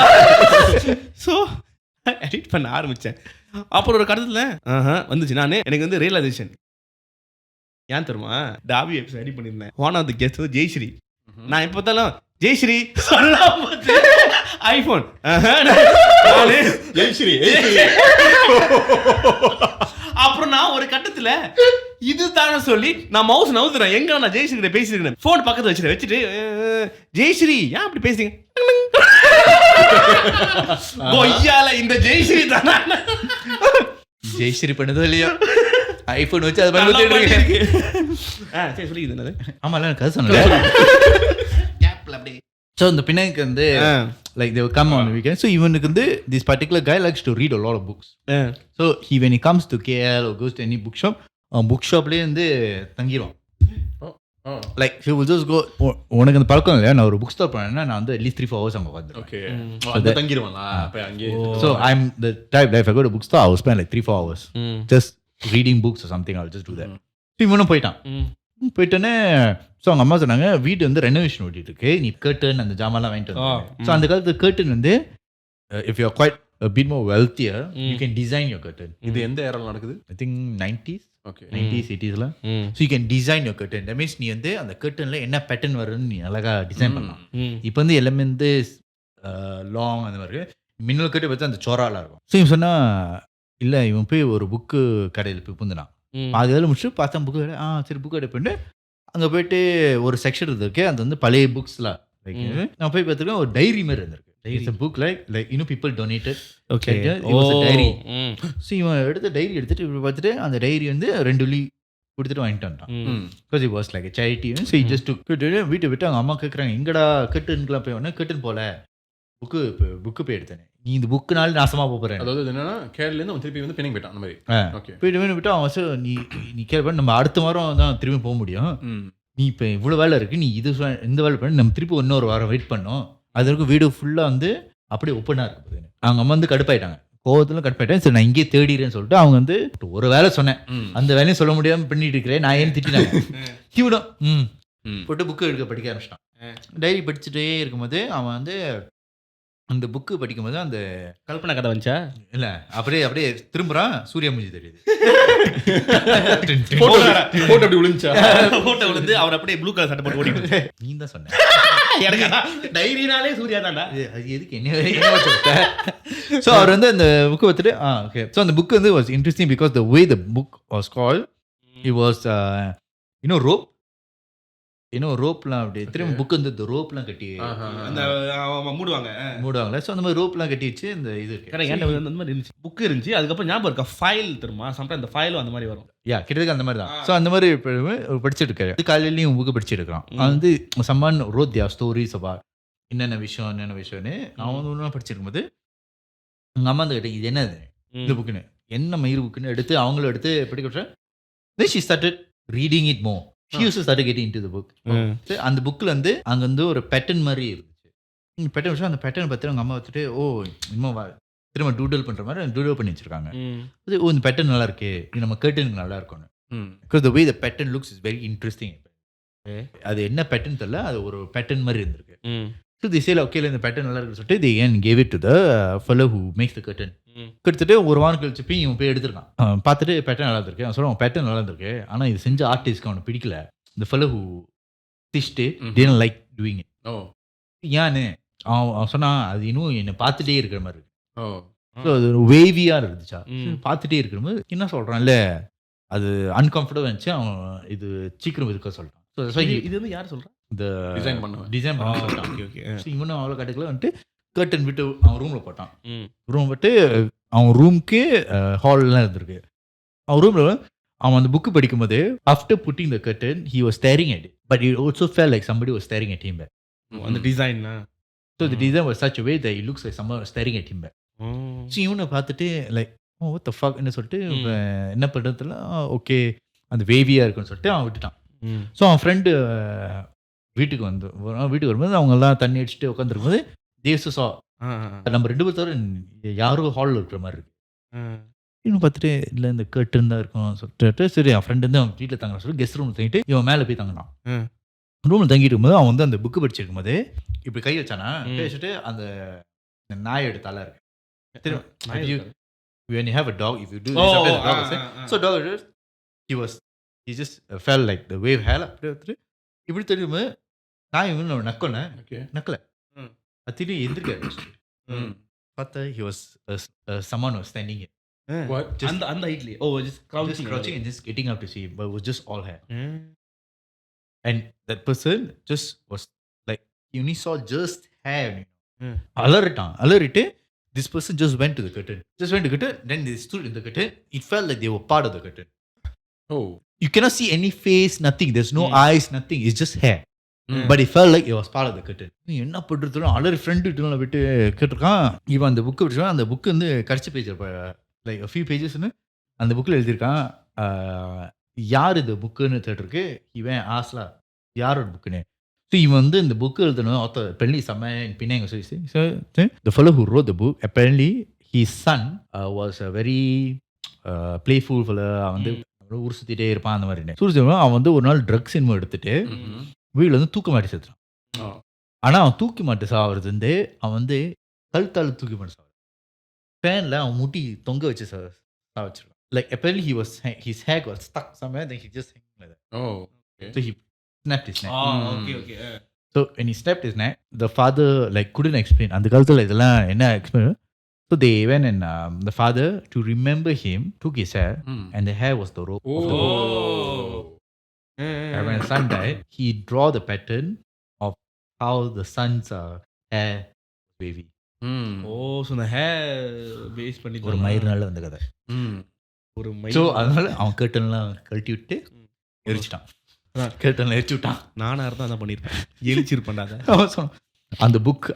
ஸோ எடிட் பண்ண ஆரம்பித்தேன். அப்புறம் ஒரு கட்டத்தில் வந்துச்சு. நான் எனக்கு வந்து ரியலைசேஷன் ஏன் தெரியுமா, டாபி எபிசோட் எடிட் பண்ணியிருந்தேன். ஒன் ஆஃப் தி கெஸ்ட் வந்து ஜெய்ஸ்ரீ. நான் எப்போ பார்த்தாலும் ஜெய்ஸ்ரீ சொல்லாம ஐஃபோன் ஜெய்ஸ்ரீ. அப்புறம் நான் ஒரு கட்டத்துல இது தானே சொல்லி நான் மவுஸ் நவுத்துறேன். எங்க நான் ஜெய்ஸ்ரீ கிட்ட பேசிருக்கேன், போன் பக்கத்துல வச்சுட்டு ஜெய்ஸ்ரீ ஏன் அப்படி பேசுறீங்க இந்த ஜெய்ஸ்ரீ தானே ஜெய்ஸ்ரீ பண்ணதோ இல்லையோ ஐபோன் வச்சு அது பண்ணி இருக்கு. சரி சொல்லி இது ஆமா கதை சொன்னேன். ஸோ இந்த பின்னாக்கு வந்து like they will come on the weekend. So இவனுக்கு வந்து this particular guy likes to read a lot of books. So when he comes to KL or goes to any bookshop, bookshopலயே வந்து தங்கிடுவான். Like he will just go உனக்கு அந்த பழக்கம் இல்லையா நான் ஒரு புக் ஸ்டாப் பண்ணேன்னா நான் வந்து அட்லீஸ்ட் 3-4 hours அங்கே உட்காந்துருவேன். ஓகே அங்க தங்கிடுவாங்களா அப்ப அங்கே So I'm the type that if I go to bookstore I will spend like 3-4 hours just reading books or something. I'll just do that. So இவனும் போயிட்டோன்னே ஸோ அவங்க அம்மா சொன்னாங்க வீடு வந்து ரெனோவேஷன் ஓட்டிட்டு இருக்கு நீ கர்டன் அந்த ஜாமான்லாம் வாங்கிட்டு வந்து ஸோ அந்த காலத்து கர்டன் வந்து if you're quite a bit more wealthier you can design your curtain. இது எந்த ஏரியால நடக்குது? I think 90s okay 90s 80sல so you can design your curtain. That means நீ வந்து அந்த கர்டன்ல என்ன பேட்டர்ன் வரும்னு நீ அழகா டிசைன் பண்ணலாம். இப்போ வந்து எல்லாமே வந்து லாங் அந்த மாதிரி இருக்கு. மின்னல் கட்டு பார்த்து அந்த சோராலாம் இருக்கும். ஸோ இவன் சொன்னா இல்லை இவன் போய் ஒரு புக்கு கடையில் போய் புந்துனான். அது வேலை முடிச்சுட்டு பார்த்தா புக்கு கடை சரி புக்கு கடை போயிட்டு அங்கே போயிட்டு ஒரு செக்ஷன் இருந்திருக்கு அது வந்து பழைய புக்ஸ்லாம் லைக் நான் போய் பார்த்துருக்கேன் ஒரு டைரி மாதிரி இருந்திருக்கு. It's a book like people donated. Okay. It was a diary. So இவன் எடுத்த டைரி எடுத்துட்டு இப்படி பார்த்துட்டு அந்த டைரி வந்து 2 வெள்ளி கொடுத்துட்டு வாங்கிட்டு வந்துட்டான். Because it was like a charity. So he just took வீட்டை விட்டு அவங்க அம்மா கேட்குறாங்க எங்கடா கட்டுன்னுக்குலாம் போய் உடனே கட்டுன்னு போல புக்கு போய் எடுத்தேன் நீ இந்த புக்குனால நாசமா போறேன். அதாவது என்னன்னா கேரளிலேருந்து அவன் திருப்பி வந்து பின்னிங் போயிட்டான் அந்த மாதிரி. ஓகே போயிட்டு விட்டு அவன் நீ கேட்ப நம்ம அடுத்த வாரம் தான் திரும்பி போக முடியும். நீ இப்போ இவ்வளோ வேலை இருக்கு நீ இந்த வேலை பண்ணி நம்ம திருப்பி இன்னொரு வாரம் வெயிட் பண்ணோம். அது வரைக்கும் வீடு ஃபுல்லாக வந்து அப்படியே ஓப்பனாக இருக்குது. அவங்க அம்மா வந்து கடுப்பாயிட்டாங்க கோவத்தில் கடுப்பாயிட்டேன். சரி நான் இங்கேயே தேடிறேன்னு சொல்லிட்டு அவங்க வந்து ஒரு வேலை சொன்னேன் அந்த வேலையும் சொல்ல முடியாமல் பண்ணிட்டு இருக்கிறேன் நான் ஏன் திட்டினாங்க இவனும் போட்டு புக்கு எடுக்க படிக்க ஆரம்பிச்சிட்டான். டைரி படிச்சுட்டே இருக்கும்போது அவன் வந்து அந்த புக்கு படிக்கும்போது அந்த கல்பனா கதை வந்துச்சா இல்லை அப்படியே திரும்புறான் சூர்யா மூஞ்சி தெரியுது. போட்டோ அப்படி விழுந்துச்சா போட்டோ விழுந்து அவர் அப்படியே ப்ளூ கலர் சட்டை போட்டு ஓடிட்டு நீ தான் சொன்ன டைரினாலே சூர்யா தான்டா அது எதுக்கு என்ன ஸோ அவர் வந்து அந்த புக்கு பார்த்துட்டு ஓகே ஸோ அந்த புக் வந்து was interesting because the way the book was call it was ரோப்லாம் அப்படி திரும்ப புக் வந்து இந்த ரோப்லாம் கட்டி அந்த மூடுவாங்கல்ல ஸோ அந்த மாதிரி ரோப்லாம் கட்டி வச்சு இந்த இது அந்த மாதிரி இருந்துச்சு புக் இருந்துச்சு. அதுக்கப்புறம் ஞாபகம் இருக்கா ஃபைல் தெரியுமா சம்டைம் அந்த ஃபைலும் அந்த மாதிரி வரும். கிட்டத்தட்ட அந்த மாதிரி தான். ஸோ அந்த மாதிரி படிச்சுட்டு இருக்காரு காலையிலையும் புக்கு படிச்சுட்டு இருக்கான். அவன் வந்து சம்மான் ரோட் தியா ஸ்டோரிஸ் அப்பா என்னென்ன விஷயம்னு அவன் ஒன்றும் படிச்சிருக்கும்போது உங்கள் அம்மா வந்து கேட்டேன் இது என்னது இந்த புக்குன்னு என்ன மயிர் புக்குன்னு எடுத்து அவங்களும் எடுத்து படிக்க விட்டுறேன். She started reading it more. She used to start getting into the book. அந்த புக்கில் வந்து அங்கே வந்து ஒரு பேட்டர்ன் மாதிரி இருந்துச்சு. பேட்டர்ன் வச்சு அந்த பேட்டர்ன் பார்த்து அவங்க அம்மா வச்சுட்டு இன்னும் திரும்ப டூடல் பண்ணுற மாதிரி டூடல் பண்ணி வச்சிருக்காங்க. இந்த பேட்டர்ன் நல்லா இருக்கு இது நம்ம கர்டனுக்கு நல்லா இருக்கும்னு. Because the way the pattern looks is very interesting. அது என்ன பேட்டர்ன் தெரியல அது ஒரு பேட்டர்ன் மாதிரி இருந்திருக்கு. ஸோ தி சேல் ஓகே இந்த பேட்டர்ன் நல்லா இருக்குன்னு சொல்லிட்டு தி ஏன் gave it to the fellow who makes the curtain. கிட்டத்தட்ட ஒரு வாரம் கழிச்சு போய் இவன் போய் எடுத்துருக்கான். பார்த்துட்டு பேட்டர்ன் நல்லா இருக்கு அவன் சொல்லுவான் பேட்டர்ன் நல்லா இருந்திருக்கு ஆனால் இது செஞ்ச ஆர்டிஸ்ட்க்கு அவனுக்கு பிடிக்கல. இந்த fellow who stitched didn't like doing it. ஏன்னு அவன் சொன்னான் அது இன்னும் என்னை பார்த்துட்டே இருக்கிற மாதிரி இருக்கு. ஸோ அது ஒரு வேவியாக இருந்துச்சா பார்த்துட்டே இருக்கிற மாதிரி என்ன சொல்கிறான்ல அது அன்கம்ஃபர்டபுள் இருந்துச்சு. அவன் இது சீக்கிரம் இருக்க சொல்லிட்டான். ஸோ இது வந்து யார் சொல்கிறான் இந்த டிசைன் பண்ண சொல்லிட்டான். இவனும் அவ்வளோ கட்டுக்குள்ள வந்துட்டு கர்டன் விட்டு அவன் ரூமில் போட்டான். ரூம் விட்டு அவன் ரூம்க்கு ஹால்லாம் இருந்திருக்கு. அவன் ரூமில் அவன் அந்த புக்கு படிக்கும்போது after putting the curtain he was staring at it but it also fell like somebody was staring at him. அந்த design so the design was such way that it looks like somebody was staring at him. So இவனை பார்த்துட்டு like what the fuck என்ன சொல்லிட்டு என்ன பண்ணுறதுல okay அந்த வேவியாக இருக்குன்னு சொல்லிட்டு அவன் விட்டுட்டான். ஸோ அவன் ஃப்ரெண்டு வீட்டுக்கு வரும்போது அவங்க எல்லாம் தண்ணி அடிச்சுட்டு உட்காந்துருக்கும்போது தேவசு சா நம்ம 2 பேர் தவிர யாரும் ஹாலில் இருக்கிற மாதிரி இருக்கு. இன்னும் பார்த்துட்டு இல்லை இந்த கர்டன் தான் இருக்கும் சொல்லிட்டு சரி என் ஃப்ரெண்டு வந்து அவன் வீட்டில் தங்குறான் சொல்லி கெஸ்ட் ரூம் தங்கிட்டு இவன் மேலே போய் தங்கினான். ரூமில் தங்கிட்டு இருக்கும்போது அவன் வந்து அந்த புக்கு படிச்சிருக்கும் போது இப்படி கை வச்சானா கை வச்சுட்டு அந்த நாயோட தலை இருக்கு. When you have a dog, if you do this, so dog he just felt like the wave hair அப்படியே இப்படி தெரியுமா நான் இவன் நக்கல அத்திரி எந்திரிக்க பார்த்தா he was someone was standing here. What? Just அந்த ஹைட்லயே just crouching and just getting up to see but it was just all hair. And that person just was like you only saw just hair. அலறிட்டு this person just went to the curtain. Then they stood in the curtain. It felt like they were part of the curtain. You cannot see any face, nothing. There's no eyes, nothing. It's just hair. But it felt like it was part of the curtain. என்ன பண்ணுறதுல அலறி friend விட்டு கேட்டிருக்கான். இவன் அந்த book படிச்சான். அந்த book வந்து கடைசி பேஜ் லைக் a few pagesன்னு அந்த புக்கில் எழுதியிருக்கான் யார் இந்த புக்குன்னு தேட்டிருக்கு இவன் ஆஸ்லா யாரோட புக்குன்னு. ஸோ இவன் வந்து இந்த புக்கு எழுதணும் ஆத்தர் apparently செம்ம பின்னாங்க சொல்லி so the fellow who wrote the book apparently his son was a very playful fellow. அவன் வந்து ஊர் சுற்றிட்டே இருப்பான் அந்த மாதிரி. அவன் வந்து ஒரு நாள் ட்ரக்ஸ் இன்னும் எடுத்துட்டு வீட்டில் வந்து தூக்க மாட்டி செத்துறான். ஆனால் அவன் தூக்கி மாட்டு சாவது வந்து அவன் வந்து கழுத்தால் தூக்கி மாட்டு சாவது ஃபேனில் அவன் முட்டி தொங்க வச்சு சாவச்சிருவான். Like apparently his hair got stuck somewhere, then he just hanging like that. Oh, okay. So he snapped his neck. Okay. So when he snapped his neck, the father like couldn't explain. அந்த காலத்துல இதெல்லாம் என்ன explain? So they went and the father to remember him took his hair and the hair was the rope of the book. And when the son died, he draw the pattern of how the son's hair was wavy. So இந்த hair base பண்ணி ஒரு மயிர்னால வந்த கதை. ஒரு so அதனால அவன் கேர்டன்லாம் கழட்டி விட்டு எரிச்சிட்டான். கேர்டன்லாம் எரிச்சு விட்டான். நானாக இருந்தால் அதான் பண்ணியிருப்பேன், எரிச்சிருப்பேன் அதை. அவன் சொன்னான் அந்த புக்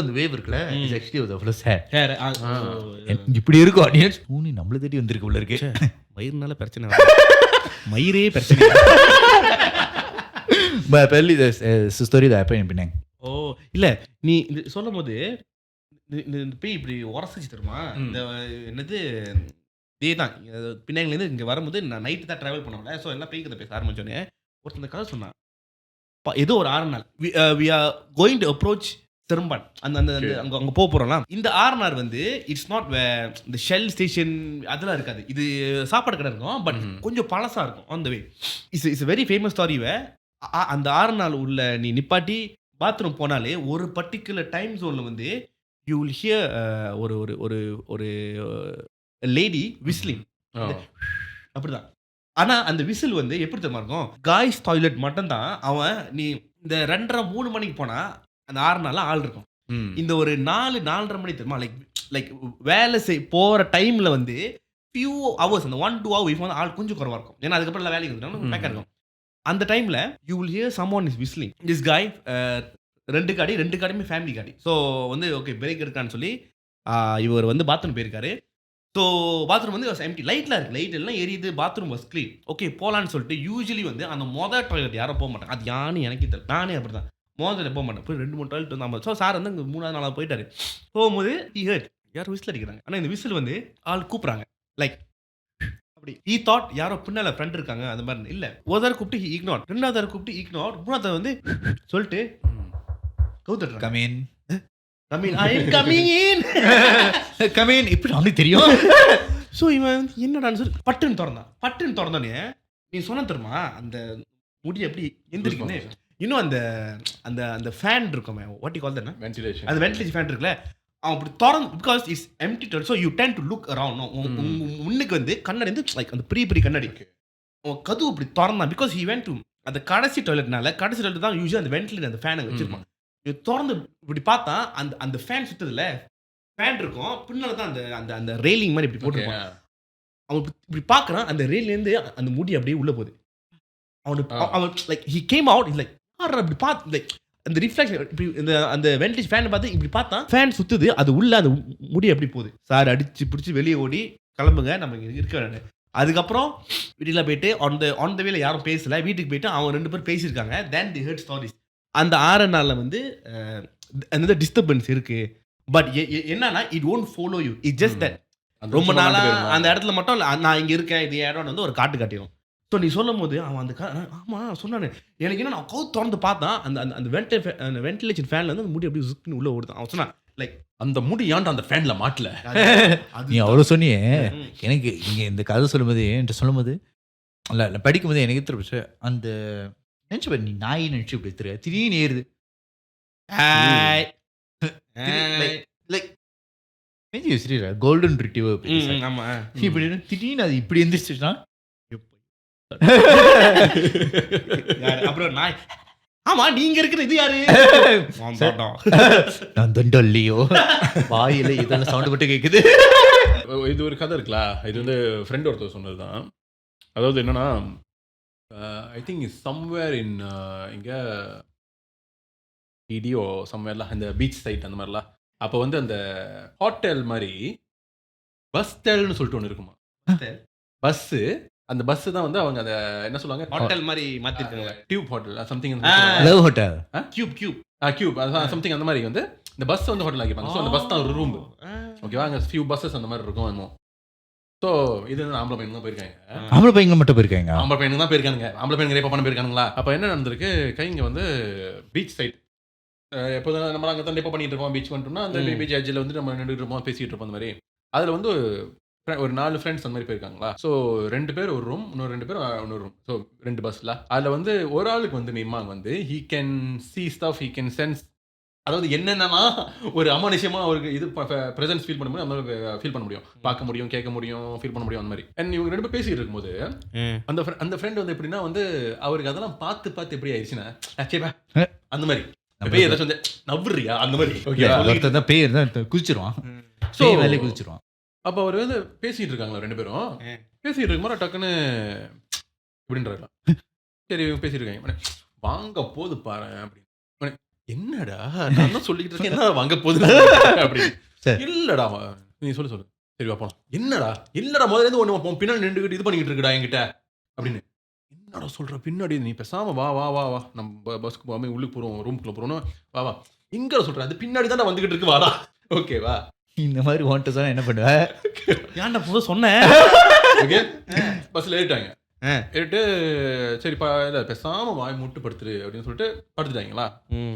அந்த வேவ் இருக்குல்ல இஸ் ஆக்சுவலி ஒரு ஃப்ளஸ் ஹேர் இப்படி இருக்கும் அப்படின்னு நம்மள தேடி வந்திருக்கு உள்ள இருக்கு. மயிர்னால பிரச்சனை மயிரே பிரச்சனை. பெல்லி ஸ்டோரி தான் எப்போ பின்னாங்க. ஓ இல்லை நீ இது சொல்லும் போது இந்த பேய் இப்படி உரசிச்சு தருமா இந்த என்னது இதே தான் பின்னாங்கலேருந்து இங்கே வரும்போது நான் நைட்டு தான் ட்ராவல் பண்ணல. ஸோ எல்லாம் பேய்க்கு பேச ஆரம்பிச்சோன்னே ஒருத்தர் இந்த கதை சொன்னான். ஏதோ ஒரு 6 நாள் we are going to approach Seremban அந்த அந்த அங்கே அங்கே போக போகிறோம்லாம். இந்த R&R வந்து இட்ஸ் நாட் இந்த ஷெல் ஸ்டேஷன் அதெல்லாம் இருக்காது. இது சாப்பாடு கடை இருக்கும், பட் கொஞ்சம் பழசாக இருக்கும். On the way it's very famous ஸ்டாரிவை அந்த 6 நாள் உள்ள நீ நிப்பாட்டி பாத்ரூம் போனாலே ஒரு பர்டிகுலர் டைம் ஜோனில் வந்து யூ வில் ஹியர் ஒரு ஒரு ஒரு ஒரு லேடி விசிலிங் அப்படிதான். ஆனால் அந்த விசில் வந்து எப்படி தெரியுமா இருக்கும், காய்ஸ் டாய்லெட் மட்டும்தான். அவன் நீ இந்த 2:30-3 மணிக்கு போனால் அந்த 6 நாளில் ஆள் இருக்கும். இந்த ஒரு 4-4:30 மணி தெரியுமா, லைக் வேலை போகிற டைமில் வந்து ஃபியூ ஹவர்ஸ் அந்த 1-2 ஹவர்ஸ் வந்து ஆள் கொஞ்சம் குறவாக இருக்கும். ஏன்னா அதுக்கப்புறம் எல்லாம் வேலைக்கு வந்துட்டாங்க பேக்காக இருக்கும். அந்த டைமில் you will hear someone is whistling. This guy 2 காடியுமே ஃபேமிலி காடி. ஸோ வந்து ஓகே பிரேக் இருக்கான்னு சொல்லி இவர் வந்து பாத்ரூம் போயிருக்காரு. ஸோ பாத்ரூம் வந்து எம்டி, லைட்லாம் இருக்குது, லைட் எல்லாம் எரியுது, பாத்ரூம் வாஸ் க்ளீன். ஓகே போகலான்னு சொல்லிட்டு யூஸ்வலி வந்து அந்த மொதல் டாய்லெட் யாரும் போக மாட்டாங்க. அது யானு எனக்கு தெரியல, நானே அப்படி தான் மொதல் போக மாட்டேன். போய் 2-3 டாய்லெட் வந்து ஸோ சார் வந்து அங்கே 3ஆவது நாளாக போயிட்டாரு. போகும்போது யாரும் விசில் அடிக்கிறாங்க. ஆனால் இந்த விசில் வந்து ஆள் கூப்பிட்றாங்க லைக் அப்படி. ஈ தாட் யாரோ பின்னால் ஃப்ரெண்ட் இருக்காங்க அந்த மாதிரி இல்லை. ஒரு கூப்பிட்டு இக்னோர், 2வது கூப்பிட்டு இக்னோர், 3வது வந்து சொல்லிட்டு கவுத்துட்றாங்க. கமீன் இப்படி அவனுக்கு தெரியும். ஸோ இவன் என்னடான்னு சொல்லி பட்டுன்னு திறந்தோன்னே நீ சொன்ன தெரியுமா அந்த முடி எப்படி எந்திரிக்குன்னு. இன்னும் அந்த அந்த அந்த ஃபேன் இருக்குமே, what you call that, ventilation, அந்த வென்டிலேஷன் ஃபேன் இருக்குல்ல, அவன் அப்படி திறந்து because it's empty toilet. So you tend to look around. முன்னுக்கு வந்து கண்ணாடி வந்து லைக் அந்த பெரிய கண்ணாடி. அவன் கதவு அப்படி திறந்தான் பிகாஸ் ஹி வென்ட் டு அந்த கடைசி டாய்லெட்னால. கடைசி டாய்லெட் தான் யூஸ்வலி அந்த வென்டிலேட்டர் அந்த ஃபேனை வச்சிருப்பான். திறந்து இப்படி பார்த்தா அந்த அந்த ஃபேன் சுத்ததுல ஃபேன் இருக்கும், பின்னால தான் அந்த அந்த அந்த ரெயிலிங் மாதிரி இப்படி போட்டுருப்பான். அவன் இப்படி பார்க்குறான், அந்த ரெயிலேருந்து அந்த முடி அப்படியே உள்ள போகுது. அவன் like he came out like அப்படி பார்த்து லைக் அந்த ரிஃப்ளெக்ஷன் இப்படி இந்த அந்த வென்டிலேஷன் ஃபேனை பார்த்து இப்படி பார்த்தா ஃபேன் சுத்துது, அது உள்ள அந்த முடி எப்படி போகுது. சார் அடிச்சு பிடிச்சி வெளியே ஓடி கிளம்புங்க நம்ம இங்கே இருக்க. அதுக்கப்புறம் வீட்டில் போயிட்டு ஆன் த வேல யாரும் பேசல, வீட்டுக்கு போயிட்டு அவங்க 2 பேர் பேசியிருக்காங்க. தென் தி ஹெர்ட் ஸ்டாரிஸ். அந்த 6 நாளில் வந்து அந்த டிஸ்டர்பன்ஸ் இருக்கு. பட் என்னன்னா it won't follow you, it just that ரொம்ப நாளாக அந்த இடத்துல மட்டும் நான் இங்கே இருக்கேன் இது இடம் வந்து ஒரு காட்டிடும். ஸோ நீ சொல்லும் போது அவன் அந்த ஆமாம் சொன்னானு எனக்கு என்ன, நான் கவுத்து திறந்து பார்த்தா அந்த அந்த வென்டிலேஷன் ஃபேன்ல வந்து அந்த முடி அப்படியே சுக்குன்னு உள்ள ஓடுதான். அவன் சொன்னான் லைக் அந்த முடி ஏன்டா அந்த ஃபேன்ல மாட்டல. நீ அவ்வளோ சொன்னியே. எனக்கு இங்கே இந்த கதை சொல்லும்போது என்கிட்ட சொல்லும்போது இல்லை படிக்கும்போது எனக்கு திருப்பி அந்த நினச்சி நீ நாய் நினச்சி இப்படி திடீர்னு ஏறுது கோல்டன் ரிட்ரீவர் இப்படி திடீர்னு அது இப்படி எந்திரிச்சுன்னா அப்புறம் நாய் ஆமா நீங்க இருக்கிற இது யாரு நான் தொண்டல்லையோ வாயில இதெல்லாம் சவுண்ட் மட்டும் கேக்குது. இது ஒரு கதை இருக்குல்ல, இது வந்து ஃப்ரெண்ட் ஒருத்தர் சொன்னதுதான். அதாவது என்னன்னா I think is somewhere in இங்கே இடியோ சம்வேர்லாம் அந்த பீச் சைட் அந்த மாதிரிலாம். அப்போ வந்து அந்த ஹோட்டல் மாதிரி பஸ் ஸ்டேல்னு சொல்லிட்டு ஒன்று இருக்குமா, பஸ்ஸு அந்த பஸ் தான் வந்து அவங்க அந்த என்ன சொல்லுவாங்க ஹோட்டல் மாதிரி மாத்திருக்காங்க. Tube hotel something love hotel cube cube அதான் சம்திங் அந்த மாதிரி வந்து இந்த பஸ் வந்து ஹோட்டல் ஆக்கிப்பாங்க. ஸோ அந்த பஸ் தான் ஒரு ரூம். ஓகேவா, அங்கே ஃபியூ பஸ்ஸஸ் அந்த மாதிரி இருக்கும் என்னமோ. ஸோ இது வந்து ஆம்பளை பையன் தான் போயிருக்காங்க. ஆம்பளை பையங்க மட்டும் போயிருக்காங்க. ஆம்பளை பையனுக்கு தான் போயிருக்காங்க. ஆம்பளை பையன் நிறைய பண்ண போயிருக்கானுங்களா. அப்போ என்ன நடந்திருக்கு, கைங்க வந்து பீச் சைட் எப்போதும் நம்ம அங்கே தான் டெப்போ பண்ணிட்டு இருப்போம். பீச் வந்துட்டோம்னா அந்த பீச் ஏஜில் வந்து நம்ம நின்றுட்டு இருப்போம், பேசிகிட்டு இருப்போம். அந்த மாதிரி அதில் வந்து ஒரு 4 ஃப்ரெண்ட்ஸ் அந்த மாதிரி போயிருக்காங்களா. ஸோ 2 பேர் ஒரு ரூம், இன்னொரு 2 பேர் இன்னொரு ரூம். ஸோ 2 பஸ்ஸில் அதில் வந்து ஒரு ஆளுக்கு வந்து மிம்மாங்க வந்து he can see stuff, he can sense, அதாவது என்னென்னலாம் ஒரு அமானுஷமாக அவருக்கு இது ப்ரெசன்ஸ் ஃபீல் பண்ண முடியும், அந்த மாதிரி ஃபீல் பண்ண முடியும், பார்க்க முடியும், கேட்க முடியும், ஃபீல் பண்ண முடியும் அந்த மாதிரி. அண்ட் இவங்க 2 பேர் பேசிகிட்டு இருக்கும்போது அந்த ஃப்ரெண்ட் வந்து எப்படின்னா வந்து அவருக்கு அதெல்லாம் பார்த்து எப்படி ஆயிடுச்சுன்னா சரிப்பா அந்த மாதிரி பேய் ஏதாச்சும் வந்து நவ்வுறியா அந்த மாதிரி. ஒருத்தர் தான் பேர் தான் குதிச்சிருவான். ஸோ வேலையை குதிச்சிருவான். அப்போ அவர் வந்து பேசிகிட்டு இருக்காங்களா 2 பேரும். பேசிகிட்டு இருக்கும்போது டக்குன்னு இப்படின்றாங்களா. சரி இவங்க பேசிட்டு இருக்காங்க, வாங்க போது பாரு அப்படின்னு. என்னடா நான் தான் சொல்லிக்கிட்டு இருக்கேன், என்ன வாங்க போகுது அப்படின்னு. இல்லடா நீ சொல்லு சரி போலாம். என்னடா முதல்ல இருந்து ஒன்று பின்னாடி நின்றுக்கிட்டு இது பண்ணிக்கிட்டு இருக்குடா என்கிட்ட அப்படின்னு. என்னடா சொல்ற, பின்னாடி நீ பேசாம வா வா வா வா நம்ம பஸ்க்கு போகாம உள்ளுக்கு போகிறோம், ரூம்குள்ளே போகிறோம், வா வா எங்க சொல்ற, அது பின்னாடி தான் வந்துகிட்டு இருக்கு, வாடா. ஓகேவா, இந்த மாதிரி வாண்ட்டு சொன்னா என்ன பண்ணுவேன், ஏன்டா போதும் சொன்னேன். ஓகே பஸ்ஸில் ஏறிட்டாங்க. ஏறிட்டு சரிப்பா இல்லை பேசாம வாய் மூட்டு படுத்துரு அப்படின்னு சொல்லிட்டு படுத்துட்டாங்களா.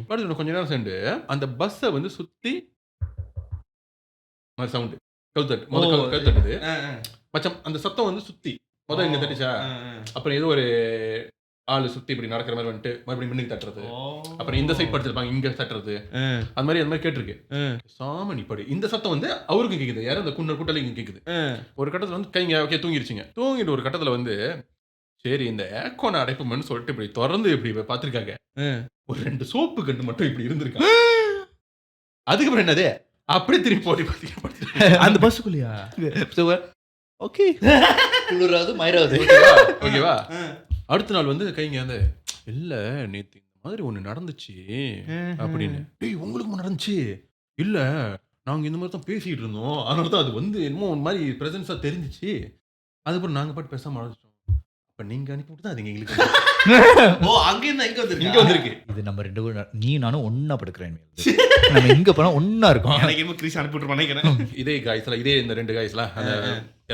படுத்துட்டு கொஞ்ச நேரம் சேர்ந்து அந்த பஸ்ஸை வந்து சுற்றி மாதிரி சவுண்டு கல் தட்டுது மச்சம். அந்த சத்தம் வந்து சுற்றி முதல்ல இங்கே தட்டுச்சா, அப்புறம் ஏதோ ஒரு ஆளு சுற்றி இப்படி நடக்கிற மாதிரி வந்துட்டு மறுபடியும் மின்னுக்கு தட்டுறது, அப்புறம் இந்த சைட் படுத்துருப்பாங்க இங்கே தட்டுறது, அந்த மாதிரி கேட்டிருக்கு. சாம நீ படி. இந்த சத்தம் வந்து அவருக்கும் கேட்குது, யாரும் அந்த கூட்டல இங்கே கேட்குது. ஒரு கட்டத்தில் வந்து கைங்க ஓகே தூங்கிருச்சுங்க. தூங்கிட்டு ஒரு கட்டத்தில் வந்து சரி இந்த ஏக்கோன அடைப்புமன்னு சொல்லிட்டு இப்படி திறந்து இப்படி பார்த்துருக்காங்க. ஒரு 2 சோப்பு கண்டு மட்டும் இப்படி இருந்திருக்காங்க. அதுக்கப்புறம் என்னது அப்படியே திரும்பி போட்டி பார்த்தீங்க அந்த பஸ்ஸுக்குள்ளயா. ஓகே குளிராது மயிராது. ஓகேவா, அடுத்த நாள் வந்து கைங்க வந்து இல்லை நேற்று இந்த மாதிரி ஒன்று நடந்துச்சு அப்படின்னு. டேய் உங்களுக்கு நடந்துச்சு இல்லை, நாங்கள் இந்த மாதிரி தான் பேசிகிட்டு இருந்தோம், அதனால தான் அது வந்து என்னமோ ஒரு மாதிரி ப்ரெசன்ஸாக தெரிஞ்சிச்சு, அதுக்கப்புறம் நாங்கள் பாட்டு பேசாமல் ஆரம்பிச்சோம். அப்போ நீங்கள் அனுப்பிவிட்டு தான் அது எங்களுக்கு அங்கேருந்து இங்கே வந்திருக்கு. இது நம்ம 2 பேரும் நீ நானும் ஒன்னா படுக்கிறேன். நம்ம எங்க போனா ஒன்னா இருக்கோம். எனக்கு கிரீஸ் அனுப்பிவிட்டு நினைக்கிறேன். இதே காய்ஸ்லாம் இதே இந்த 2 காய்ஸ்லாம்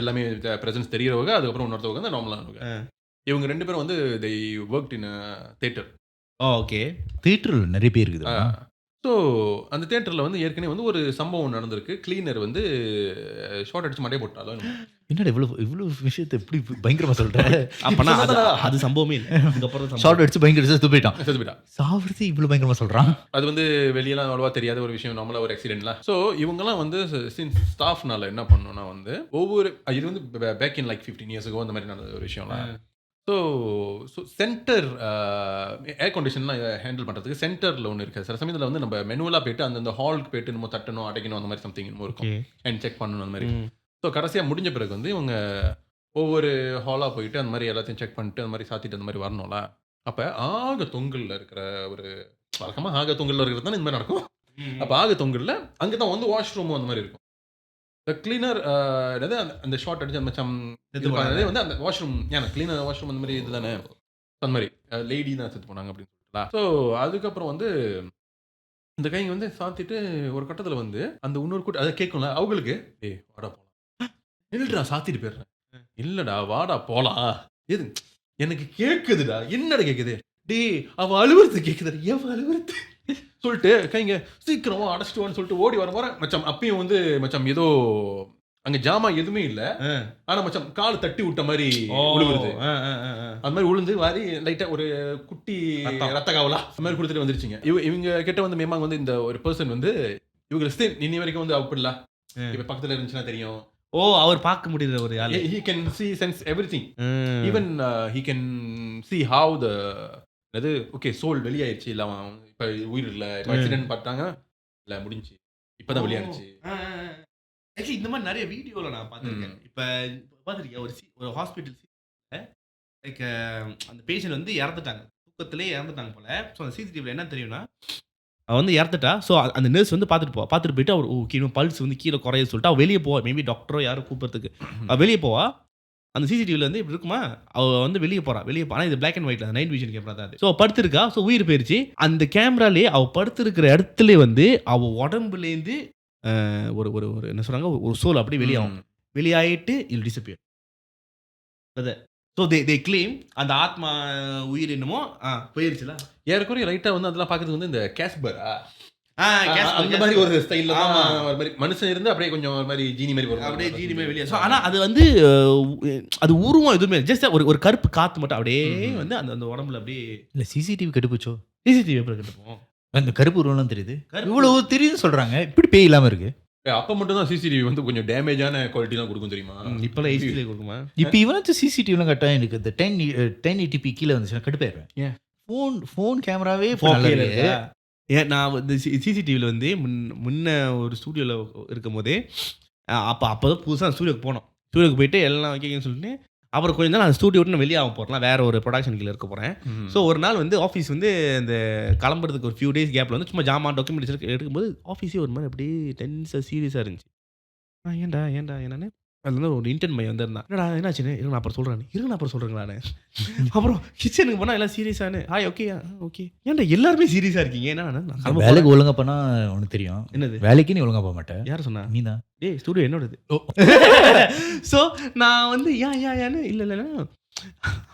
எல்லாமே ப்ரெசன்ஸ் தெரியறவங்க, அதுக்கப்புறம் இன்னொருத்தவங்க தான் நார்மலானவங்க. இவங்க 2 பேரும் வந்து they worked in a theater. Okay, தியேட்டர்ல நிறைய பேர் இருக்குது. ஸோ அந்த தியேட்டரில் வந்து ஏற்கனவே வந்து ஒரு சம்பவம் நடந்திருக்கு. கிளீனர் வந்து ஷார்ட் அடிச்சு மண்டே போட்டாலும். என்னடா இவ்வளவு விஷயத்தை எப்படி பயங்கரமா சொல்ற. அப்பனா அது சம்பவமே இல்லை. அதுக்கப்புறம் ஷார்ட் அடிச்சு பயங்கர செத்து போயிட்டான். சாவர்த்தி இவ்வளவு பயங்கரமா சொல்றான். அது வந்து வெளியெல்லாம் அவ்வளவா தெரியாத ஒரு விஷயம், நம்மள ஒரு ஆக்சிடென்ட்லாம். ஸோ இவங்கெல்லாம் வந்து ஸ்டாஃப்னால என்ன பண்ணணும்னா வந்து ஒவ்வொரு இது வந்து back in like 15 years ago அந்த மாதிரி நடந்த ஒரு விஷயம்லாம். ஸோ சென்டர் ஏர் கண்டிஷன்லாம் ஹேண்டில் பண்ணுறதுக்கு சென்டரில் ஒன்று இருக்குது. சில சமயத்தில் வந்து நம்ம மெனுவலாக போயிட்டு அந்த ஹாலுக்கு போயிட்டு நம்ம தட்டணும், அடைக்கணும், அந்த மாதிரி சம்திங் இன்னும் இருக்கும் அண்ட் செக் பண்ணணும் அந்த மாதிரி. ஸோ கடைசியாக முடிஞ்ச பிறகு வந்து இவங்க ஒவ்வொரு ஹாலாக போயிட்டு அந்த மாதிரி எல்லாத்தையும் செக் பண்ணிட்டு அந்த மாதிரி சாத்திட்டு அந்த மாதிரி வரணும்ல. அப்போ ஆக தொங்கலில் இருக்கிற ஒரு வழக்கமாக ஆக தொங்கலில் இருக்கிறது தான் இந்த மாதிரி நடக்கும். அப்போ ஆக தொங்கலில் அங்கே தான் வந்து வாஷ்ரூமும் அந்த மாதிரி இருக்கும். கிளீனர் அந்த ஷார்ட் அடிச்சு அந்த மச்சம் வந்து அந்த வாஷ்ரூம் ஏன்னா கிளீனர் வாஷ்ரூம் அந்த மாதிரி இது தானே, அந்த மாதிரி லேடி தான் செத்து போனாங்க அப்படின்னு சொல்லிட்டு. ஸோ அதுக்கப்புறம் வந்து இந்த கைங்க வந்து சாத்திட்டு ஒரு கட்டத்தில் வந்து அந்த இன்னொரு கூட்டம் அதை கேட்கும்ல அவங்களுக்கு, வாடா போகலாம், இல்லடா சாத்திட்டு போயிடுறேன், இல்லடா வாடா போகலாம், எது எனக்கு கேட்குதுடா, என்னடா கேட்குது, அவ அழுவுறது கேட்குது, எவ அழுவுறது சொல்லிட்டு கைங்க சீக்கிரமா அடைச்சிட்டுவான்னு சொல்லிட்டு ஓடி வர மச்சம். அப்பயும் வந்து மச்சம் ஏதோ அங்க ஜாமா எதுவுமே இல்ல, ஆனா மச்சம் கால் தட்டி விட்ட மாதிரி விழுவுறது. அந்த மாதிரி விழுந்து வாரி லைட்டா ஒரு குட்டி ரத்த காவலா அந்த மாதிரி கொடுத்துட்டு வந்துருச்சுங்க. இவங்க கிட்ட வந்து மேமாங்க வந்து இந்த ஒரு பர்சன் வந்து இவங்க இன்னி வரைக்கும் வந்து அப்படிலாம் இப்ப பக்கத்துல இருந்துச்சுன்னா தெரியும். அவர் பார்க்க முடியுற ஒரு ஆளு. He can see sense everything. Even he can see how the okay soul வெளியாயிருச்சு, இல்ல இப்ப உயிர் இல்ல, இப்ப ஆக்சிடென்ட் பார்த்தாங்க இல்ல முடிஞ்சு இப்பதான் வெளியாச்சு. ஆக்சுவலி இந்த மாதிரி நிறைய வீடியோல நான் பார்த்துருக்கேன். இப்ப பார்த்துருக்கேன் ஒரு ஹாஸ்பிட்டல் லைக் அந்த பேஷண்ட் வந்து இறந்துட்டாங்க, தூக்கத்திலே இறந்துட்டாங்க போல. ஸோ அந்த சிசிடிவில என்ன தெரியும்னா அவ வந்து இறந்துட்டா. ஸோ அந்த நர்ஸ் வந்து பார்த்துட்டு போயிட்டு அவர் ஓகே பல்ஸ் வந்து கீழே குறைய சொல்லிட்டு அவள் வெளியே போவா. மேபி டாக்டரோ யாரும் கூப்பிட்றதுக்கு வெளியே போவா. அந்த சிசிடிவியில் வந்து இப்படி இருக்குமா, அவள் வந்து வெளியே போகிறா, ஆனால் இது பிளாக் அண்ட் ஒயிட்ல நைட் விஷன் கேமரா தான் அது. ஸோ படுத்திருக்கா, ஸோ உயிர் போயிடுச்சு. அந்த கேமராலே அவள் படுத்திருக்கிற இடத்துல வந்து அவள் உடம்புலேருந்து ஒரு ஒரு ஒரு என்ன சொல்கிறாங்க, ஒரு சோல் அப்படியே வெளியாகும். வெளியாயிட்டு இல் டிசப்பியர். ஸோ தே கிளைம் அந்த ஆத்மா உயிர் என்னமோ போயிருச்சுல. ஏறக்குறைய லைட்டா வந்து அதெல்லாம் பார்க்கறதுக்கு வந்து இந்த கேஸ்பரா அந்த மாதிரி கேஸ்பர். ஒரு ஸ்டைல்ல தான் ஒரு மாதிரி மனுஷன் இருந்து அப்படியே கொஞ்சம் ஒரு மாதிரி ஜீனி மாதிரி வரும். அப்படியே ஜீனி மாதிரி வெளியே. ஸோ ஆனால் அது வந்து அது உருவம் எதுவுமே ஜஸ்ட் ஒரு கருப்பு காற்று மட்டும் அப்படியே வந்து அந்த அந்த உடம்புல அப்படியே. இல்லை சிசிடிவி கெட்டுப்போச்சோ? சிசிடிவி எப்படி கட்டுப்போம்? அந்த கருப்பு உருவம்லாம் தெரியுது, கருப்பு இவ்வளவு தெரியுது சொல்றாங்க. இப்படி பேய் இல்லாம இருக்கு. அப்ப மட்டும் தான் சிசிடிவி வந்து கொஞ்சம் டேமேஜான குவாலிட்டி தான் கொடுக்கும் தெரியுமா? இப்போலாம் ஹெச்டிலே கொடுக்குமா? இப்போ இவனாச்சும் சிசிடிவிலாம் கட்டா எனக்கு இந்த 1080p கீழே வந்துச்சுன்னா கடுப்பாயிருவேன். ஏன்? ஃபோன் கேமராவே ஏன் நான் வந்து சிசிடிவியில் வந்து முன்ன ஒரு ஸ்டூடியோவில் இருக்கும் போதே அப்போ தான் புதுசாக ஸ்டூடியோக்கு போனோம். ஸ்டூடியோக்கு போயிட்டு எல்லாம் வைக்கன்னு சொல்லிட்டு அப்புறம் கொஞ்சம் நாள் அந்த ஸ்டூடியோ விட்டு நான் வெளியே ஆக போகிறேன், வேறு ஒரு ப்ரொடக்ஷன் கீழே இருக்க போகிறேன். ஸோ ஒரு நாள் வந்து ஆஃபீஸ் வந்து இந்த கிளம்புறதுக்கு ஒரு ஃபியூ டேஸ் கேப்பில் வந்து சும்மா ஜாமான் டாக்குமெண்ட்ஸ் எடுக்கும்போது ஆஃபீஸே ஒரு மாதிரி அப்படியே டென்ஸாக சீரியஸாக இருந்துச்சு. ஏன்டா என்னன்னு அது வந்து ஒரு இன்டர்ன் பையன் வந்திருந்தான். என்னடா என்னாச்சுன்னு, இருங்க நான் அப்புறம் சொல்கிறேங்களான்னு. அப்புறம் கிச்சனுக்கு போனால் எல்லாம் சீரியஸானு ஓகே ஏன்டா எல்லாருமே சீரியஸாக இருக்கீங்க? என்ன வேலைக்கு ஒழுங்கா பண்ணா உனக்கு தெரியும். என்னது வேலைக்கு நீ ஒழுங்கா போக மாட்டேன். யார் சொன்னா? நீ தான். டேய் ஸ்டூடியோ என்னோடது. ஸோ நான் வந்து ஏன்னு இல்லை.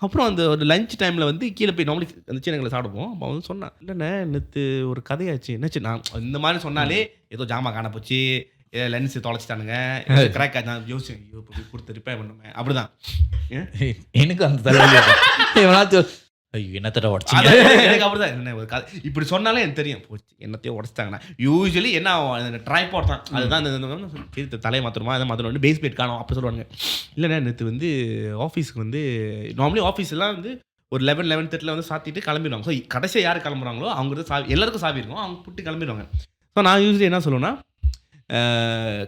அப்புறம் அந்த ஒரு லஞ்ச் டைமில் வந்து கீழே போய் நார்மலி அந்த சின்னங்களை சாப்பிடுவோம். அப்போ வந்து சொன்னான், இல்லைண்ணே நேற்று ஒரு கதையாச்சு. என்னாச்சு? நான் இந்த மாதிரி சொன்னாலே ஏதோ ஜாமா காண போச்சு, லென்ஸ் தொலைச்சிட்டானுங்க, கிராக் ஆச்சு. நான் யோசிச்சேன், ஐயோ இப்போ கொடுத்து ரிப்பேர் பண்ணுவேன். அப்படிதான் எனக்கு அந்த தலைவலி. ஐயோ என்னத்தட உடச்சிங்க. எனக்கு அப்படிதான். என்ன ஒரு கதை இப்படி சொன்னாலே எனக்கு தெரியும், போச்சு என்னத்தையோ உடச்சிட்டாங்கண்ணா. யூஸ்வலி என்ன ட்ரைபாட் தான், அதுதான் இந்த தலையை மாற்றணுமா அதை மாற்றணும், பேஸ் பிளேட் காணும் அப்போ சொல்லுவாங்க. இல்லைண்ணா நேற்று வந்து ஆஃபீஸுக்கு வந்து நார்மலி ஆஃபீஸ் எல்லாம் வந்து ஒரு 11:30 வந்து சாத்திட்டு கிளம்பிடுவாங்க. ஸோ கடைசியாக யார் கிளம்புறாங்களோ அவங்க சாவி எல்லாருக்கும் சாவி இருக்கும், அவங்க புட்டு கிளம்பிடுவாங்க. ஸோ நான் யூஸ்வலி என்ன சொல்லுவேன்னா,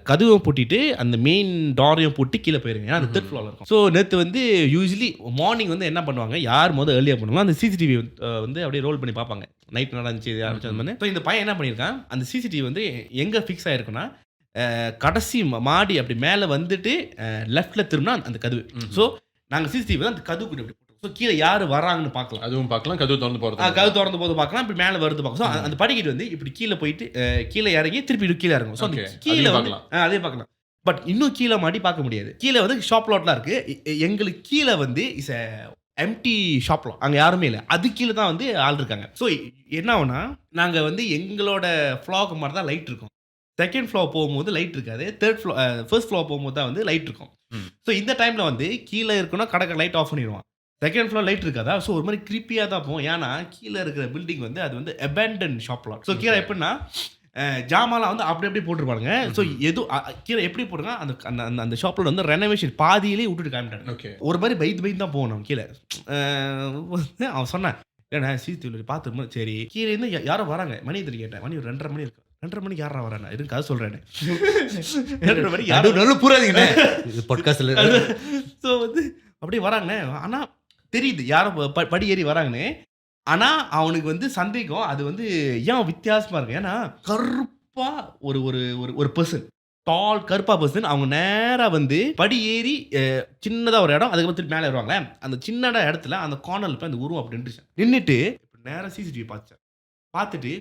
கதவை பூட்டிட்டு அந்த மெயின் டோரையும் போட்டு கீழே போயிருங்க, ஏன்னா அந்த 3rd ஃப்ளோரில் இருக்கும். ஸோ நேற்று வந்து யூஸ்வலி மார்னிங் வந்து என்ன பண்ணுவாங்க, யார் முதல் ஏர்லியாக பண்ணுவாங்க, அந்த சிசிடிவி வந்து அப்படியே ரோல் பண்ணி பார்ப்பாங்க நைட் நடந்துச்சு ஆரம்பிச்சது. ஸோ இந்த பையன் என்ன பண்ணியிருக்கான், அந்த சிசிடிவி வந்து எங்கே ஃபிக்ஸ் ஆகிருக்குன்னா கடைசி மாடி அப்படி மேலே வந்துட்டு லெஃப்டில் திரும்பினா அந்த கதவு. ஸோ நாங்கள் சிசிடிவி தான் அந்த கதவு கூட அப்படி போட்டோம். ஸோ கீழே யார் வராங்கன்னு பார்க்கலாம், அதுவும் பார்க்கலாம், கதவு திறந்து போகிறது, கதவு திறந்து போது பார்க்கலாம், இப்படி மேலே வருது பார்க்கலாம். ஸோ அந்த படிக்கட்டு வந்து இப்படி கீழே போயிட்டு கீழே இறங்கி திருப்பி கீழே இறங்கும். ஸோ அந்த கீழே வந்து அதே பார்க்கலாம். பட் இன்னும் கீழே மாடி பார்க்க முடியாது. கீழே வந்து ஷாப் லாட்லாம் இருக்குது. எங்களுக்கு கீழே வந்து இஸ் எம்டி ஷாப் லாட், அங்கே யாருமே இல்லை. அது கீழே தான் வந்து ஆள் இருக்காங்க. ஸோ என்ன ஆகுனா, நாங்கள் வந்து எங்களோட ஃப்ளோக்கு மாதிரி தான் லைட் இருக்கும். 2nd ஃப்ளோர் போகும்போது லைட் இருக்காது, 1st ஃப்ளோர் போகும்போது தான் வந்து லைட் இருக்கும். ஸோ இந்த டைமில் வந்து கீழே இருக்குன்னா கடற்கரை லைட் ஆஃப் பண்ணிடுவான். 2nd ஃப்ளோர் லைட் இருக்காதா, ஸோ ஒரு மாதிரி கிரிப்பியாக தான் போகும். ஏன்னா கீழே இருக்கிற பில்டிங் வந்து அது வந்து அபேண்டன் ஷாப் லாட். ஸோ கீழே எப்படின்னா ஜாமான்லாம் வந்து அப்படி போட்டுருப்பாங்க. ஸோ எதுவும் கீழே எப்படி போட்டுருங்க, அந்த அந்த ஷாப்பில் வந்து ரெனோவேஷன் பாதியிலே விட்டுட்டு காமிட்டாங்க. ஒரு மாதிரி பயந்து தான் போகணும் கீழே. அவன் சொன்னான், இல்லைண்ணா சிசிடிவி பார்த்து, சரி கீழே இருந்து யாரோ வராங்க, மணி எத்தனை கேட்டேன், மணி ஒரு 2:30 மணி இருக்கு. 2:30 மணிக்கு யாரா வரானா இருக்கு, அது சொல்கிறேன். 2:30 மணிக்கு யாரும் நல்ல பூராதீங்கண்ணே பாட்காஸ்டில். ஸோ வந்து அப்படியே வராங்கண்ணே, ஆனால் தெரியுது யாரும் படி ஏறி வராங்கன்னு. ஆனால் அவனுக்கு வந்து சந்தேகம், அது வந்து ஏன் வித்தியாசமாக இருக்கு. ஏன்னா கருப்பாக ஒரு ஒரு ஒரு பர்சன், டால் கருப்பா பர்சன், அவங்க நேராக வந்து படி ஏறி சின்னதாக ஒரு இடம், அதுக்கப்புறம் திருப்பி மேலே வருவாங்களே, அந்த சின்ன இடத்துல அந்த கார்னரில் போய் அந்த உருவம் அப்படி நின்றுட்டு நேராக சிசிடிவி பார்த்துட்டு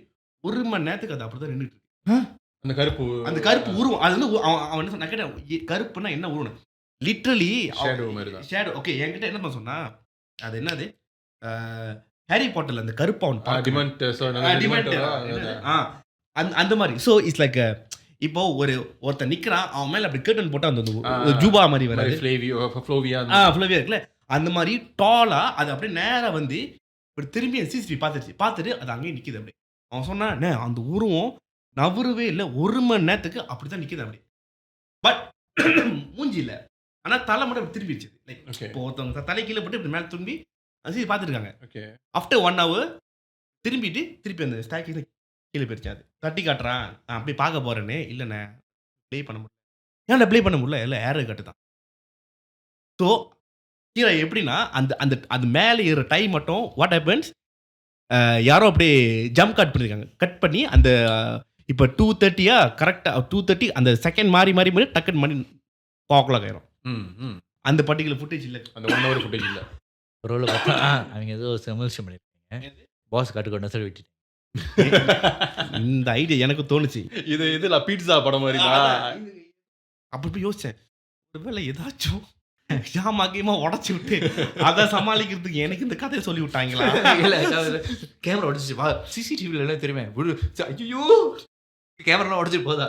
1 மணி நேரத்துக்கு அது அப்படி தான் நின்றுட்டு இருக்கு. அந்த கருப்பு உருவம், அது வந்து அவன் என்ன சொன்ன கேட்டேன், கருப்புன்னா என்ன உருவம், லிட்ரலி ஷேடோ. ஓகே, என்கிட்ட என்ன சொன்னா, அது என்னது ஹாரி பாட்டர்ல அந்த கருப்பு அவன் அந்த மாதிரி. ஸோ இட்ஸ் லைக் இப்போ ஒருத்தன் நிற்கிறான், அவன் மேலே அப்படி கர்டன் போட்டு அந்த ஜூபா மாதிரி வராது, ஃப்ளோவியா இருக்குல்ல, அந்த மாதிரி டாலா அது அப்படியே நேராக வந்து இப்படி திரும்பி சிசிடிவி பார்த்துட்டு அது அங்கேயே நிற்கிது. அப்படி அவன் சொன்னான், அந்த உருவம் நவருவே இல்லை, 1 மணி நேரத்துக்கு அப்படி தான் நிற்கிது அப்படி. பட் மூஞ்சி இல்லை, ஆனால் தலை மட்டும் அப்படி திரும்பிடுச்சு. லைக் இப்போ ஒருத்தவங்க தலை கீழே போட்டு இப்படி மேலே திரும்பி அது பார்த்துருக்காங்க. ஆஃப்டர் 1 hour திருப்பி அந்த ஸ்டாக்கில் கீழே போயிடுச்சு. அது தட்டி காட்டுறான், அப்படி பார்க்க போகிறேன்னு. இல்லைண்ணே ப்ளே பண்ண முடியல. ஏன்டா ப்ளே பண்ண முடியல, இல்லை ஏர் கட்டு தான். ஸோ கீழே எப்படின்னா அந்த அந்த அது மேலே ஏற டைம் மட்டும் வாட் ஹேப்பன்ஸ், யாரோ அப்படியே ஜம்ப் கட் பண்ணி அந்த இப்போ 2:30 கரெக்டாக 2:30 அந்த செகண்ட் மாறி டக்குன்னு மணி 4 o'clock ஆயிரும். அந்த பர்டிகுலர் ஃபுட்டேஜ் இல்ல. அந்த 1 hour ஃபுட்டேஜ் இல்ல. ஒரு வேளை பார்த்தா அவங்க ஏதோ செமல்ஷன் பண்ணியிருக்காங்க. பாஸ் கட்டுக்கொண்டு சொல்லி விட்டுட்டு இந்த ஐடியா எனக்கு தோணுச்சு. இது நான் பீட்சா படம் மாதிரி அப்ப போய் யோசிச்சேன், ஒருவேளை ஏதாச்சும் ஜாமாக்கியமா உடச்சி விட்டு அதை சமாளிக்கிறதுக்கு எனக்கு இந்த கதையை சொல்லி விட்டாங்களா? கேமரா உடச்சிச்சு வா சிசிடிவில எல்லாம் தெரியுமே ஐயோ கேமராலாம் உடச்சிட்டு போதா.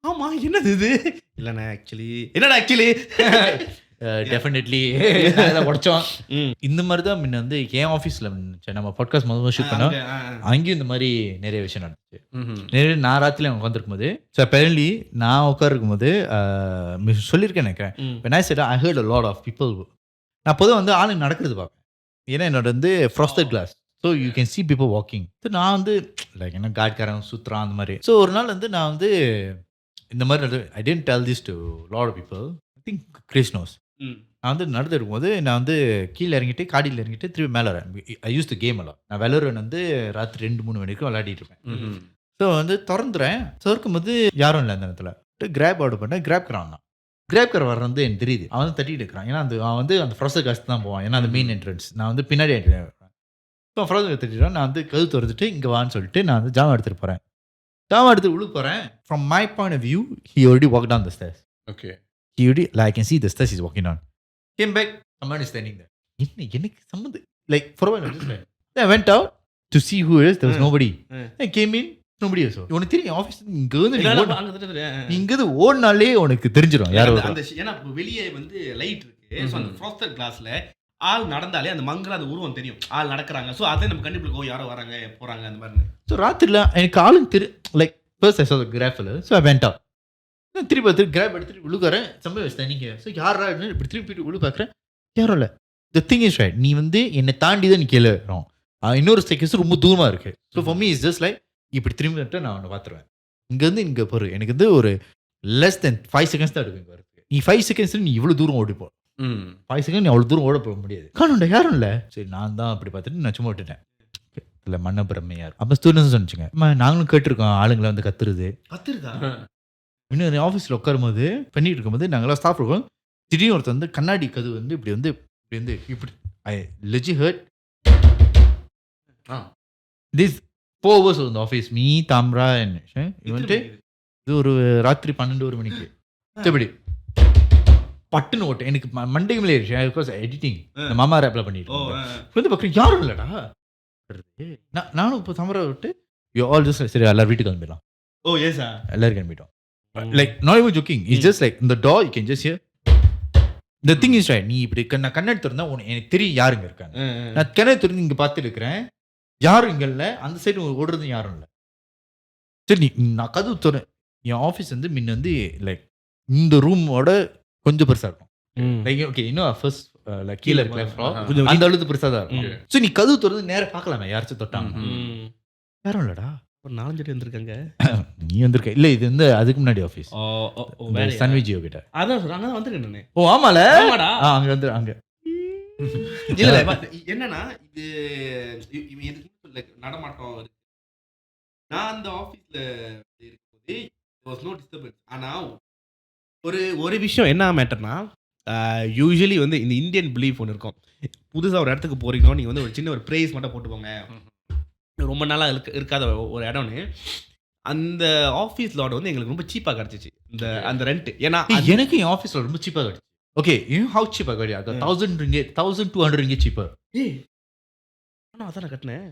ஆமா என்னது இது இல்லண்ணே ஆக்சுவலி என்னடா ஆக்சுவலி டெஃபினெட்லி உடச்சோம். இந்த மாதிரி தான் முன்ன வந்து என் ஆஃபீஸில் நம்ம பாட்காஸ்ட் முதல்ல ஷூட் பண்ணோம். அங்கேயும் இந்த மாதிரி நிறைய விஷயம் நடந்துச்சு. நிறைய நான் ராத்திரி அவங்க உட்காந்துருக்கும் போது ஸோ அப்பேரன்ட்லி நான் உட்காருக்கும் போது சொல்லியிருக்கேன் நினைக்கிறேன். when I said I heard a lot of people. நான் பொதுவாக வந்து ஆளுங்க நடக்கிறது பார்ப்பேன். ஏன்னா என்னோட வந்து frosted glass so you can see people walking. So நான் வந்து லைக் என்ன காட்காரன் சுற்றுறான் அந்த மாதிரி. ஸோ ஒரு நாள் வந்து நான் வந்து இந்த மாதிரி I didn't tell this to lot of people. I think Chris knows. நான் வந்து நடந்து இருக்கும்போது நான் வந்து கீழே இறங்கிட்டு காடியில் இறங்கிட்டு திரும்பி மேலே வரேன். ஐ யூஸ் டு கேம் எல்லாம். நான் வெலரன் வந்து ராத்திரி 2-3 வரைக்கும் விளையாடிட்டு இருப்பேன். ஸோ வந்து திறந்துறேன். திறக்கும்போது யாரும் இல்லை அந்த இடத்துல. கிராப் ஆர்டர் பண்ணேன். கிராப் கார் தான். கிராப் கார் வர வந்து எனக்கு தெரியுது. அவன் வந்து தட்டிட்டு இருக்கிறான். ஏன்னா அவன் வந்து அந்த ஃப்ரஸ்ட் காசு தான் போவான். ஏன்னா அந்த மெயின் என்ட்ரன்ஸ் நான் வந்து பின்னாடி என்ட்ரன். So frost தட்டிடுறேன். நான் வந்து கது திறந்துட்டு இங்கே வான்னு சொல்லிட்டு நான் வந்து ஜாமான் எடுத்துகிட்டு போகிறேன். ஜாமான் எடுத்து உள்ள போகிறேன். From my point of view he already walked down the stairs. Okay. He already, like, I can see the stairs he's walking on. Came back, someone is standing there. எனக்கு சம்மந்து like for a while I just went. Then I went out to see who it is. There was nobody. I came in, nobody also. உனக்கு தெரியும் office இங்க வந்து இங்க ஓடுனாலே உனக்கு தெரிஞ்சிடும் யாரோ அந்த ஏன்னா வெளியே வந்து லைட் இருக்கு. ஸோ அந்த ஃப்ராஸ்டட் கிளாஸ்ல ஆள் நடந்தாலே அந்த மங்கள அந்த உருவம் தெரியும். ஆள் நடக்கிறாங்க. ஸோ அதை நம்ம கண்டுபிடிக்கோ யாரோ வராங்க போறாங்க அந்த மாதிரி. ஸோ ராத்திரில எனக்கு ஆளுங்க தெரியும். Like first I saw the graphic. So I went out. திருப்பி கிராப் எடுத்துட்டு உழுக்கிறேன். சம்பவம் நீங்க ஸோ யாரா இப்படி திருப்பி உழு பார்க்குறேன். யாரும் இல்லை. The thing is right. நீ வந்து என்னை தாண்டி தான் நீ கீழே வரும். இன்னொரு செகண்ட்ஸ் ரொம்ப தூரமாக இருக்கு. So for me is just like இப்படி திரும்பி வந்துட்டு நான் அவனை பார்த்துருவேன். இங்கேருந்து இங்கே போகிற எனக்கு வந்து ஒரு லெஸ் தென் 5 seconds தான் எடுக்கும். இங்கே இருக்கு நீ 5 seconds நீ இவ்வளோ தூரம் ஓடிப்போ. 5 seconds நீ அவ்வளோ தூரம் ஓட போக முடியாது. காணும்டா யாரும் இல்லை. சரி நான் தான் அப்படி பார்த்துட்டு நான் சும்மா விட்டுட்டேன். இல்லை மண்ண பிரம்மையா இருக்கும். அப்போ ஸ்டூடெண்ட்ஸ் சொன்னிச்சுங்க நாங்களும் கேட்டிருக்கோம் ஆளுங்களை வந்து கத்துருதா. இன்னொரு ஆஃபீஸில் உட்காரும்போது பண்ணிட்டு இருக்கும்போது நாங்களாம் ஸ்டாஃப் இருக்கோம். திடீர்னு ஒருத்தர் வந்து கண்ணாடி கது வந்து இப்படி ஐ லெஜி ஹர்ட் திஸ் 4 hours இந்த ஆஃபீஸ் மீ தாம்ரா வந்துட்டு இது ஒரு ராத்திரி 12 மணிக்கு எப்படி பட்டுன்னு ஓட்டு எனக்கு மண்டே மேலே எடிட்டிங் மாமா ரேப்ல பண்ணிட்டு வந்து பக்கம் யாரும் இல்லைடா. நானும் இப்போ தாமரா விட்டு ஆல் ஜஸ்ட் சரி எல்லாரும் வீட்டுக்கு கிளம்பிடலாம். ஓ எஸ் எல்லாரும் கிளம்பிட்டோம். Like not even joking. It's just like in the door you can just hear. The thing is right. நீ இப்படி நான் கண்ணாடி திறந்தா எனக்கு தெரியும் யாருங்க இருக்காங்க. நான் கண்ணாடி திறந்து இங்க பார்த்துட்டு இருக்கிறேன். யாரும் இங்க இல்லை. அந்த சைடு ஓடுறது யாரும் இல்லை. சரி நான் கதவு திறன் என் ஆஃபீஸ் வந்து முன்ன வந்து லைக் இந்த ரூமோட கொஞ்சம் பெருசா இருக்கும். லைக் ஓகே இன்னும் ஃபர்ஸ்ட் லைக் கீழே இருக்க அந்த அளவுக்கு பெருசா தான் இருக்கும். ஸோ நீ கதவு திறந்து நேரம் பார்க்கலாமே யாராச்சும் தொட்டாங்க. யாரும் இல்லடா. ஒரு 4 பேர் வந்திருக்காங்க. நீ வந்திருக்க இல்ல இது வந்து அதுக்கு முன்னாடி ஆஃபீஸ் சன்விஜியோ கிட்ட. அதான் சொல்றாங்க அங்க வந்திருக்கேன் நானு. ஓ ஆமால ஆமாடா அங்க வந்து அங்க இல்ல என்னன்னா இது எதுக்கு நடமாட்டம் இருக்கு. நான் அந்த ஆஃபீஸ்ல இருக்கும்போது there was no disturbance. ஆனா ஒரு விஷயம் என்ன மேட்டர்னா யூசுவலி வந்து இந்த இந்தியன் பிலீஃப் ஒன்று இருக்கும். புதுசாக ஒரு இடத்துக்கு போறீங்கன்னா நீங்கள் வந்து ஒரு சின்ன ஒரு ப்ரைஸ் மட்டும் போட்டு போங்க. ரொம்ப நாளாக இருக்காத ஒரு இடம்னு அந்த ஆஃபீஸ் லாட் வந்து எங்களுக்கு ரொம்ப சீப்பாக கிடச்சிச்சு அந்த ரெண்ட். ஏன்னா எனக்கு என் ஆஃபீஸில் ரொம்ப சீப்பாக கிடச்சி. ஓகே ஹவு சீப்பாக கிடையாது 1000 ringgit 1200 ringgit சீப்பர். ஆனால் அதான் கட்டினேன்.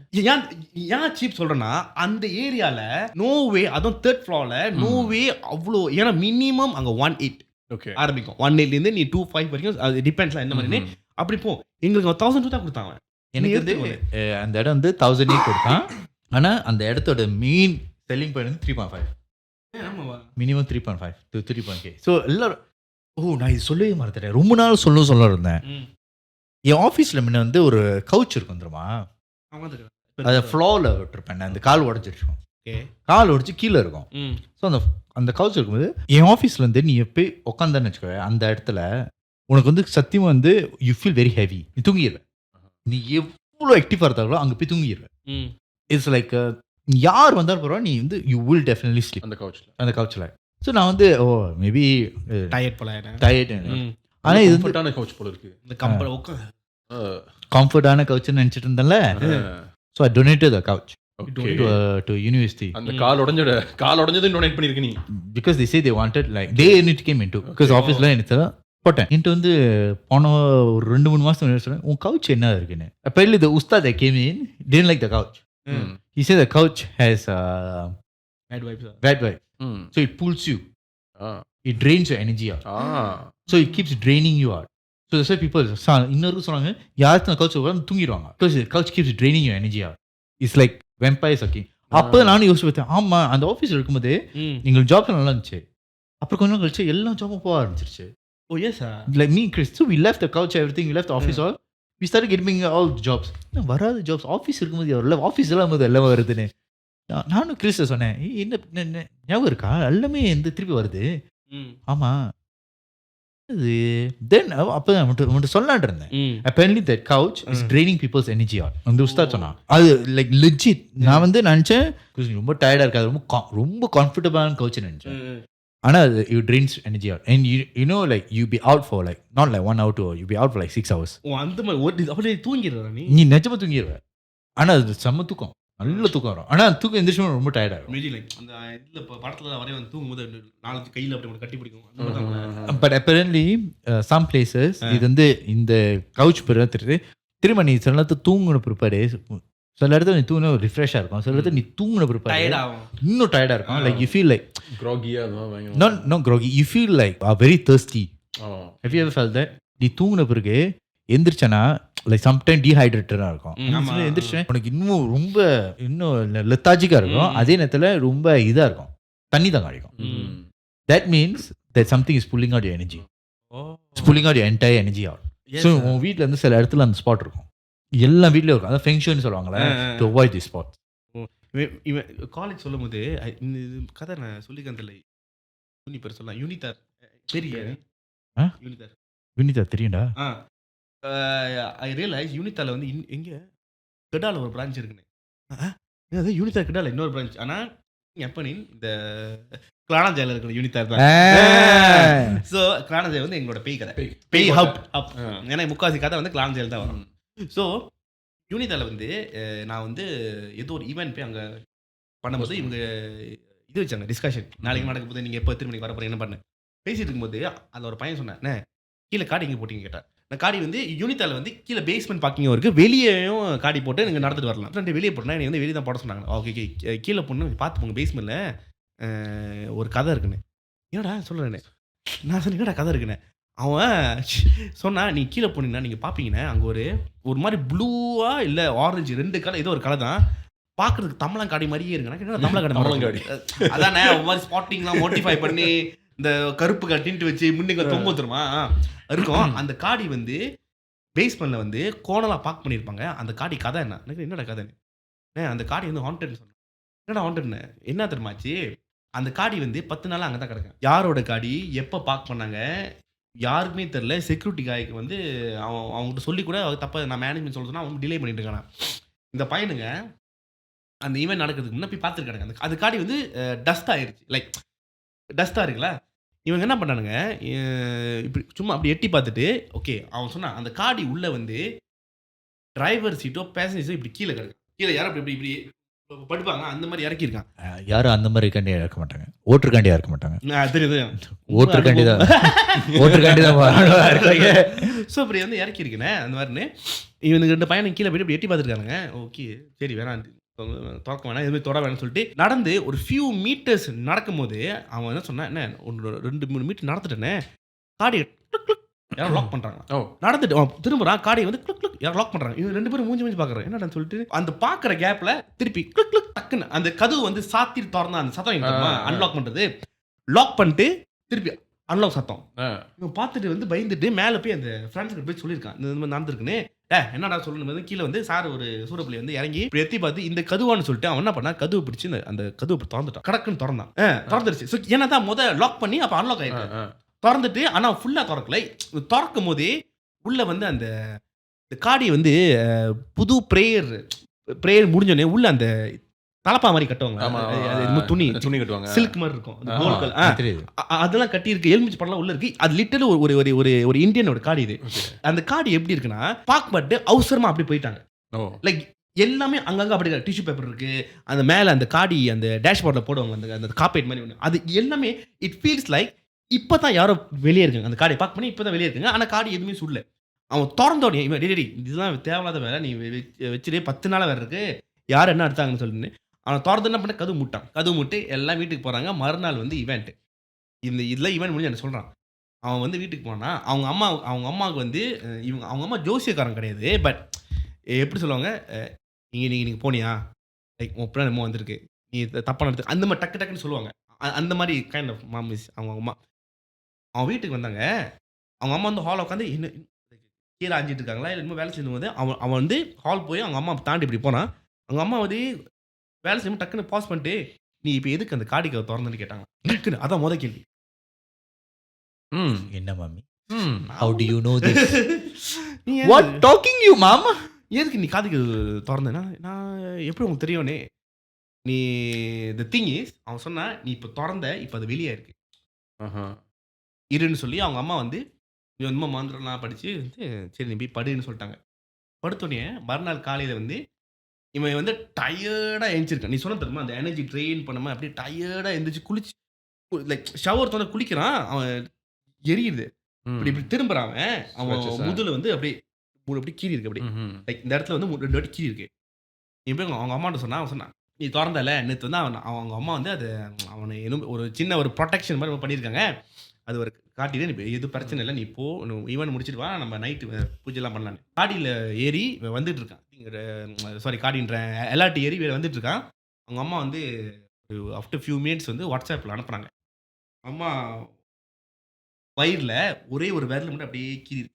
ஏன் சீப் சொல்கிறேன்னா அந்த ஏரியாவில் நோவே அதுவும் 3rd floorல நோவே அவ்வளோ. ஏன்னா மினிமம் அங்கே 1.8 ஓகே ஆரம்பிக்கும். 1.8லேருந்து நீ 2.5 வரைக்கும் அது டிபெண்ட்ஸ்லாம் என்ன மாதிரி. அப்படி போ எங்களுக்கு 1002 தான் கொடுத்தாங்க. எனக்கு வந்து அந்த இடம் வந்து 1000 கொடுத்தான். ஆனால் அந்த இடத்தோட மெயின் செல்லிங் பாயிண்ட் வந்து 3.5. Minimum 3.5 to 3.k. ஸோ எல்லாரும் நான் இது சொல்லவே மறந்துட்டேன். ரொம்ப நாள் சொல்ல இருந்தேன். என் ஆஃபீஸில் முன்ன வந்து ஒரு கவுச் இருக்கும் தெரியுமா. அதை ஃப்ளோரில் விட்டுருப்பேன். அந்த கால் உடச்சிருக்கும். கால் உடச்சி கீழே இருக்கும். ஸோ அந்த கவுச் இருக்கும்போது என் ஆஃபீஸில் வந்து நீ எப்போ உட்காந்தான்னு வச்சுக்கோ அந்த இடத்துல உனக்கு வந்து சத்தியமாக வந்து யூ ஃபீல் வெரி ஹெவி. நீ தூங்கிடுவேன். நீ எவ்வளோ ஆக்டிவாக இருந்தாங்களோ அங்கே போய் தூங்கிடுவேன். இட்ஸ் லைக் யார் வந்தாலும் பரவாயில்ல நீ வந்து யூ வில் டெஃபினெட்லி ஸ்லீப் அந்த கவுச்சில். ஸோ நான் வந்து மேபி டயர்ட் போல டயர்ட் ஆனா இது கம்ஃபர்ட்டான கவுச் போல இருக்கு. இந்த கம்பல் உட்கா கம்ஃபர்டான கவுச்னு நினைச்சிட்டு இருந்தேன்ல. So I donated the couch to university அந்த கால் உடைஞ்சது டொனேட் பண்ணிருக்க நீ. because they say they wanted like they need came into because office ல எனக்கு போட்டேன். into வந்து போன ஒரு 2-3 மாசம் முன்னாடி சொன்னேன் உன் கவுச் என்ன இருக்குன்னு. apparently the ustad that came in didn't like the couch. He said the couch has bad vibes. so it pulls you, it drains your energy out, so it keeps draining you out. so that's why people இன்னொரு சொன்னாங்க யாருக்கு அந்த couch உட்கார்ந்து தூங்கிடுவாங்க because the couch keeps draining your energy out. it's like vampires okay. அப்போ நானும் யோசிச்சு பார்த்தேன் ஆமா அந்த ஆஃபீஸில் இருக்கும்போது எங்களுக்கு ஜாப் நல்லா இருந்துச்சு. அப்புறம் கொஞ்சம் கழிச்சு எல்லா ஜாபும் போக ஆரம்பிச்சிருச்சு. Oh yes sir. Like me and Chris, so we left the couch, everything, we left the office all. We started getting all the jobs. வராத ஜாப்ஸ் ஆஃபீஸ் இருக்கும்போது வரல, ஆஃபீஸ் எல்லாம் போது எல்லாம் வருதுன்னு நானும் கிறிஸ்ட சொன்னேன். என்ன ஞாபகம் இருக்கா எல்லாமே எந்த திருப்பி வருது. ஆமா அது தென் அப்பதான் மட்டும் சொல்லலான் இருந்தேன். apparently that couch is draining people's energy out. அந்த உஸ்தாத் சொன்னான் அது லைக் legit. நான் வந்து நினைச்சேன் ரொம்ப டயர்டா இருக்காது, ரொம்ப கம்ஃபர்டபுளான கவுச் நினைச்சேன். ஆனா you drains energy out and you know like you be out for like not like 1 hour 2 hour, you be out for like 6 hours. ஓ அந்த மாதிரி அப்படியே தூங்கிடுறா நீ நிஜமா தூங்கிடுவ. ஆனா அது செம்ம தூக்கம், நல்ல தூக்கம் வரும். ஆனா தூக்கம் எந்திரிச்சு ரொம்ப டயர்ட் ஆகும். மேஜி லைக் அந்த இதுல படத்துல வரைய வந்து தூங்கும்போது நாலு கையில அப்படி கட்டி பிடிக்கும். பட் apparently some places இது வந்து இந்த கவுச் திரும்ப நீ சில நேரத்தில் தூங்குன பிற்பாடு சில இடத்துல நீ தூங்கின ரிஃப்ரெஷ்ஷாக இருக்கும், சில இடத்துல நீ தூங்கின பிற்பாடு இன்னும் டயர்டாக இருக்கும். Like you feel like not groggy, you feel like very thirsty. have you ever felt that? நீ தூங்கின பிறகு எந்திரிச்சனா லைக் சம்டைம் டீஹைட்ரேட்டடாக இருக்கும். எந்திரிச்சேன் உனக்கு இன்னும் லெத்தாஜிக்காக இருக்கும், அதே நேரத்தில் ரொம்ப இதாக இருக்கும், தண்ணி தான் கிடைக்கும். that means that something is pulling out your energy. it's pulling out your entire energy out. So உன் வீட்டில் இருந்து சில இடத்துல அந்த ஸ்பாட் இருக்கும், எல்லா வீட்லயும் இருக்கும். அதான் ஃபெங்ஷன்னு சொல்லுவாங்களே, to avoid this spot. இவன் காலேஜ் சொல்லும் போது இந்த கதை நான் சொல்லிக்கிறேன் இல்லை. பேர் சொல்லலாம் யூனிதார் பெரிய யூனிதா தெரியும்டா. ஐ ரியலைஸ் யூனிதால வந்து எங்க கெடால ஒரு பிரான்ச் இருக்குன்னு. அதான் யூனிதா கெடால இன்னொரு பிரான்ச். ஆனா எப்ப நீ இந்த கிளானஜால இருக்கிற யூனிதார் தான். ஸோ கிளானஜா வந்து எங்களோட பேய் கதை, பேய் ஹப். ஏன்னா முக்காசி கதை வந்து கிளானஜால தான் வரும். ஸோ யூனிதாவில் வந்து நான் வந்து ஏதோ ஒரு ஈவெண்ட் போய் அங்கே பண்ணும்போது இவங்க இது வச்சாங்க டிஸ்கஷன், நாளைக்கு நடக்கும் போது நீங்கள் எப்போ எத்தனை மணிக்கு வர போகிறீங்க என்ன பண்ணேன் பேசிட்டு இருக்கும்போது அதில் ஒரு பையன் சொன்னேன் கீழே காடி இங்கே போட்டிங்க கேட்டால். நான் காடி வந்து யூனிதாவில் வந்து கீழே பேஸ்மெண்ட் பார்க்கிங்கும் இருக்குது, வெளியேயும் காடி போட்டு நீங்கள் நடந்துட்டு வரலாம். ரெண்டு வெளியே போட்டேன், எனக்கு வந்து வெளியே தான் போட சொன்னாங்க. ஓகே கீழே பொண்ணு பார்த்து போங்க பேஸ்மெண்ட்டில் ஒரு கதை இருக்குன்னு. என்னடா சொல்கிறேன்னு நான் சொன்னேன், என்னடா கதை இருக்குன்னு. அவன் சொன்னா நீ கீழே போனீங்கன்னா நீங்கள் பார்ப்பீங்கன்னா அங்கே ஒரு மாதிரி ப்ளூவா இல்லை ஆரஞ்சு ரெண்டு கலர் ஏதோ ஒரு கலர் தான் பார்க்கறதுக்கு தமிழங்காடி மாதிரியே இருக்குன்னா தமிழங்காடி அதானே ஒரு மாதிரி ஸ்பாட்டிங்லாம் மோட்டிஃபை பண்ணி இந்த கருப்பு கட்டின்ட்டு வச்சு முன்னிங்க தொங்க தருமா இருக்கும். அந்த காடி வந்து பேஸ்மெண்ட்ல வந்து கோணலாக பார்க் பண்ணியிருப்பாங்க. அந்த காடி கதை என்னடா கதைன்னு அந்த காடி வந்து ஹாண்டட்னு சொன்னேன். என்னடா ஹாண்டட்னு என்ன தெரியுமாச்சு, அந்த காடி வந்து 10 நாளாக அங்கே தான் கிடக்கும். யாரோட காடி எப்போ பார்க் பண்ணாங்க யாருக்குமே தெரில. செக்யூரிட்டி காய்க்கு வந்து அவங்ககிட்ட சொல்லி கூட தப்பா நான் மேனேஜ்மெண்ட் சொல்ல சொன்னா அவங்க டிலே பண்ணிட்டு இருக்காங்க. இந்த பையனுங்க அந்த ஈவெண்ட் நடக்கிறதுக்கு முன்னாடி போய் பார்த்துருக்காங்க. அந்த காடி வந்து டஸ்ட் ஆயிடுச்சு, லைக் டஸ்ட்டாக இருக்குல்ல. இவங்க என்ன பண்ணானுங்க இப்படி சும்மா அப்படி எட்டி பார்த்துட்டு ஓகே அவன் சொன்னான் அந்த காடி உள்ள வந்து டிரைவர் சீட்டோ பேசஞ்சர்ஸோ இப்படி கீழே கிடக்கு. கீழே யாரும் இப்படி இப்படி படுப்பாங்க அந்த மாதிரி இறக்கியிருக்கான். யாரும் அந்த மாதிரி கண்டியா இறக்க மாட்டாங்க, ஓட்டருக்காண்டியா இருக்க மாட்டாங்க. தெரியுது ஓட்டருக்காண்டி தான் ஓட்டருக்காண்டி தான். ஸோ இப்படி வந்து இறக்கியிருக்கேனே அந்த மாதிரின்னு இவனுக்கு 2 பையனுக்கு கீழே போய்ட்டு இப்படி எட்டி பார்த்துருக்கானுங்க. ஓகே சரி வேணாம் திறக்க வேணாம் எதுவுமே தொட வேணாம்னு சொல்லிட்டு நடந்து ஒரு ஃபியூ மீட்டர்ஸ் நடக்கும் போது அவன் என்ன சொன்னான், என்ன 2-3 மீட்டர் நடந்துட்டேனே காடி யாரும் லாக் பண்றாங்க. நடந்துட்டு திரும்புறான், காடியை வந்து கிளிக் கிளிக் யாரும் லாக் பண்றாங்க. இவங்க 2 பேரும் மூஞ்சி பார்க்குறேன் என்னடா சொல்லிட்டு அந்த பார்க்குற கேப்ல திருப்பி கிளிக் கிளிக் டக்குன்னு அந்த கதவு வந்து சாத்திட்டு திறந்தா அந்த சத்தம் அன்லாக் பண்றது லாக் பண்ணிட்டு திருப்பி அன்லாக் சத்தம். இவன் பார்த்துட்டு வந்து பயந்துட்டு மேலே போய் அந்த ஃப்ரெண்ட்ஸுக்கு போய் சொல்லியிருக்கான் இந்த மாதிரி நடந்திருக்குன்னு. என்னடா சொல்லணும் கீழே வந்து சார் ஒரு சூரப்புலி வந்து இறங்கி எத்தி பார்த்து இந்த கதுவான்னு சொல்லிட்டு அவன் என்ன பண்ணா கதவு பிடிச்சி அந்த கதவு திறந்துட்டான். கடக்குன்னு திறந்தான், திறந்துருச்சு. ஸோ ஏன்னா தான் லாக் பண்ணி அப்போ அன்லாக் ஆயிருக்கு. திறந்துட்டு ஆனால் ஃபுல்லாக திறக்கலை. திறக்கும் போதே உள்ள வந்து அந்த காடி வந்து புது ப்ரேயர் முடிஞ்சோடனே உள்ள அந்த தலப்பா மாதிரி கட்டுவாங்க. ஆமா, அது என்னமோ துணி துணி கட்டுவாங்க. சில்க் மாதிரி இருக்கும். அது ஆ, gold color. தெரியுது. அதெல்லாம் கட்டி இருக்கு. எலுமிச்சை பழம் உள்ள இருக்கு. அது லிட்டரலி ஒரு ஒரு ஒரு ஒரு இந்தியனோட காடி இது. அந்த காடி எப்படி இருக்குன்னா பாக்பட்டு அவசரமா அப்படி போயிட்டாங்க. ஓ லைக் எல்லாமே அங்கங்க அப்படி டிஷ்யூ பேப்பர் இருக்கு. அந்த மேல அந்த காடி அந்த டேஷ்போர்ட்ல போடுவாங்க அந்த அந்த கார்பெட் மாதிரி ஒன்று. அது எல்லாமே இட் ஃபீல்ஸ் லைக் இப்பதான் யாரோ வெளியே இருக்காங்க. அந்த காடியை பார்க்க பண்ணி இப்பதான் வெளியே இருக்காங்க. ஆனா காடி எதுவுமே சுடல. அவன் திறந்த உடனே இவன் டேய் இதெல்லாம் தேவையில்லாத வேலை, நீ வச்சுட்டு 10 நாளா வேற இருக்கு, யார் என்ன எடுத்தாங்கன்னு சொல்லிட்டு அவன் திறந்து என்ன பண்ண கதவு முட்டான். கதவு முட்டு எல்லாம் வீட்டுக்கு போறாங்க. மறுநாள் வந்து இவெண்ட். இந்த இதில் ஈவெண்ட் முடிஞ்சு என்ன சொல்றான், அவன் வந்து வீட்டுக்கு போனா அவங்க அம்மாவுக்கு வந்து அவங்க அம்மா ஜோசியக்காரன் கிடையாது. பட் எப்படி சொல்லுவாங்க, நீங்கள் போனியா, லைக் உன் பிள்ளை என்னமோ வந்திருக்கு, நீ தப்பான எடுத்து அந்த மாதிரி டக்கு டக்குன்னு சொல்லுவாங்க. அந்த மாதிரி கைண்ட் ஆஃப் மாமிஸ் அவங்க அம்மா. அவன் வீட்டுக்கு வந்தாங்க. அவங்க அம்மா வந்து ஹால் உட்காந்து இன்னும் கீழே ஆஞ்சிட்டு இருக்காங்களா இல்லை இன்னும் வேலை செய்யும் போது அவன் வந்து ஹால் போய் அவங்க அம்மா தாண்டி இப்படி போனான். அவங்க அம்மா வந்து வேலை செய்யும் டக்குன்னு பாஸ் பண்ணிட்டு, நீ இப்போ எதுக்கு அந்த காடி கதவை திறந்துன்னு கேட்டாங்க. டக்குன்னு அதான் முத கேள்வி. ம் என்ன மாமி, ம் how do you know this? நீ What talking you mama? எதுக்கு நீ காதுக்கு திறந்தேன்னா, நான் எப்படி உங்களுக்கு தெரியும்னே, நீ த திங் இஸ் அவன் சொன்னா நீ இப்போ திறந்த, இப்போ அது வெளியே இருக்கு ஆஹா இருன்னு சொல்லி அவங்க அம்மா வந்து நீ வந்து மந்திரம்லாம் படித்து வந்து சரி நீ போய் படுன்னு சொல்லிட்டாங்க. படுத்தோடனே மறுநாள் காலையில் வந்து இவன் வந்து டயர்டாக எழுந்திருக்கான். நீ சொன்ன தெரியுமா அந்த எனர்ஜி ட்ரெயின் பண்ணாமல் அப்படியே டயர்டாக எழுந்திரிச்சு குளிச்சு லைக் ஷவர் தோண குளிக்கிறான். அவன் எரியுது. இப்படி இப்படி திரும்புறான். அவன் Scratches, முதுல வந்து அப்படியே அப்படி கீறி இருக்கு. அப்படி லைக் இந்த இடத்துல வந்து 2 வாட்டி கீறி இருக்கு. நீ போய் அவங்க அம்மாட்ட சொன்னா, அவன் சொன்னான் நீ திறந்தல நேற்று வந்து அவங்க அம்மா வந்து அது அவனை இன்னும் ஒரு சின்ன ஒரு ப்ரொடெக்ஷன் மாதிரி பண்ணியிருக்காங்க. அது ஒரு காட்டிட்டு நீ எதுவும் பிரச்சனை இல்லை, நீ போ, ஈவன் முடிச்சுட்டு வா, நம்ம நைட்டு பூஜைலாம் பண்ணலான்னு. காடியில் ஏறி வந்துட்டு இருக்கான். சாரி காடின்ற எலாட்டி ஏறி வந்துட்டு இருக்கான். அவங்க அம்மா வந்து ஆஃப்டர் ஃபியூ மினிட்ஸ் வந்து வாட்ஸ்அப்பில் அனுப்புகிறாங்க. அம்மா வயிறில் ஒரே ஒரு விரல் மட்டும் அப்படியே கீறி இருக்கு.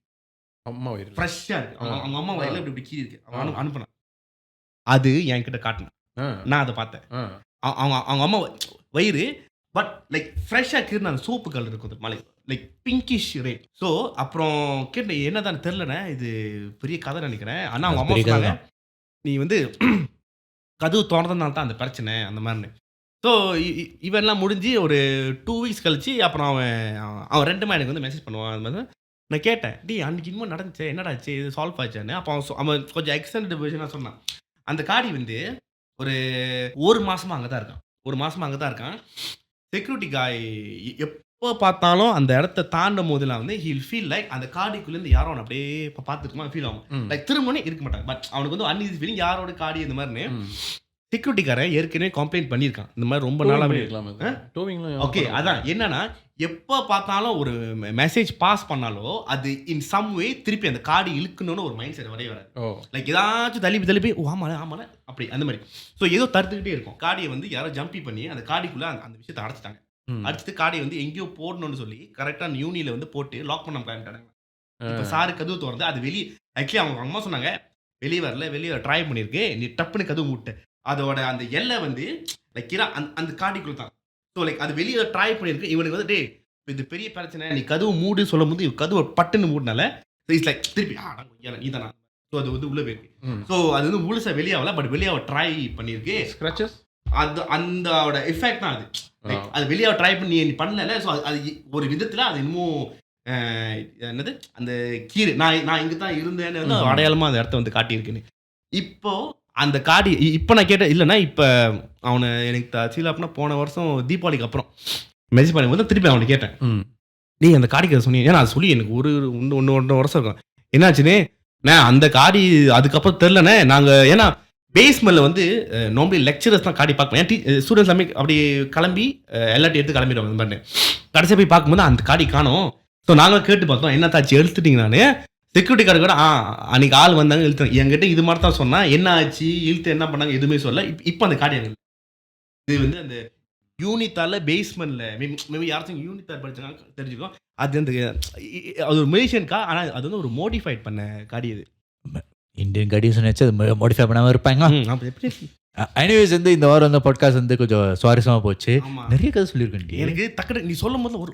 அம்மா வயிறு ஃப்ரெஷ்ஷாக இருக்கு. அவங்க அம்மா வயிறில் இப்படி கீறி இருக்கு. அவன் அனுப்புனான். அது என்கிட்ட காட்டினான். நான் அதை பார்த்தேன். அவங்க அம்மா வயிறு பட் லைக் ஃப்ரெஷ்ஷாக கீறின அந்த சோப்பு கலர் இருக்கும் மலை லைக் பிங்கிஷ் ரெட். ஸோ அப்புறம் கேட்டேன் என்னதான் தெரிலண்ணே, இது பெரிய கதை நினைக்கிறேன். ஆனால் அவங்க அம்மா சொன்னாங்க நீ வந்து கதவு திறந்ததுனால தான் அந்த பிரச்சனை அந்த மாதிரின்னு. ஸோ இவெல்லாம் முடிஞ்சு ஒரு 2 வீக்ஸ் கழிச்சு அப்புறம் அவன் 2 எனக்கு வந்து மெசேஜ் பண்ணுவான். அது மாதிரி நான் கேட்டேன், அன்றைக்கி இன்னும் நடந்துச்சு என்னடாச்சு இது சால்வ் ஆச்சான்னு. அப்போ அவன் கொஞ்சம் எக்ஸ்டெண்டட் வெர்ஷனாக சொன்னான். அந்த காடி வந்து ஒரு மாதமாக அங்கே தான் இருக்கான். 1 மாதமாக அங்கே தான் இருக்கான். செக்யூரிட்டி காய் எப்போ பார்த்தாலும் அந்த இடத்த தாண்டும் போதெல்லாம் வந்து ஹீல் ஃபீல் லைக் அந்த காடிக்குள்ளேருந்து யாரோ அவனை அப்படியே இப்போ பார்த்துருக்குமா ஃபீல் ஆகும். லைக் திரும்பனே இருக்க மாட்டாங்க. பட் அவனுக்கு வந்து அன்இசி ஃபீலிங் யாரோட காடி இந்த மாதிரின்னு. செக்யூரிட்டிக்காரன் ஏற்கனவே கம்ப்ளைண்ட் பண்ணியிருக்கான் இந்த மாதிரி ரொம்ப நாளாக இருக்கலாம். ஓகே அதான் என்னன்னா எப்போ பார்த்தாலும் ஒரு மெசேஜ் பாஸ் பண்ணாலோ அது இன் சம் வே திருப்பி அந்த காடி இழுக்கணும்னு ஒரு மைண்ட் செட் வரைய வராது. லைக் ஏதாச்சும் தள்ளி ஓ ஆமால அப்படி அந்த மாதிரி. ஸோ ஏதோ தடுத்துக்கிட்டே இருக்கும். காடியை வந்து யாரோ ஜம்பி பண்ணி அந்த காடிக்குள்ளே அந்த விஷயத்தை அடைச்சிட்டாங்க. அடிச்சுட்டு காடியை வந்து எங்கேயோ போடணும்னு சொல்லி கரெக்டாக யூனியில் வந்து போட்டு லாக் பண்ண பிளான். இப்போ சாரு கதவு திறந்து அது வெளியே ஆக்சுவலி அவங்க அம்மா சொன்னாங்க வெளியே வரல, வெளியே ட்ரை பண்ணியிருக்கு, நீ டப்புன்னு கதவு மூட்டை அதோட அந்த எல்லை வந்து லைக் அந்த காடிக்குள்ள தான். ஸோ லைக் அது வெளியே ட்ரை பண்ணியிருக்கு. இவனுக்கு வந்து இது பெரிய பிரச்சனை, நீ கதவு மூடு சொல்லும் போது கதவை பட்டுன்னு மூடினால இட்ஸ் லைக் திருப்பி நீ தானா. ஸோ அது வந்து உள்ள போயிருக்கு. ஸோ அது வந்து முழுசா வெளியாகல, பட் வெளியாக ட்ரை பண்ணியிருக்கு. ஸ்க்ராச்சஸ் அது அந்த எஃபெக்ட் தான் அது. அது வெளியாக ட்ரை பண்ணி நீ பண்ணல. ஸோ அது ஒரு விதத்தில் அது இன்னமும் என்னது அந்த கீரை நான் இங்கே தான் இருந்தேன்னு வந்து அடையாளமாக அந்த இடத்த வந்து காட்டியிருக்குன்னு. இப்போ அந்த காடி இப்போ நான் கேட்டேன் இல்லைன்னா இப்போ அவனை எனக்கு ஆக்சுவலாக அப்படின்னா போன வருஷம் தீபாவளிக்கு அப்புறம் மெசேஜ் பண்ணும்போது திருப்பி அவனை கேட்டேன், நீ அந்த காடிக்கு சொன்னீங்க. ஏன்னா அது சொல்லி எனக்கு ஒரு 1 வருஷம் இருக்கும். என்னாச்சுன்னு நான் அந்த காடி அதுக்கப்புறம் தெரிலண்ணே. நாங்கள் ஏன்னா பேஸ்மெண்ட்டில் வந்து நார்மலி லெக்சரர்ஸ் தான் காடி பார்ப்போம். ஏன் ஸ்டூடெண்ட்ஸ் எல்லாமே அப்படி கிளம்பி எல்லாத்தையும் எடுத்து கிளம்பிடுவாங்க இந்த மாதிரி. கடைசியாக போய் பார்க்கும்போது அந்த காடி காணும். ஸோ நாங்கள் கேட்டு பார்த்தோம் என்னத்தாச்சு எழுத்துட்டீங்க. நான் செக்யூரிட்டி கார்டு கூட அன்றைக்கி ஆள் வந்தாங்க இழுத்தாங்க. என்கிட்ட இது மாதிரி தான் சொன்னால் என்ன ஆச்சு இழுத்து என்ன பண்ணாங்க எதுவுமே சொல்ல. இப்போ அந்த காடி எங்களுக்கு இது வந்து அந்த யூனித்தால பேஸ்மெண்ட்டில் மேபி யாராச்சும் யூனித்தால் படிச்சாங்க தெரிஞ்சுக்கோ. அது அந்த அது ஒரு மெடிஷன்கா, ஆனால் அது வந்து ஒரு மோடிஃபைட் பண்ண காடி. அது இந்தியன் காடியும் நினச்சி அது மாடிஃபை பண்ணாமல் இருப்பாங்க. எப்படி எனிவேஸ் வந்து இந்த வாரம் வந்து பாட்காஸ்ட் வந்து கொஞ்சம் சுவாரஸ்யமாக போச்சு. நிறைய கதை சொல்லியிருக்கேன். எனக்கு டக்கு நீ சொல்லும் போது ஒரு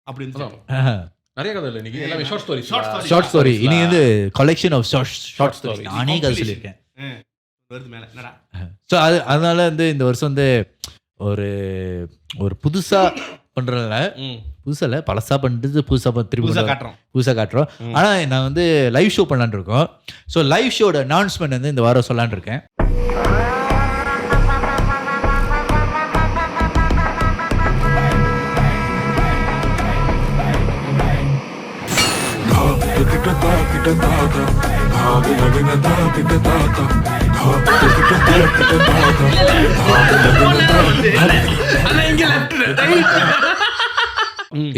அப்படின்னு நிறைய கதை இல்லை இன்னைக்கு எல்லாமே ஷார்ட் ஸ்டோரி. ஷார்ட் ஸ்டோரி இன்னைக்கு வந்து கலெக்ஷன் ஆஃப் ஷார்ட் ஸ்டோரி. நானே கதை சொல்லியிருக்கேன். வருது மேல என்னடா ஸோ அதனால வந்து இந்த வருஷம் வந்து ஒரு ஒரு புதுசாக பண்ணுறதுல புதுசாக இல்லை பழசாக பண்ணிட்டு புதுசாக திருப்பி காட்டுறோம் புதுசாக காட்டுறோம். ஆனால் நான் வந்து லைவ் ஷோ பண்ணலான்னு இருக்கோம். ஸோ லைவ் ஷோட அனௌன்ஸ்மெண்ட் வந்து இந்த வாரம் சொல்லலான்னு இருக்கேன்.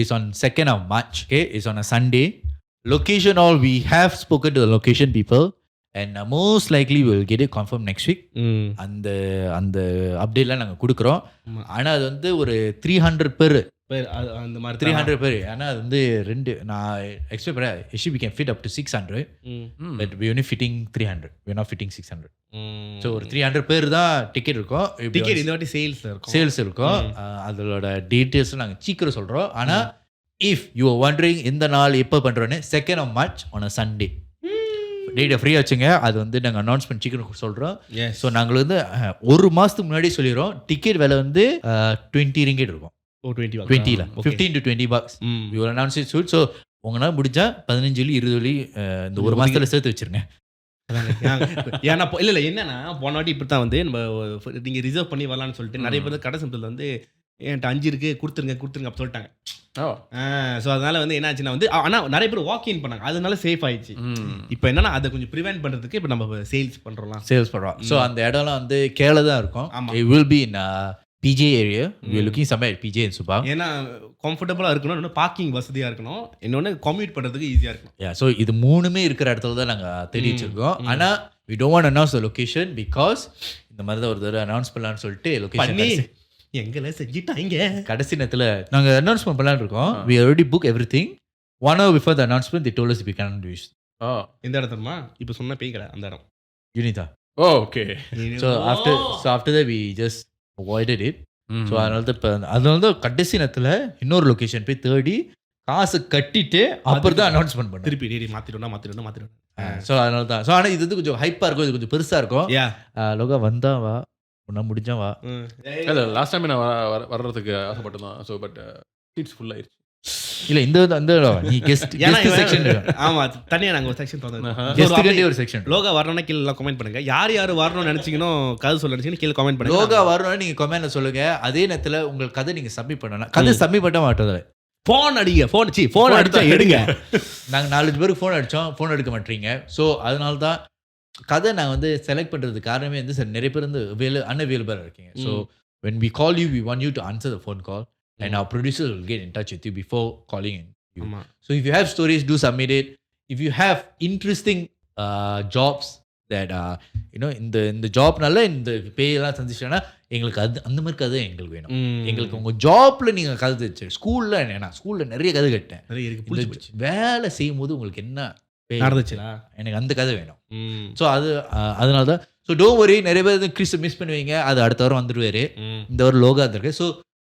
It's on 2nd of March. Okay, it's on a Sunday. Location all we have spoken to the location people, and most likely we will get it confirmed next week. அந்த அந்த அப்டேட்லாம் நாங்கள் கொடுக்குறோம். ஆனால் அது வந்து ஒரு 300 பேர் அந்த மாதிரி 300 பேர். ஆனால் அது வந்து நான் எக்ஸ்பெக்ட் பண்ணேன் actually we can fit up to 600, but we only fitting 300. we are not fitting 600. So ஒரு 300 பேர் தான் டிக்கெட் இருக்கும். டிக்கெட் இந்த வாட்டி சேல்ஸ் இருக்கும். அதோட டீட்டெயில்ஸ் நாங்கள் சீக்கிரம் சொல்கிறோம். ஆனால் இஃப் யூ ஆர் வண்டரிங் இந்த நாள் எப்போ பண்ணுறோன்னு 2nd of March on a Sunday டேட்டை ஃப்ரீயாக வச்சுங்க. அது வந்து நாங்கள் அனௌன்ஸ்மெண்ட் சீக்கிரம் சொல்கிறோம். ஸோ நாங்கள் வந்து ஒரு மாதத்துக்கு முன்னாடி சொல்லிடுறோம். டிக்கெட் விலை வந்து 20 ringgit இருக்கும். 20 15 to 20 bucks. We will announce it soon. So உங்களால் முடிஞ்சா 15-20 இந்த ஒரு மாதத்தில் சேர்த்து வச்சிருங்க. ஏன்னா இல்லை என்னன்னா போன வாட்டி இப்படி தான் வந்து நம்ம நீங்கள் ரிசர்வ் பண்ணி வரலான்னு சொல்லிட்டு நிறைய பேர் கடை சம்பளத்தில் வந்து என்கிட்ட 5 இருக்கு கொடுத்துருங்க அப்படி சொல்லிட்டாங்க. ஸோ அதனால வந்து என்ன ஆச்சுன்னா வந்து ஆனால் நிறைய பேர் வாக் இன் பண்ணாங்க. அதனால சேஃப் ஆயிடுச்சு. இப்போ என்னன்னா அதை கொஞ்சம் ப்ரிவென்ட் பண்ணுறதுக்கு இப்போ நம்ம சேல்ஸ் பண்ணுறோம். ஸோ அந்த இடம்லாம் வந்து கேரளா தான் இருக்கும். It will be in PJ area. We are looking somewhere at PJ in Subang. ஏன்னா கம்ஃபர்டபுளாக இருக்கணும், இன்னொன்று பார்க்கிங் வசதியாக இருக்கணும், இன்னொன்று கம்யூட் பண்ணுறதுக்கு ஈஸியாக இருக்கணும். ஸோ இது மூணுமே இருக்கிற இடத்துல தான் நாங்கள் தேடி வச்சிருக்கோம். ஆனால் we don't want to announce the location because இந்த மாதிரி தான் ஒரு தடவை அனௌன்ஸ் பண்ணலான்னு சொல்லிட்டு லொகேஷன் எங்களை செஞ்சுட்டாங்க. கடைசி நேரத்தில் நாங்கள் அனௌன்ஸ்மெண்ட் பண்ணலான்னு இருக்கோம். we already book everything. 1 hour before the announcement they told us we cannot do it. எந்த இடம் தெரியுமா? இப்போ சொன்ன பேய் கடை அந்த இடம் யூனிதா. Okay. So after that we just avoided it. So அதனால தான் கடைசி நேரத்தில் இன்னொரு லொக்கேஷன் போய் தேடி காசு கட்டிட்டு அப்புறம் தான் அனௌன்ஸ்மெண்ட் பண்ண திருப்பி மாற்றிடணும். ஸோ அதனால தான். ஸோ ஆனால் இது வந்து கொஞ்சம் ஹைப்பாக இருக்கும், இது கொஞ்சம் பெருசாக இருக்கும். லோகா வந்தா வா, ஒன்றா முடிஞ்சா வா. இல்லை லாஸ்ட் டைம் நான் வர்றதுக்கு ஆசைப்பட்டு தான். ஸோ பட் சீட்ஸ் ஃபுல் ஆயிடுச்சு. இல்லை இந்த அந்த நீ கெஸ்ட் செக்ஷன். ஆமாம், தனியாக நாங்கள் ஒரு செக்ஷன் கெஸ்ட்டுக்கே ஒரு செக்ஷன். லோகா வரணும்னா கீழே எல்லாம் கமெண்ட் பண்ணுங்க. யார் வரணும்னு நினச்சிக்கணும், கதை சொல்ல நினச்சிக்கணும் கீழே கமெண்ட் பண்ணுங்க. லோகா வரணும்னு நீங்கள் கமெண்ட்ல சொல்லுங்க. அதே நேரத்தில் உங்கள் கதை நீங்கள் சப்மிட் பண்ணலாம். கதை சப்மிட் பண்ண மாட்டோம். ஃபோன் அடிச்சா எடுங்க. நாங்கள் 4 பேருக்கு ஃபோன் எடுக்க மாட்டீங்க. ஸோ அதனால தான் கதை நான் வந்து செலக்ட் பண்ணுறதுக்கு காரணமே வந்து சார் நிறைய பேர் வந்து அன்அவைலபிளாக இருக்கீங்க. So when we call you we want you to answer the phone call and our producer will get in touch with you before calling you. So if you have stories, do submit it. If you have interesting jobs that இந்த ஜாப்னால இந்த பேயெல்லாம் சந்திச்சோன்னா எங்களுக்கு அந்த மாதிரி கதை எங்களுக்கு வேணும். எங்களுக்கு உங்கள் ஜாப்ல நீங்கள் கதை தெரிச்சு. ஸ்கூலில் நிறைய கதை கேட்டேன். வேலை செய்யும் போது உங்களுக்கு என்ன நடந்துச்சுனா எனக்கு அந்த கதை வேணும். ஸோ அதனால தான். So don't worry. நிறைய பேர் கிறிஸ் மிஸ் பண்ணுவீங்க. அது அடுத்த வாரம் வந்துடுவாரு. இந்த வாரம் லோகா இருந்திருக்கு. So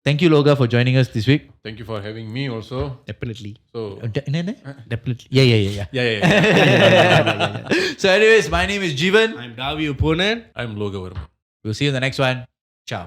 thank you Loga for joining us this week. Thank you for having me also. Definitely. So definitely. Yeah. So anyways, my name is Jeevan. I'm Davi Uponan. I'm Loga Verma. We'll see you in the next one. Ciao.